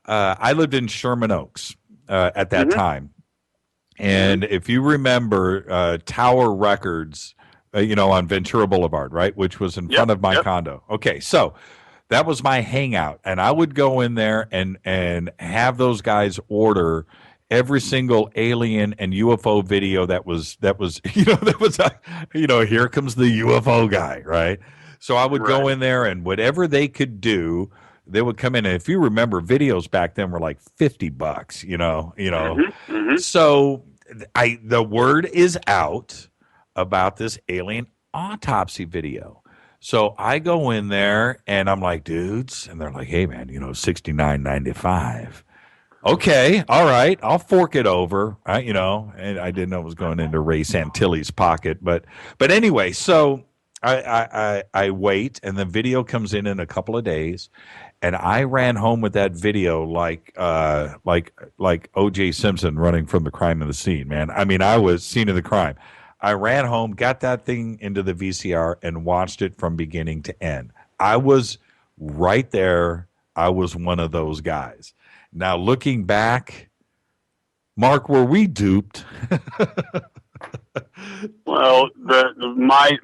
I lived in Sherman Oaks at that time. And if you remember Tower Records, on Ventura Boulevard, right, which was in front of my condo. Okay, so that was my hangout, and I would go in there and have those guys order every single alien and UFO video that was here comes the UFO guy, right? So I would go in there, and whatever they could do, they would come in. And if you remember, videos back then were like $50, So the word is out about this alien autopsy video. So I go in there and I'm like, dudes, and they're like, hey man, $69.95. Okay, all right, I'll fork it over. And I didn't know it was going into Ray Santilli's pocket, but anyway, so I wait, and the video comes in a couple of days, and I ran home with that video like O.J. Simpson running from the crime of the scene, man. I mean, I was scene of the crime. I ran home, got that thing into the VCR, and watched it from beginning to end. I was right there. I was one of those guys. Now, looking back, Mark, were we duped? Well, my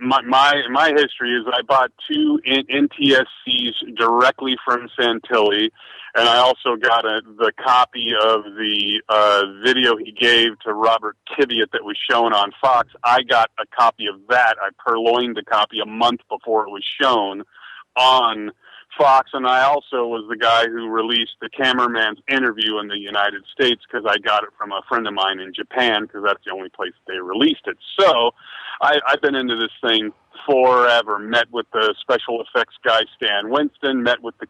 history is I bought 2 NTSCs directly from Santilli, and I also got the copy of the video he gave to Robert Kiviat that was shown on Fox. I got a copy of that. I purloined the copy a month before it was shown on Fox, and I also was the guy who released the cameraman's interview in the United States because I got it from a friend of mine in Japan because that's the only place they released it. So I've been into this thing forever. Met with the special effects guy Stan Winston, met with the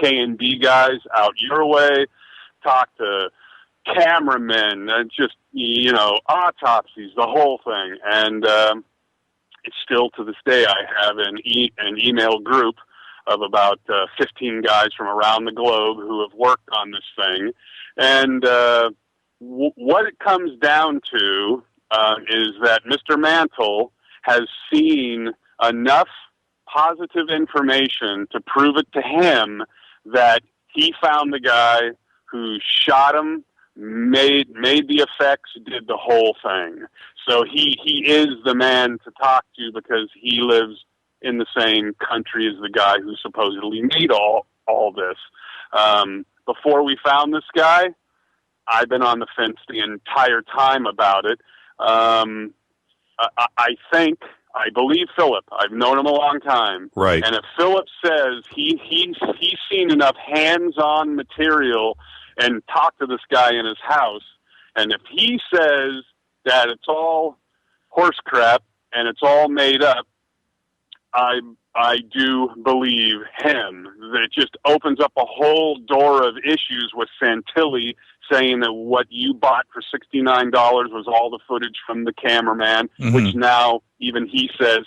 K&D guys out your way, talked to cameramen, just autopsies, the whole thing, and it's still to this day I have an email group of about 15 guys from around the globe who have worked on this thing. And what it comes down to is that Mr. Mantle has seen enough positive information to prove it to him that he found the guy who shot him, made the effects, did the whole thing. So he is the man to talk to because he lives in the same country as the guy who supposedly made all this. Before we found this guy, I've been on the fence the entire time about it. I believe Philip. I've known him a long time. Right. And if Philip says he's seen enough hands-on material and talked to this guy in his house, and if he says that it's all horse crap and it's all made up, I do believe him. That just opens up a whole door of issues with Santilli saying that what you bought for $69 was all the footage from the cameraman, which now even he says,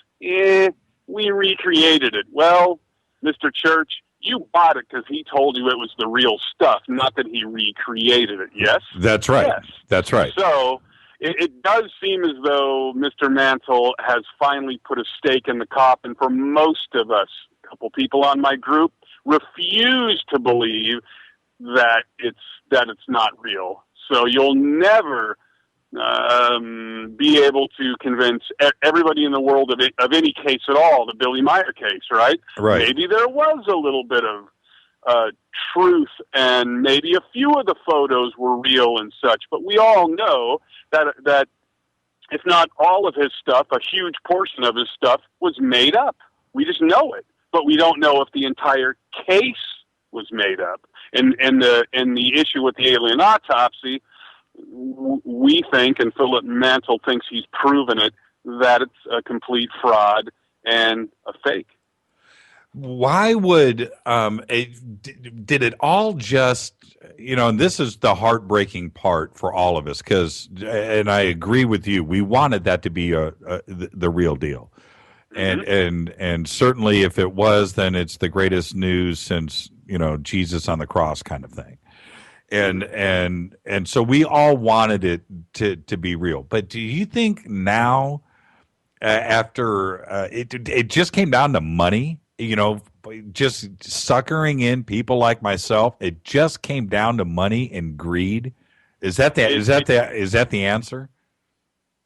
we recreated it. Well, Mr. Church, you bought it because he told you it was the real stuff, not that he recreated it. Yes? That's right. Yes. That's right. So it does seem as though Mr. Mantle has finally put a stake in the coffin for most of us. A couple people on my group refuse to believe that it's not real. So you'll never be able to convince everybody in the world of any case at all, the Billy Meyer case, right? Right. Maybe there was a little bit of truth, and maybe a few of the photos were real and such, but we all know that if not all of his stuff, a huge portion of his stuff was made up. We just know it, but we don't know if the entire case was made up. And the issue with the alien autopsy, we think, and Philip Mantle thinks he's proven it, that it's a complete fraud and a fake. Why would did it all just, and this is the heartbreaking part for all of us, and I agree with you, we wanted that to be the real deal. And certainly if it was, then it's the greatest news since, Jesus on the cross kind of thing. And so we all wanted it to be real. But do you think now, after it just came down to money, just suckering in people like myself, it just came down to money and greed? Is that the answer?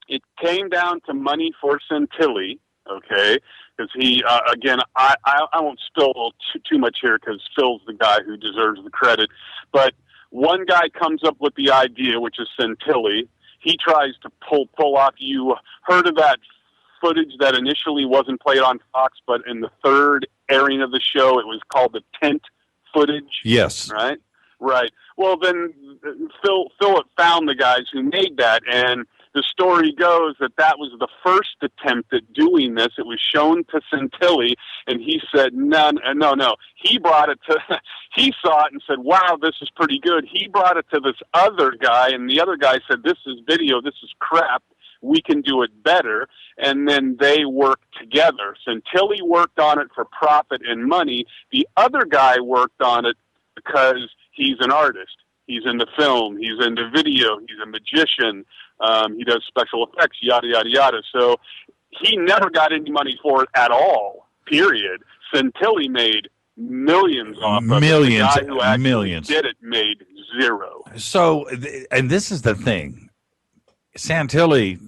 It came down to money for Santilli, okay? Because he, again, I won't spill too much here because Phil's the guy who deserves the credit. But one guy comes up with the idea, which is Santilli. He tries to pull off. You heard of that footage that initially wasn't played on Fox, but in the third airing of the show, it was called the tent footage? Yes. Right? Right. Well, then Philip found the guys who made that, and the story goes that was the first attempt at doing this. It was shown to Santilli, and he said, no. He brought it to, he saw it and said, wow, this is pretty good. He brought it to this other guy, and the other guy said, this is video, this is crap. We can do it better. And then they worked together. Santilli worked on it for profit and money. The other guy worked on it because he's an artist. He's into film. He's into video. He's a magician. He does special effects, yada, yada, yada. So he never got any money for it at all, period. Santilli made millions off of it. The guy who actually did it made zero. So, and this is the thing. Santilli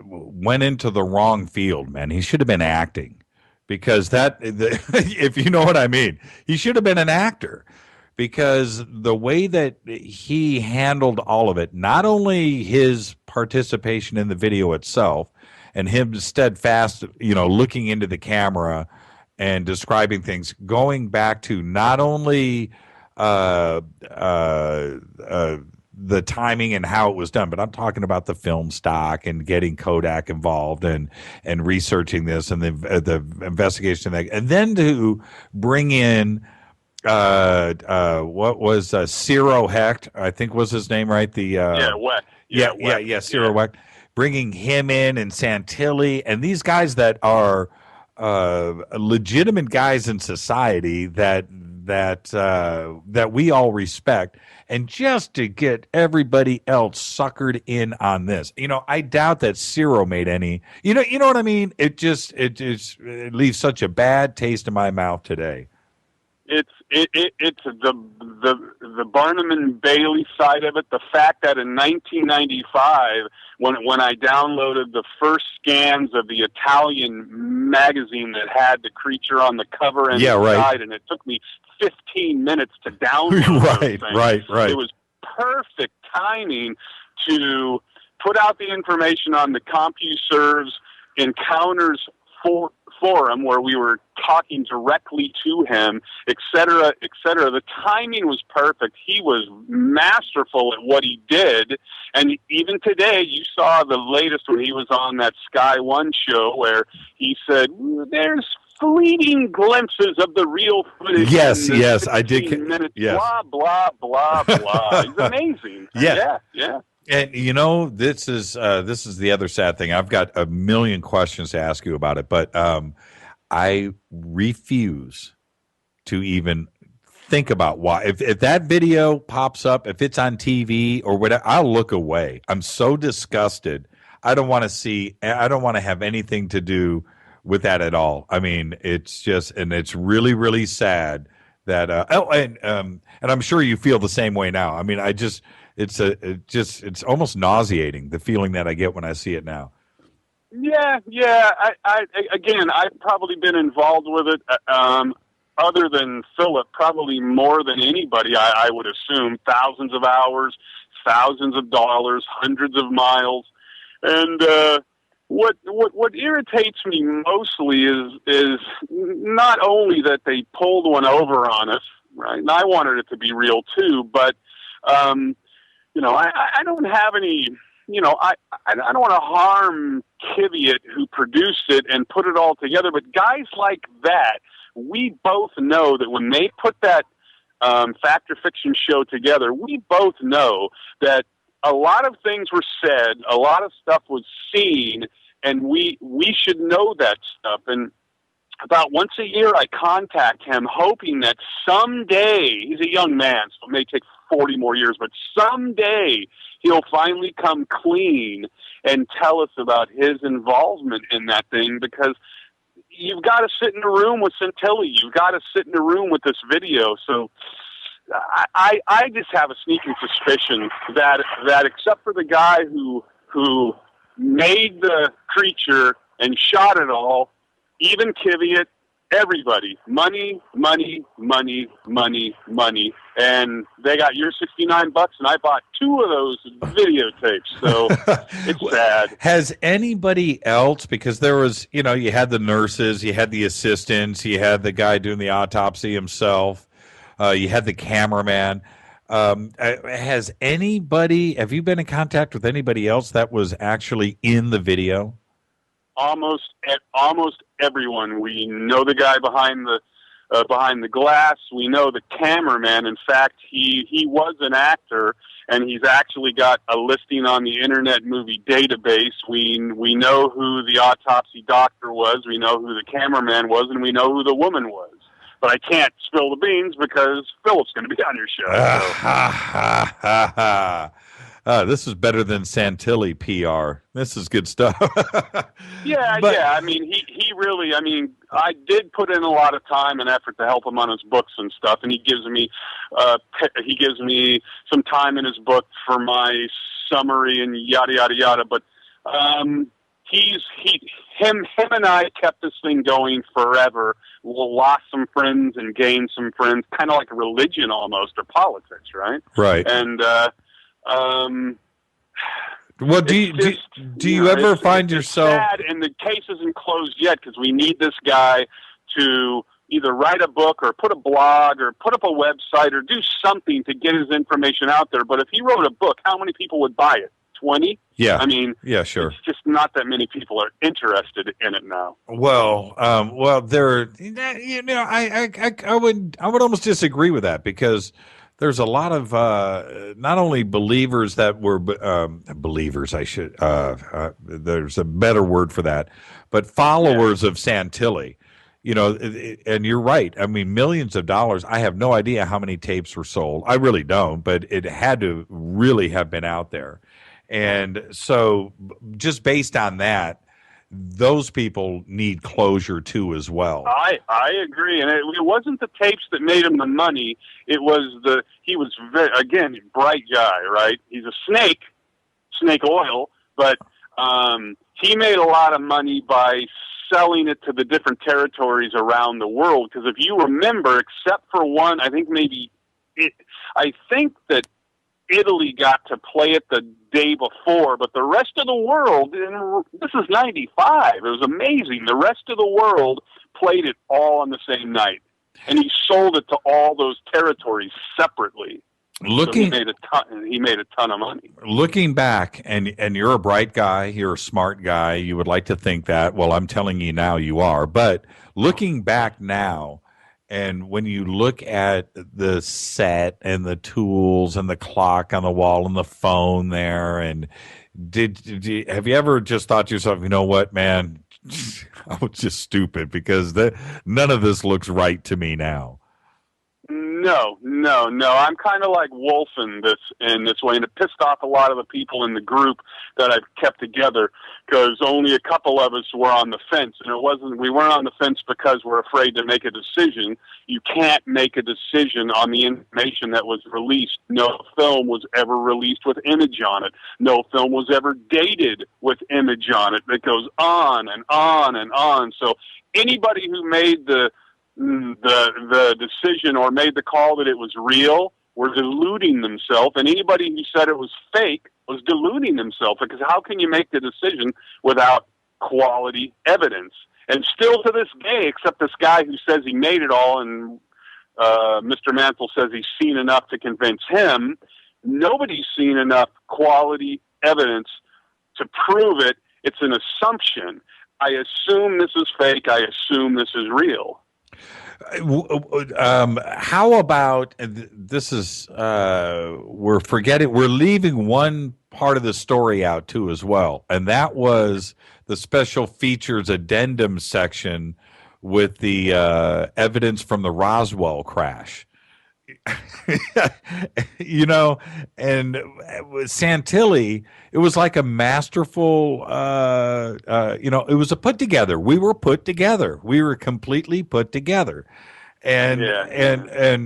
went into the wrong field, man. He should have been acting, because if you know what I mean, he should have been an actor, because the way that he handled all of it, not only his participation in the video itself and him steadfast, looking into the camera and describing things, going back to not only the timing and how it was done, but I'm talking about the film stock and getting Kodak involved and researching this and the investigation, and then to bring in what was Ciro Hecht, I think was his name, right? Wecht. Ciro Wecht, bringing him in, and Santilli, and these guys that are legitimate guys in society that we all respect, and just to get everybody else suckered in on this. I doubt that Ciro made any, you know what I mean? It leaves such a bad taste in my mouth today. It's the Barnum and Bailey side of it. The fact that in 1995, when I downloaded the first scans of the Italian magazine that had the creature on the cover and side, and it took me 15 minutes to download. Right. It was perfect timing to put out the information on the CompuServe's Encounters forum where we were talking directly to him, et cetera, et cetera. The timing was perfect. He was masterful at what he did. And even today, you saw the latest when he was on that Sky One show where he said, there's fleeting glimpses of the real footage. Yes, in the yes, I did. 16 minutes, Yes. blah, blah, blah, blah. He's amazing. Yeah. Yeah. And this is the other sad thing. I've got a million questions to ask you about it, but I refuse to even think about why. If that video pops up, if it's on TV or whatever, I'll look away. I'm so disgusted. I don't want to have anything to do with that at all. I mean, it's just, and it's really, really sad that. And I'm sure you feel the same way now. I mean, it's almost nauseating, the feeling that I get when I see it now. Yeah. I've probably been involved with it. Other than Philip, probably more than anybody, I would assume. Thousands of hours, thousands of dollars, hundreds of miles, and what irritates me mostly is not only that they pulled one over on us, right? And I wanted it to be real too, but I don't have any. I don't want to harm Kiviat who produced it and put it all together, but guys like that, we both know that when they put that Fact or Fiction show together, we both know that a lot of things were said, a lot of stuff was seen, and we should know that stuff. And about once a year, I contact him, hoping that someday, he's a young man, so it may take 40 more years, but someday he'll finally come clean and tell us about his involvement in that thing, because you've got to sit in a room with Santilli. You've got to sit in a room with this video. So I just have a sneaking suspicion that except for the guy who made the creature and shot it all, even Kiviat, everybody, money, and they got your $69, and I bought 2 of those videotapes. So it's sad. Has anybody else? Because there was, you had the nurses, you had the assistants, you had the guy doing the autopsy himself, you had the cameraman. Have you been in contact with anybody else that was actually in the video? Almost everyone. We know the guy behind the glass. We know the cameraman. In fact, he was an actor, and he's actually got a listing on the Internet Movie Database. We know who the autopsy doctor was. We know who the cameraman was, and we know who the woman was. But I can't spill the beans because Philip's going to be on your show. This is better than Santilli PR. This is good stuff. Yeah. I mean, he really. I mean, I did put in a lot of time and effort to help him on his books and stuff, and he gives me some time in his book for my summary and yada yada yada. But him and I kept this thing going forever. We lost some friends and gained some friends, kind of like a religion almost, or politics, right? Right. And well, do you ever find yourself sad, and the case isn't closed yet because we need this guy to either write a book or put a blog or put up a website or do something to get his information out there. But if he wrote a book, how many people would buy it? 20? Yeah. I mean, yeah, sure. It's just not that many people are interested in it now. Well, there. I would almost disagree with that, because there's a lot of not only believers that were believers. There's a better word for that, but followers of Santilli. And you're right. I mean, millions of dollars. I have no idea how many tapes were sold. I really don't, but it had to really have been out there. And so just based on that, those people need closure too as well. I agree. And it wasn't the tapes that made him the money. It was he was very, again, bright guy, right? He's a snake oil, but he made a lot of money by selling it to the different territories around the world. Because if you remember, except for one, I think that Italy got to play it the day before, but the rest of the world, and this is 95, it was amazing. The rest of the world played it all on the same night. And he sold it to all those territories separately. So he made a ton of money. Looking back, and you're a bright guy, you're a smart guy, you would like to think that. Well, I'm telling you now you are. But looking back now, and when you look at the set and the tools and the clock on the wall and the phone there, and have you ever just thought to yourself, you know what, man, I was just stupid because none of this looks right to me now? No. I'm kind of like Wolf in this way, and it pissed off a lot of the people in the group that I've kept together because only a couple of us were on the fence, and we weren't on the fence because we're afraid to make a decision. You can't make a decision on the information that was released. No film was ever released with image on it. No film was ever dated with image on it. It goes on and on and on. So anybody who made the decision or made the call that it was real were deluding themselves, and anybody who said it was fake was deluding themselves, because how can you make the decision without quality evidence? And still to this day, except this guy who says he made it all, and Mr. Mantle says he's seen enough to convince him, nobody's seen enough quality evidence to prove it. It's an assumption. I assume this is fake. I assume this is real. How about this is we're leaving one part of the story out too as well, and that was the special features addendum section with the evidence from the Roswell crash. And Santilli, it was like a masterful, it was a put together. We were put together. We were completely put together. And the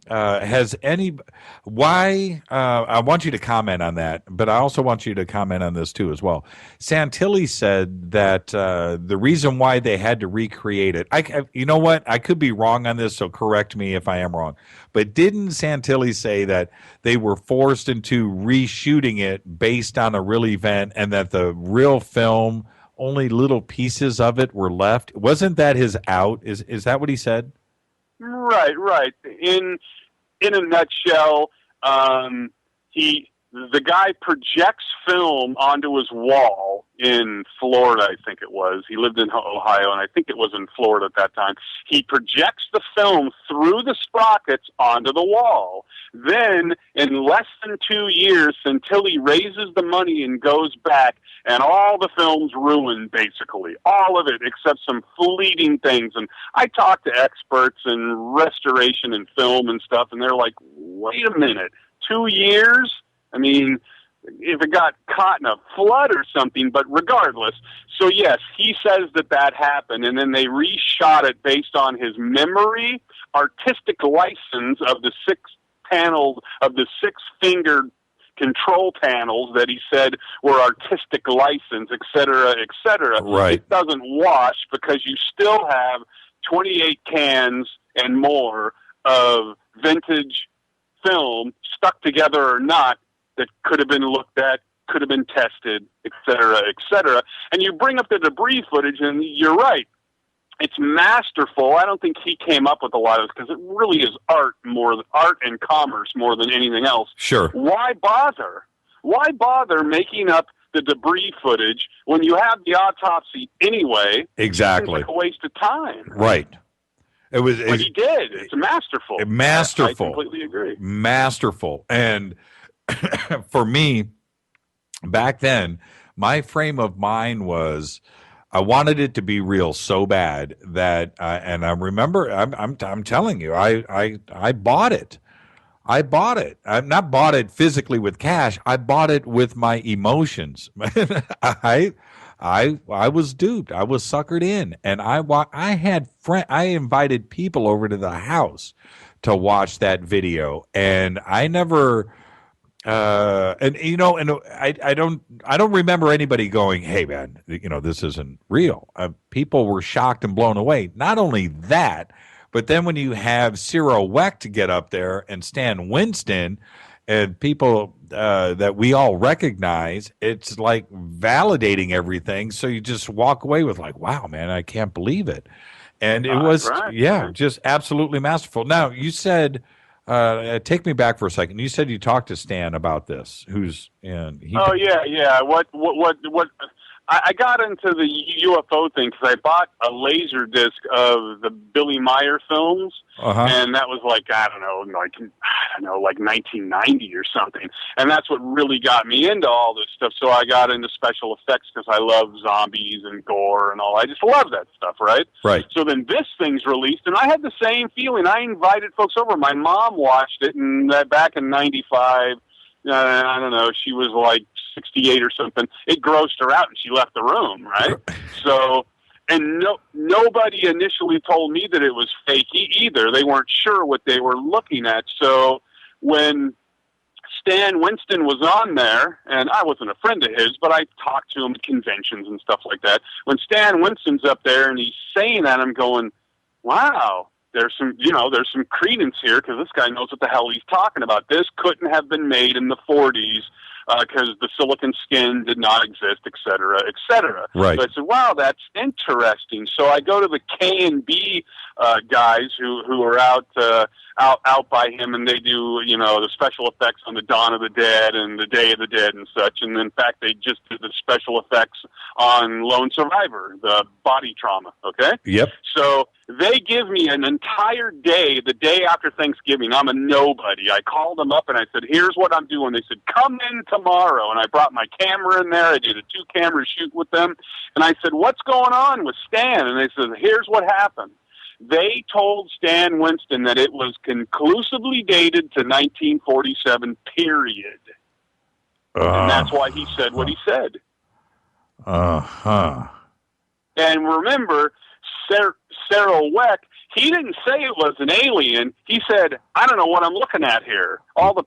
has any why I want you to comment on that, but I also want you to comment on this too as well. Santilli said that the reason why they had to recreate it, you know what, I could be wrong on this, so correct me if I am wrong, but didn't Santilli say that they were forced into reshooting it based on a real event, and that the real film, only little pieces of it were left? Wasn't that his out? Is that what he said? Right. In a nutshell, the guy projects film onto his wall in Florida, I think it was. He lived in Ohio, and I think it was in Florida at that time. He projects the film through the sprockets onto the wall. Then, in less than 2 years, Santilli raises the money and goes back, and all the film's ruined, basically. All of it, except some fleeting things. And I talked to experts in restoration and film and stuff, and they're like, wait a minute, 2 years? I mean, if it got caught in a flood or something, but regardless. So yes, he says that happened, and then they reshot it based on his memory, artistic license of the six-fingered control panels that he said were artistic license, et cetera, et cetera. Right. It doesn't wash because you still have 28 cans and more of vintage film, stuck together or not, that could have been looked at, could have been tested, et cetera, et cetera. And you bring up the debris footage, and you're right. It's masterful. I don't think he came up with a lot of this, because it really is art and commerce more than anything else. Sure. Why bother? Why bother making up the debris footage when you have the autopsy anyway? Exactly. It's like a waste of time. Right. But he did. It's masterful. Masterful. I completely agree. Masterful. And for me, back then, my frame of mind was, I wanted it to be real so bad that, and I remember, I'm telling you, I bought it. I bought it. I've not bought it physically with cash. I bought it with my emotions. I was duped. I was suckered in, and I invited people over to the house to watch that video, and I never. I don't remember anybody going, "Hey, man, this isn't real." People were shocked and blown away. Not only that, but then when you have Cyril Wecht to get up there and Stan Winston, and people that we all recognize, it's like validating everything. So you just walk away with like, wow, man, I can't believe it. And it was, just absolutely masterful. Now, you said, take me back for a second. You said you talked to Stan about this, Yeah. What? I got into the UFO thing because I bought a laser disc of the Billy Meyer films, and that was like 1990 or something, and that's what really got me into all this stuff. So I got into special effects because I love zombies and gore and all. I just love that stuff, right? Right. So then this thing's released, and I had the same feeling. I invited folks over. My mom watched it, and back in '95. I don't know, she was like 68 or something. It grossed her out and she left the room, right? So, and nobody initially told me that it was fake either. They weren't sure what they were looking at. So when Stan Winston was on there, and I wasn't a friend of his, but I talked to him at conventions and stuff like that. When Stan Winston's up there and he's saying that, I'm going, wow. There's some credence here because this guy knows what the hell he's talking about. This couldn't have been made in the 40s because the silicon skin did not exist, et cetera, et cetera. Right. So I said, wow, that's interesting. So I go to the K&B guys who are out by him, and they do, the special effects on the Dawn of the Dead and the Day of the Dead and such. And in fact, they just did the special effects on Lone Survivor, the body trauma, okay? Yep. So they give me an entire day, the day after Thanksgiving. I'm a nobody. I called them up and I said, here's what I'm doing. They said, come in tomorrow. And I brought my camera in there. I did a 2-camera shoot with them. And I said, what's going on with Stan? And they said, here's what happened. They told Stan Winston that it was conclusively dated to 1947, period. And that's why he said what he said. Uh-huh. And remember, Cyril Weck, he didn't say it was an alien. He said, I don't know what I'm looking at here. All the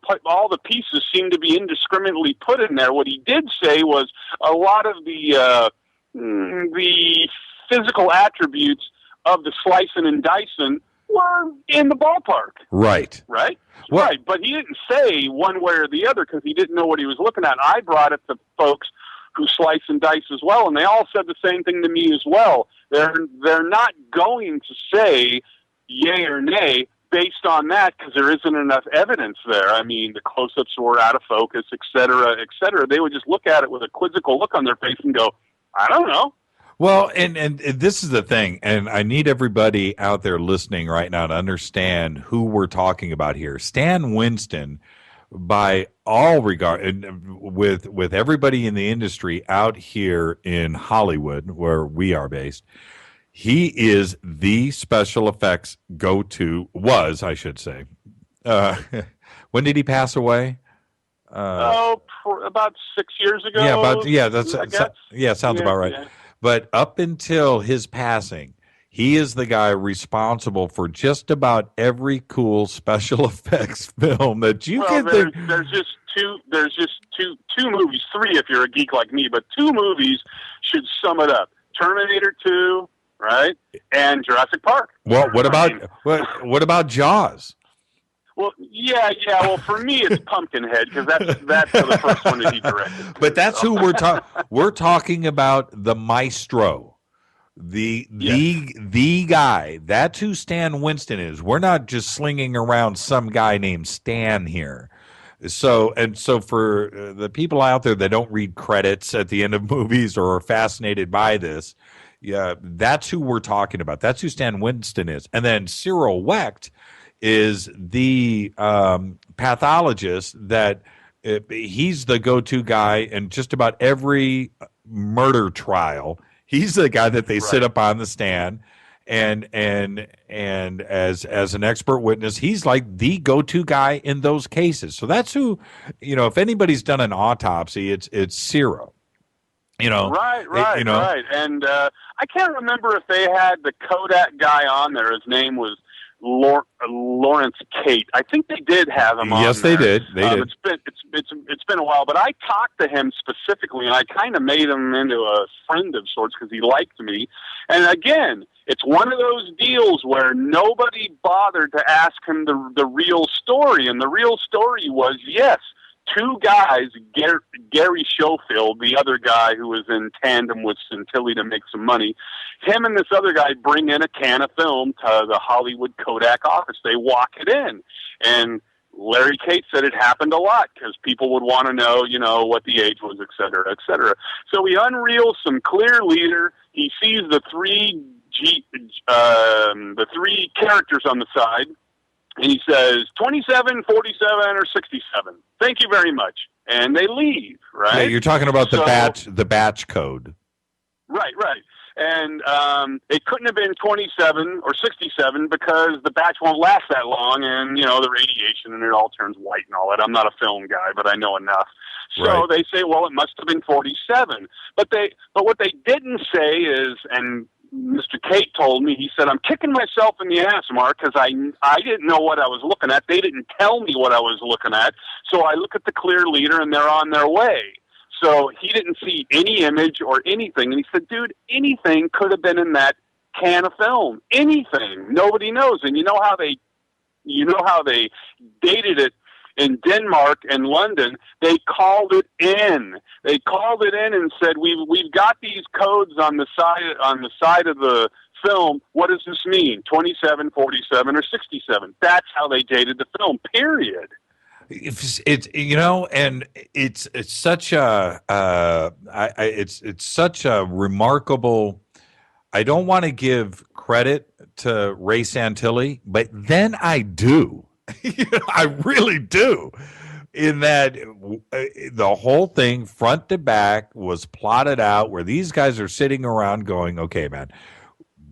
pieces seem to be indiscriminately put in there. What he did say was a lot of the physical attributes of the slicing and dicing were in the ballpark. Right. Right? Well, right. But he didn't say one way or the other because he didn't know what he was looking at. I brought it to folks who slice and dice as well, and they all said the same thing to me as well. They're not going to say yay or nay based on that because there isn't enough evidence there. I mean, the close-ups were out of focus, et cetera, et cetera. They would just look at it with a quizzical look on their face and go, I don't know. Well, and this is the thing, and I need everybody out there listening right now to understand who we're talking about here. Stan Winston, by all regard, and with everybody in the industry out here in Hollywood, where we are based, he is the special effects go-to, I should say. When did he pass away? About 6 years ago. Sounds about right. Yeah. But up until his passing, he is the guy responsible for just about every cool special effects film that you can think. There's just two movies, 3 if you're a geek like me, but 2 movies should sum it up: Terminator 2, right, and Jurassic Park. Well, what about Jaws? Well, yeah. Well, for me, it's Pumpkinhead because that's the first one that he directed. But that's who we're talking about. The maestro, the guy. That's who Stan Winston is. We're not just slinging around some guy named Stan here. So for the people out there that don't read credits at the end of movies or are fascinated by this, yeah, that's who we're talking about. That's who Stan Winston is. And then Cyril Wecht is the pathologist that he's the go-to guy in just about every murder trial. He's the guy that they sit up on the stand and as an expert witness, he's like the go-to guy in those cases. So that's who, if anybody's done an autopsy, it's Cyril. Right. And I can't remember if they had the Kodak guy on there. His name was Lawrence Kate. I think they did have him on. Yes, they did. They did. It's been a while, but I talked to him specifically, and I kind of made him into a friend of sorts because he liked me. And again, it's one of those deals where nobody bothered to ask him the real story, and the real story was, yes, two guys, Gary Schofield, the other guy who was in tandem with Santilli to make some money, him and this other guy bring in a can of film to the Hollywood Kodak office. They walk it in. And Larry Kate said it happened a lot because people would want to know, what the age was, et cetera, et cetera. So he unreels some clear leader. He sees the three characters on the side. And he says, 27, 47, or 67. Thank you very much. And they leave, right? Yeah, you're talking about the batch code. Right. And it couldn't have been 27 or 67 because the batch won't last that long, and, the radiation, and it all turns white and all that. I'm not a film guy, but I know enough. So They say, well, it must have been 47. But what they didn't say is, and Mr. Kate told me, he said, I'm kicking myself in the ass, Mark, because I didn't know what I was looking at. They didn't tell me what I was looking at. So I look at the clear leader, and they're on their way. So he didn't see any image or anything. And he said, dude, anything could have been in that can of film. Anything. Nobody knows. And you know how they dated it in Denmark and London? They called it in. They called it in and said, we've got these codes on the side of the film. What does this mean? 27, 47, or 67. That's how they dated the film, period. It's and it's such a it's such a remarkable. I don't want to give credit to Ray Santilli, but then I do. I really do. In that the whole thing, front to back, was plotted out where these guys are sitting around going, "Okay, man,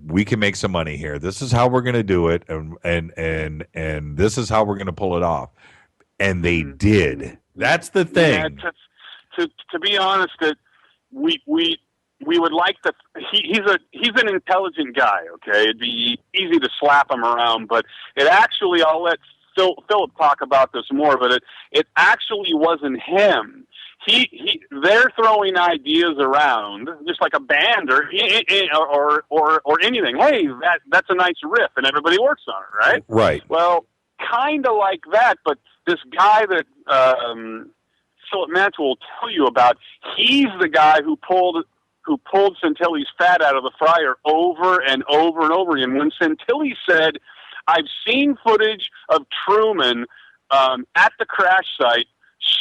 we can make some money here. This is how we're going to do it, and this is how we're going to pull it off." And they did. That's the thing. Yeah, to be honest, that we would like to. He's an intelligent guy. Okay, it'd be easy to slap him around, but it actually, I'll let Philip talk about this more. But it actually wasn't him. They're throwing ideas around just like a band or anything. Hey, that's a nice riff, and everybody works on it, right? Right. Well, kind of like that, but this guy that Philip Mantle will tell you about, he's the guy who pulled Santilli's fat out of the fryer over and over and over again. When Santilli said, I've seen footage of Truman at the crash site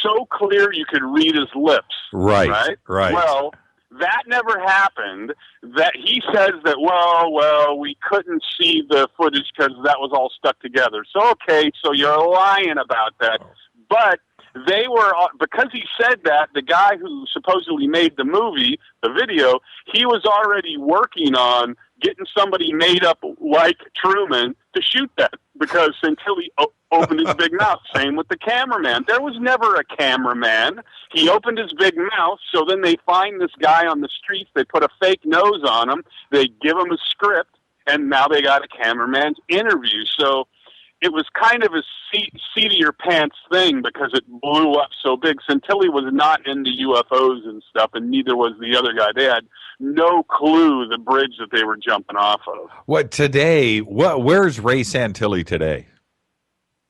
so clear you could read his lips. Right. Well, that never happened. That he says that, well, we couldn't see the footage because that was all stuck together. So, okay, so you're lying about that. But they were, because he said that, the guy who supposedly made the movie, the video, he was already working on getting somebody made up like Truman to shoot that because Santilli opened his big mouth. Same with the cameraman. There was never a cameraman. He opened his big mouth, so then they find this guy on the streets. They put a fake nose on him. They give him a script, and now they got a cameraman's interview. So it was kind of a seat-of-your-pants thing because it blew up so big. Santilli was not into UFOs and stuff, and neither was the other guy. They had no clue the bridge that they were jumping off of. Where's Ray Santilli today?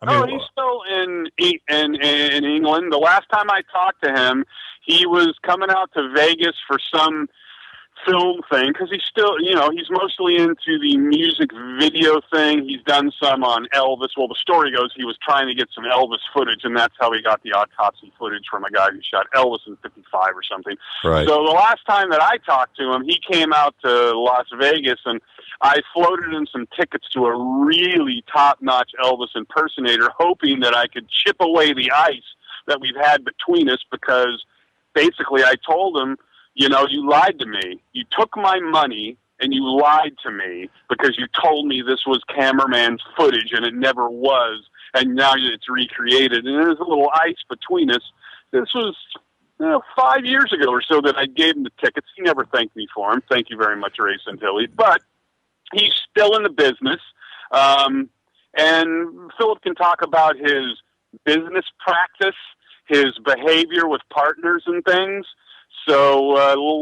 He's still in England. The last time I talked to him, he was coming out to Vegas for some film thing because he's still, he's mostly into the music video thing. He's done some on Elvis. Well, the story goes he was trying to get some Elvis footage, and that's how he got the autopsy footage from a guy who shot Elvis in '55 or something. Right. So the last time that I talked to him, he came out to Las Vegas, and I floated in some tickets to a really top-notch Elvis impersonator, hoping that I could chip away the ice that we've had between us because basically I told him, you lied to me. You took my money and you lied to me because you told me this was cameraman's footage and it never was, and now it's recreated. And there's a little ice between us. This was 5 years ago or so that I gave him the tickets. He never thanked me for them. Thank you very much, Ray Santilli. But he's still in the business. And Philip can talk about his business practice, his behavior with partners and things. So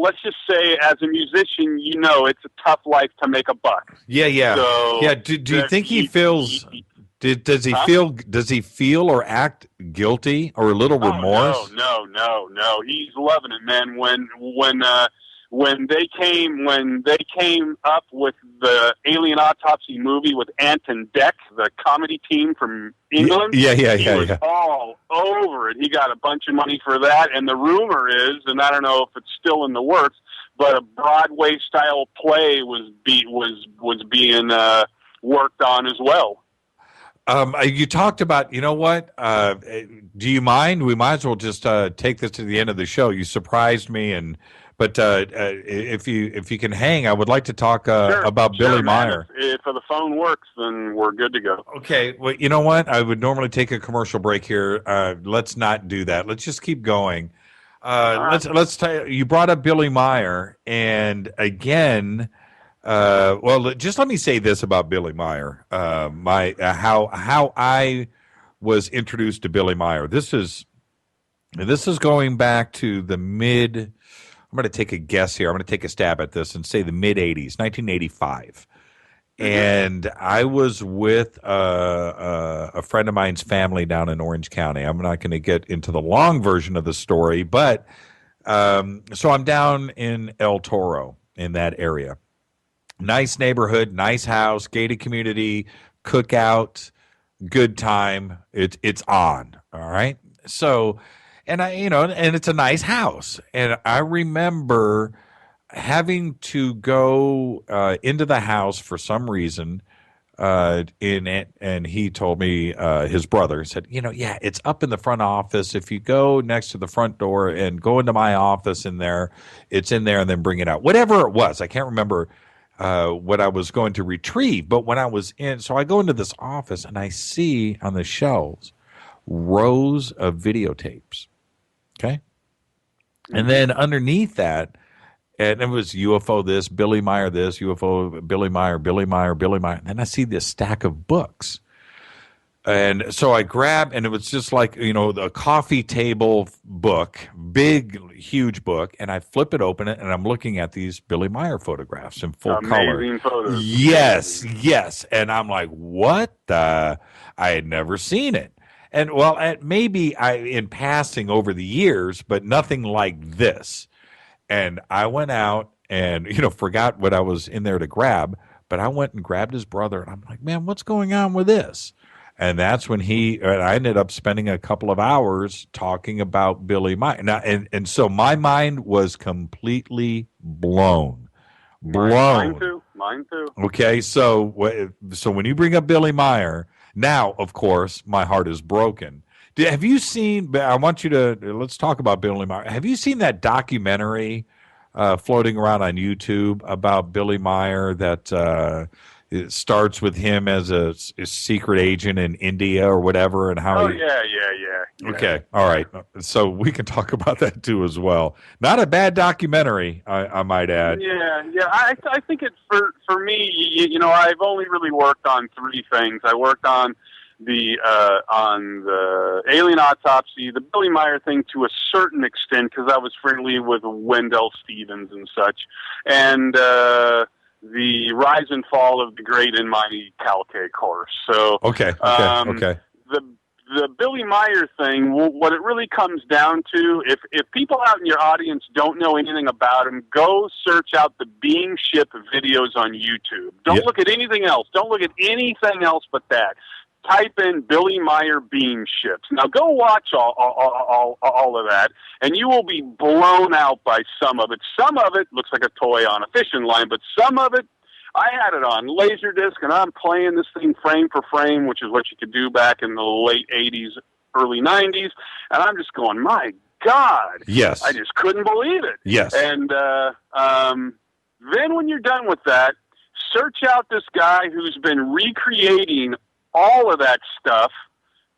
let's just say, as a musician, it's a tough life to make a buck. Yeah. So yeah. Do you think he feels? Does he feel? Does he feel or act guilty or a little remorse? No. He's loving it, man. When they came up with the Alien Autopsy movie with Ant and Dec, the comedy team from England, he was all over it. He got a bunch of money for that, and the rumor is, and I don't know if it's still in the works, but a Broadway style play was being worked on as well. You talked about, you know what? Do you mind? We might as well just take this to the end of the show. You surprised me, but if you can hang, I would like to talk about Billy Meyer. If the phone works, then we're good to go. Okay. Well, you know what? I would normally take a commercial break here. Let's not do that. Let's just keep going. Let's you brought up Billy Meyer, and again. Well, just let me say this about Billy Meyer. How I was introduced to Billy Meyer. This is going back to the mid. I'm going to take a guess here. I'm going to take a stab at this and say the mid '80s, 1985. And I was with a friend of mine's family down in Orange County. I'm not going to get into the long version of the story, but so I'm down in El Toro in that area. Nice neighborhood, nice house, gated community, cookout, good time. It's on. All right. So, and and it's a nice house. And I remember having to go into the house for some reason. And he told me, his brother said, it's up in the front office. If you go next to the front door and go into my office in there, it's in there, and then bring it out. Whatever it was, I can't remember what I was going to retrieve. But when I was so I go into this office and I see on the shelves rows of videotapes. Okay. And then underneath that, and it was UFO this, Billy Meyer this, UFO, Billy Meyer. And then I see this stack of books. And so I grab, and it was just like, the coffee table book, big, huge book, and I flip it open, and I'm looking at these Billy Meyer photographs in full color. Amazing photos. Yes. And I'm like, what the? I had never seen it. And, well, maybe in passing over the years, but nothing like this. And I went out and, forgot what I was in there to grab, but I went and grabbed his brother, and I'm like, man, what's going on with this? And that's when I ended up spending a couple of hours talking about Billy Meyer. Now, and so my mind was completely blown. Mine too. Okay, so when you bring up Billy Meyer, now, of course, my heart is broken. Have you seen, I want you to, let's talk about Billy Meyer. Have you seen that documentary floating around on YouTube about Billy Meyer that it starts with him as a secret agent in India or whatever, and how yeah. Okay, all right. So we can talk about that too as well. Not a bad documentary, I might add. Yeah. I think it's for me. I've only really worked on three things. I worked on the Alien Autopsy, the Billy Meyer thing to a certain extent because I was friendly with Wendell Stevens and such, and the rise and fall of the great and mighty Calcake horse. So okay. The Billy Meyer thing, what it really comes down to, if people out in your audience don't know anything about him, go search out the Beam Ship videos on YouTube. Don't look at anything else. Don't look at anything else but that. Type in Billy Meyer Beam Ships. Now go watch all of that, and you will be blown out by some of it. Some of it looks like a toy on a fishing line, but some of it, I had it on Laserdisc, and I'm playing this thing frame for frame, which is what you could do back in the late 80s, early 90s, and I'm just going, my God. Yes. I just couldn't believe it. Yes. And then when you're done with that, search out this guy who's been recreating all of that stuff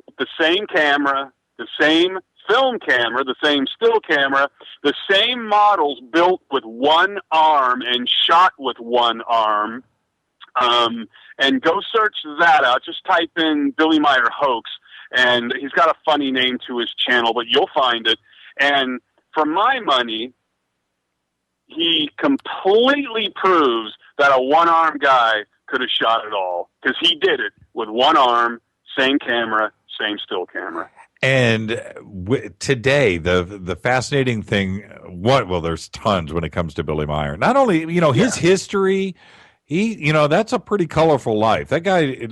with the same camera, the same film camera, the same still camera, the same models built with one arm and shot with one arm, And go search that out. Just type in Billy Meyer hoax, and he's got a funny name to his channel, but you'll find it. And for my money, he completely proves that a one-armed guy could have shot it all, because he did it with one arm, same camera, same still camera. And today, the fascinating thing, well, there's tons when it comes to Billy Meyer. Not only, his history, that's a pretty colorful life. That guy,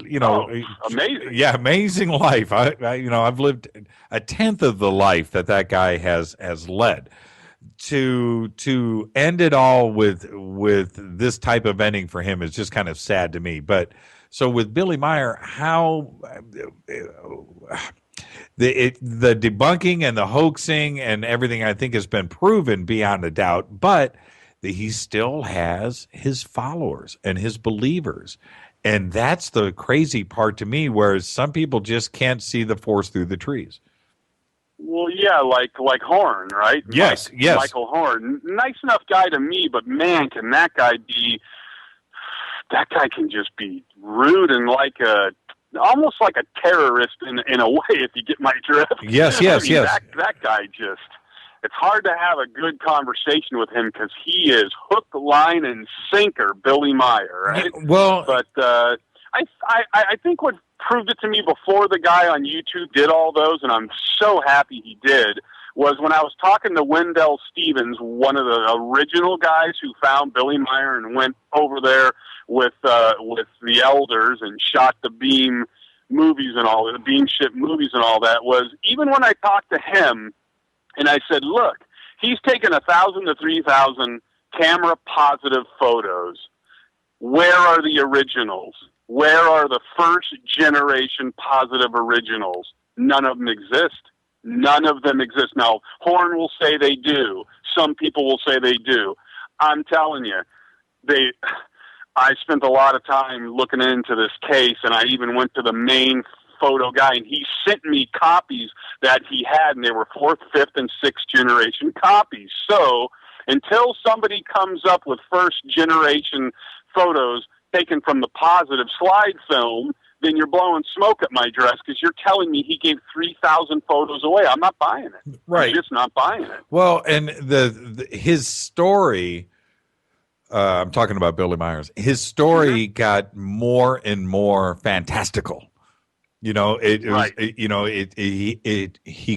amazing. Yeah, amazing life. I've lived a tenth of the life that guy has led. To end it all with this type of ending for him is just kind of sad to me. But so with Billy Meyer, how the debunking and the hoaxing and everything, I think, has been proven beyond a doubt, but he still has his followers and his believers. And that's the crazy part to me, whereas some people just can't see the forest through the trees. Well, yeah, like Horn, right? Yes. Michael Horn. Nice enough guy to me, but man, can that guy can just be rude and almost like a terrorist in a way, if you get my drift. Yes. That guy just, it's hard to have a good conversation with him because he is hook, line, and sinker Billy Meyer, right? Well, but I think what proved it to me before the guy on YouTube did all those, and I'm so happy he did, was when I was talking to Wendell Stevens, one of the original guys who found Billy Meyer and went over there with the elders and shot the Beam movies and all the Beam ship movies and all that. Was even when I talked to him and I said, look, he's taken 1,000 to 3,000 camera positive photos. Where are the originals? Where are the first generation positive originals? None of them exist. None of them exist. Now, Horn will say they do. Some people will say they do. I'm telling you, I spent a lot of time looking into this case, and I even went to the main photo guy, and he sent me copies that he had, and they were 4th, 5th, and 6th generation copies. So until somebody comes up with first generation photos taken from the positive slide film, then you're blowing smoke at my dress, because you're telling me he gave 3,000 photos away. I'm not buying it. Right. I'm just not buying it. Well, and his story, I'm talking about Billy Myers, his story got more and more fantastical. He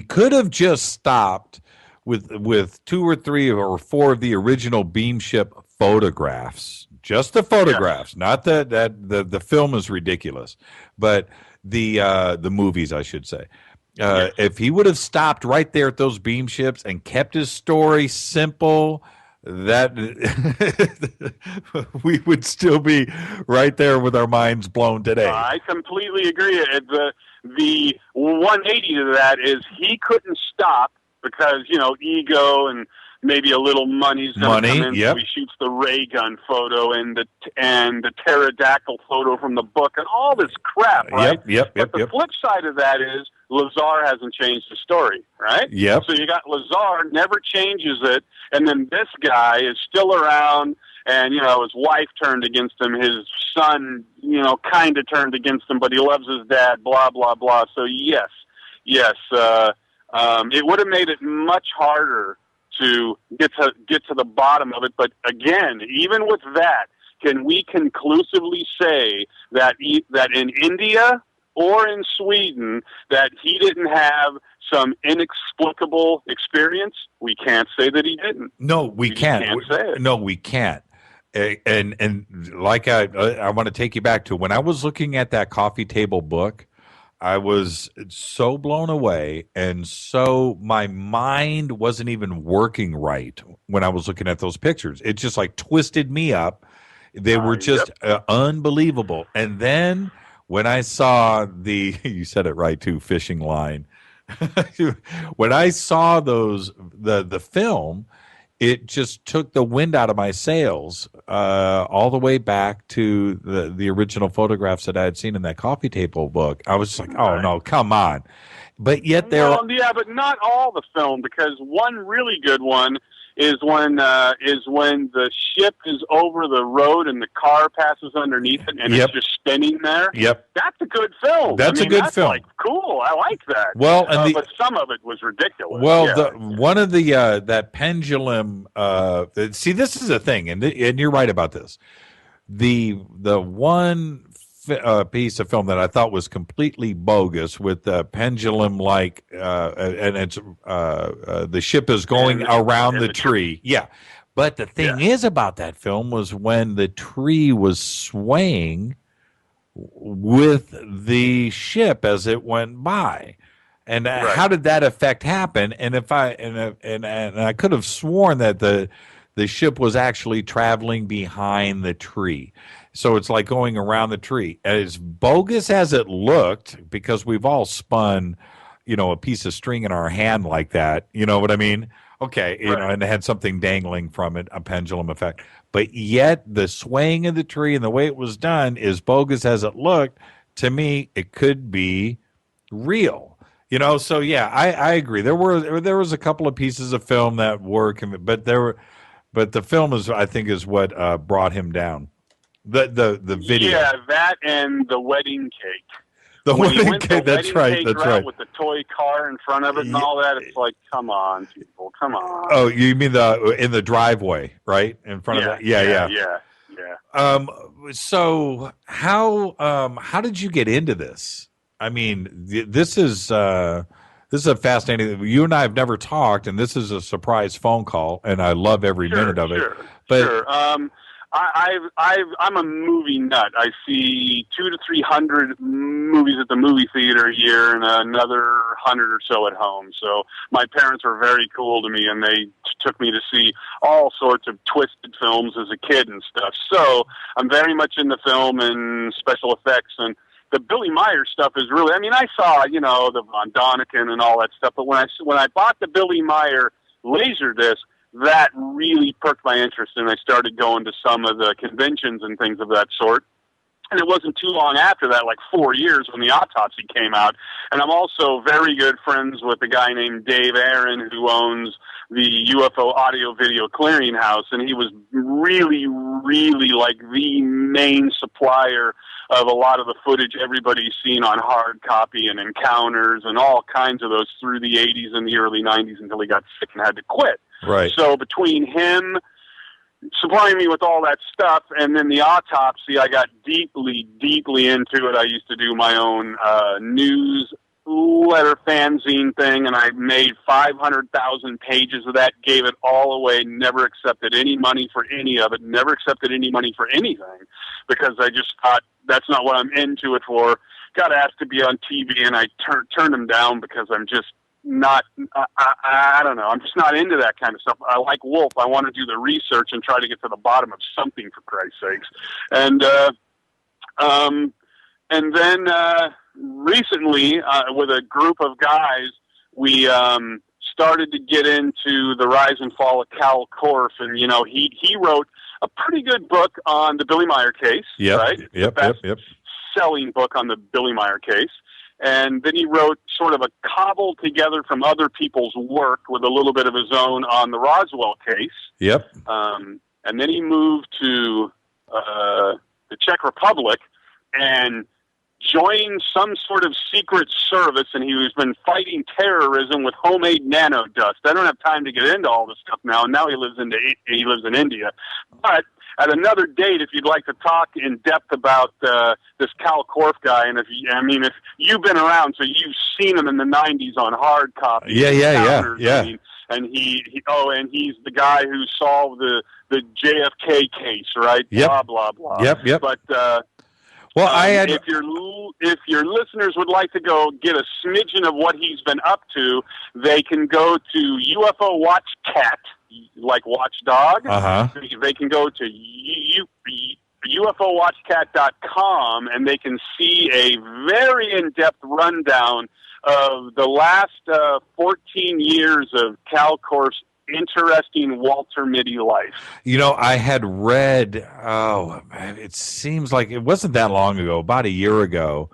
could have just stopped with 2 or 3 or 4 of the original Beam ship photographs. Just the photographs, not the film is ridiculous, but the movies, I should say. If he would have stopped right there at those Beam ships and kept his story simple, that we would still be right there with our minds blown today. I completely agree. The 180 to that is he couldn't stop because, ego and maybe a little money's going to come in. Yep. So he shoots the ray gun photo and the pterodactyl photo from the book and all this crap, right? Yep. The flip side of that is Lazar hasn't changed the story, right? Yep. So you got Lazar never changes it, and then this guy is still around, and his wife turned against him, his son, kind of turned against him, but he loves his dad, blah blah blah. So yes, it would have made it much harder to get to the bottom of it. But again, even with that, can we conclusively say that in India or in Sweden that he didn't have some inexplicable experience? We can't say that he didn't. No, we can't. Say it. No, we can't. And like I want to take you back to when I was looking at that coffee table book. I was so blown away, and so my mind wasn't even working right when I was looking at those pictures. It just twisted me up. They were just unbelievable. And then when I saw you said it right too, fishing line. When I saw the film, it just took the wind out of my sails all the way back to the original photographs that I had seen in that coffee table book. I was just like, oh, no, come on. But yet but not all the film, because one really good one is when the ship is over the road and the car passes underneath it and Yep. it's just spinning there. Yep. That's a good film. That's I a mean, good that's film. Like, cool. I like that. Well, and but some of it was ridiculous. Well, yeah. one of the that pendulum. See, this is a thing, and you're right about this. The one piece of film that I thought was completely bogus with the pendulum, like, and it's the ship is going around the tree. Yeah, but the thing is about that film was when the tree was swaying with the ship as it went by. And how did that effect happen? And if I and I could have sworn that the ship was actually traveling behind the tree, so it's like going around the tree. As bogus as it looked, because we've all spun, a piece of string in our hand like that. You know what I mean? Okay, and it had something dangling from it, a pendulum effect. But yet the swaying of the tree and the way it was done, is bogus as it looked, to me, it could be real. So yeah, I agree. There was a couple of pieces of film that were, but the film I think is what brought him down. The video. Yeah, that and the wedding cake. The when wedding cake. That's right. That's right. With the toy car in front of it and all that, it's like, come on, people, come on. Oh, you mean in the driveway, right in front of it? Yeah. So how did you get into this? I mean, this is a fascinating. You and I have never talked, and this is a surprise phone call, and I love every minute of it. Sure. I'm a movie nut. I see 200 to 300 movies at the movie theater a year, and another 100 or so at home. So my parents were very cool to me, and they took me to see all sorts of twisted films as a kid and stuff. So I'm very much into film and special effects, and the Billy Meyer stuff is really, I saw, the Von Doniken and all that stuff, but when I bought the Billy Meyer Laserdisc, that really perked my interest, and I started going to some of the conventions and things of that sort. And it wasn't too long after that, like 4 years, when the Autopsy came out. And I'm also very good friends with a guy named Dave Aaron, who owns the UFO Audio Video Clearinghouse, and he was really, really like the main supplier of a lot of the footage everybody's seen on hard copy and encounters and all kinds of those through the 80s and the early 90s until he got sick and had to quit. Right. So between him supplying me with all that stuff and then the Autopsy, I got deeply, deeply into it. I used to do my own newsletter fanzine thing, and I made 500,000 pages of that, gave it all away, never accepted any money for any of it, never accepted any money for anything, because I just thought that's not what I'm into it for. Got asked to be on TV, and I turned them down because I'm just not, I don't know, I'm just not into that kind of stuff. I like Wolf. I want to do the research and try to get to the bottom of something, for Christ's sakes. And then recently, with a group of guys, we started to get into the rise and fall of Cal Korff, and he wrote a pretty good book on the Billy Meyer case. Right? Yep. Selling book on the Billy Meyer case. And then he wrote sort of a cobbled together from other people's work with a little bit of his own on the Roswell case. Yep. And then he moved to the Czech Republic and joined some sort of secret service, and he's been fighting terrorism with homemade nanodust. I don't have time to get into all this stuff now. Now he lives in India. But at another date, if you'd like to talk in depth about this Cal Korff guy, and if you've been around, so you've seen him in the '90s on hard copy. Yeah. And he's the guy who solved the JFK case, right? Yep. Blah blah blah. Yep. But if your listeners would like to go get a smidgen of what he's been up to, they can go to UFO Watch Cat, like Watchdog. They can go to UFOWatchCat.com, and they can see a very in-depth rundown of the last 14 years of Cal Korff's interesting Walter Mitty life. I had read, it seems like it wasn't that long ago, about a year ago,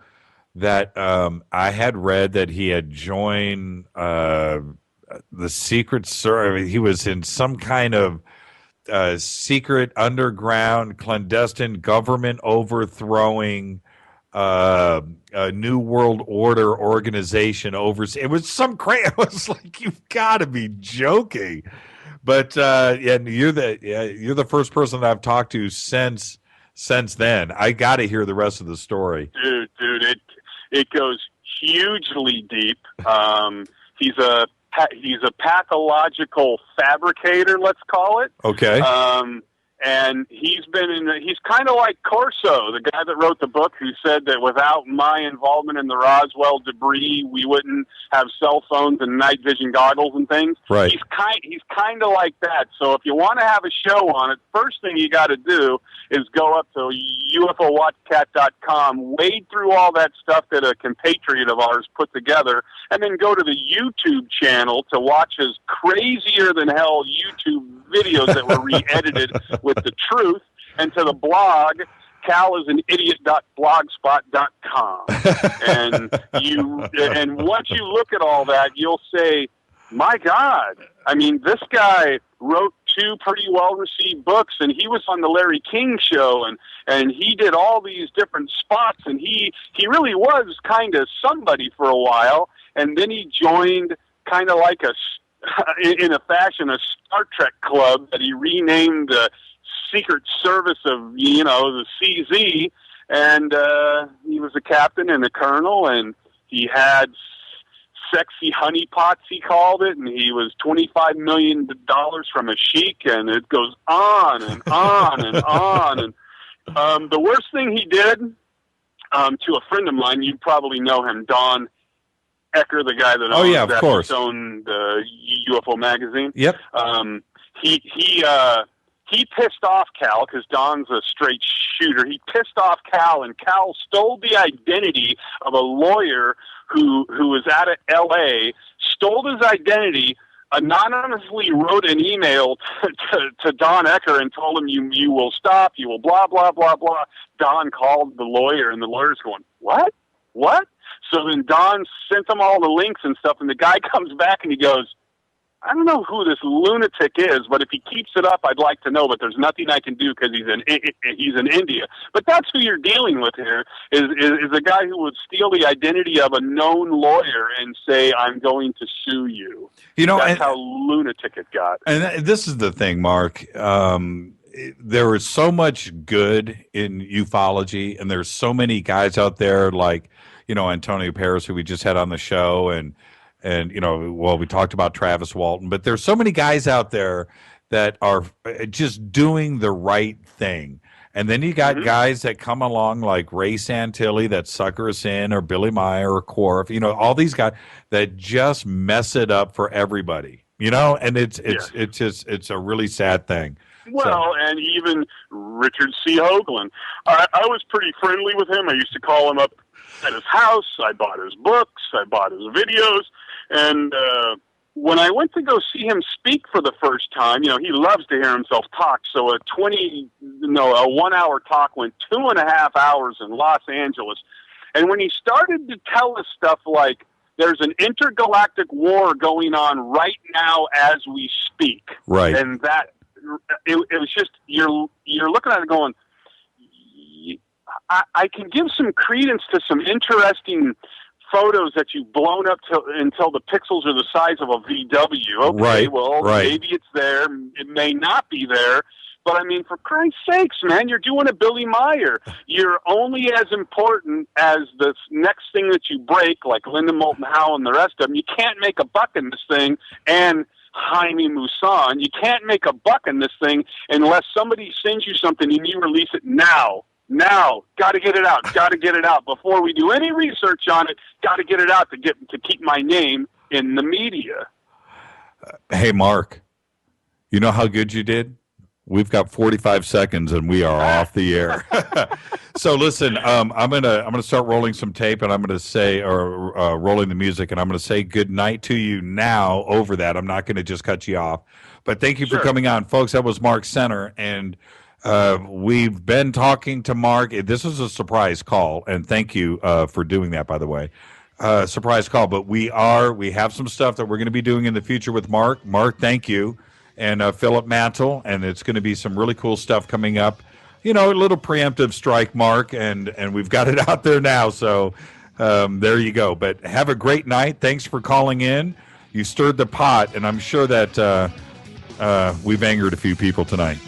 that I had read that he had joined the Secret Service. I mean, he was in some kind of secret underground clandestine government overthrowing a new world order organization overseas. It was some crazy. It was like, you've got to be joking. But and you're the first person that I've talked to since then. I got to hear the rest of the story. Dude, it goes hugely deep. He's a pathological fabricator, let's call it. Okay. And he's kind of like Corso, the guy that wrote the book, who said that without my involvement in the Roswell debris, we wouldn't have cell phones and night vision goggles and things. Right. He's kind of like that. So if you want to have a show on it, first thing you got to do is go up to UFOWatchCat.com, wade through all that stuff that a compatriot of ours put together, and then go to the YouTube channel to watch his crazier than hell YouTube videos that were re-edited with the truth, and to the blog, calisanidiot.blogspot.com. And once you look at all that, you'll say, my God, I mean, this guy wrote 2 pretty well-received books, and he was on the Larry King show, and he did all these different spots, and he really was kind of somebody for a while, and then he joined kind of like in a fashion, a Star Trek club that he renamed the Secret Service of, the CZ, and he was a captain and a colonel, and he had sexy honeypots, he called it, and he was $25 million from a sheik, and it goes on and on and on. And the worst thing he did to a friend of mine, you probably know him, Don Ecker, the guy that owned UFO magazine. Yep. He pissed off Cal, because Don's a straight shooter. He pissed off Cal, and Cal stole the identity of a lawyer who was out of L.A., stole his identity, anonymously wrote an email to Don Ecker and told him, you will stop, you will blah, blah, blah, blah. Don called the lawyer, and the lawyer's going, what? So then Don sent him all the links and stuff, and the guy comes back and he goes, I don't know who this lunatic is, but if he keeps it up, I'd like to know, but there's nothing I can do because he's in India. But that's who you're dealing with here, is a guy who would steal the identity of a known lawyer and say, I'm going to sue you. That's how lunatic it got. And this is the thing, Mark. There is so much good in ufology, and there's so many guys out there like, Antonio Paris, who we just had on the show, and we talked about Travis Walton, but there's so many guys out there that are just doing the right thing. And then you got guys that come along like Ray Santilli that sucker us in, or Billy Meyer or Quarf, all these guys that just mess it up for everybody, and it's a really sad thing. Well, and even Richard C. Hoagland. I was pretty friendly with him. I used to call him up at his house. I bought his books. I bought his videos. And when I went to go see him speak for the first time, he loves to hear himself talk. So a 1-hour talk went 2.5 hours in Los Angeles. And when he started to tell us stuff like, there's an intergalactic war going on right now as we speak. Right. And that, it was just, you're looking at it going, I can give some credence to some interesting photos that you've blown up until the pixels are the size of a VW. Okay, maybe it's there. It may not be there. But, I mean, for Christ's sakes, man, you're doing a Billy Meyer. You're only as important as the next thing that you break, like Linda Moulton Howe and the rest of them. You can't make a buck in this thing. And Jaime Maussan, you can't make a buck in this thing unless somebody sends you something and you release it now. Got to get it out. Before we do any research on it, got to get it out to keep my name in the media. Hey, Mark, you know how good you did? We've got 45 seconds and we are off the air. So listen, I'm gonna start rolling some tape, and I'm gonna say, or rolling the music, and I'm gonna say good night to you now over that. I'm not gonna just cut you off, but thank you for coming on, folks. That was Mark Center, and we've been talking to Mark. This was a surprise call, and thank you for doing that, by the way. surprise call, but we have some stuff that we're going to be doing in the future with Mark. Mark, thank you, and Philip Mantle, and it's going to be some really cool stuff coming up. A little preemptive strike, Mark, and we've got it out there now. So there you go. But have a great night. Thanks for calling in. You stirred the pot, and I'm sure that we've angered a few people tonight.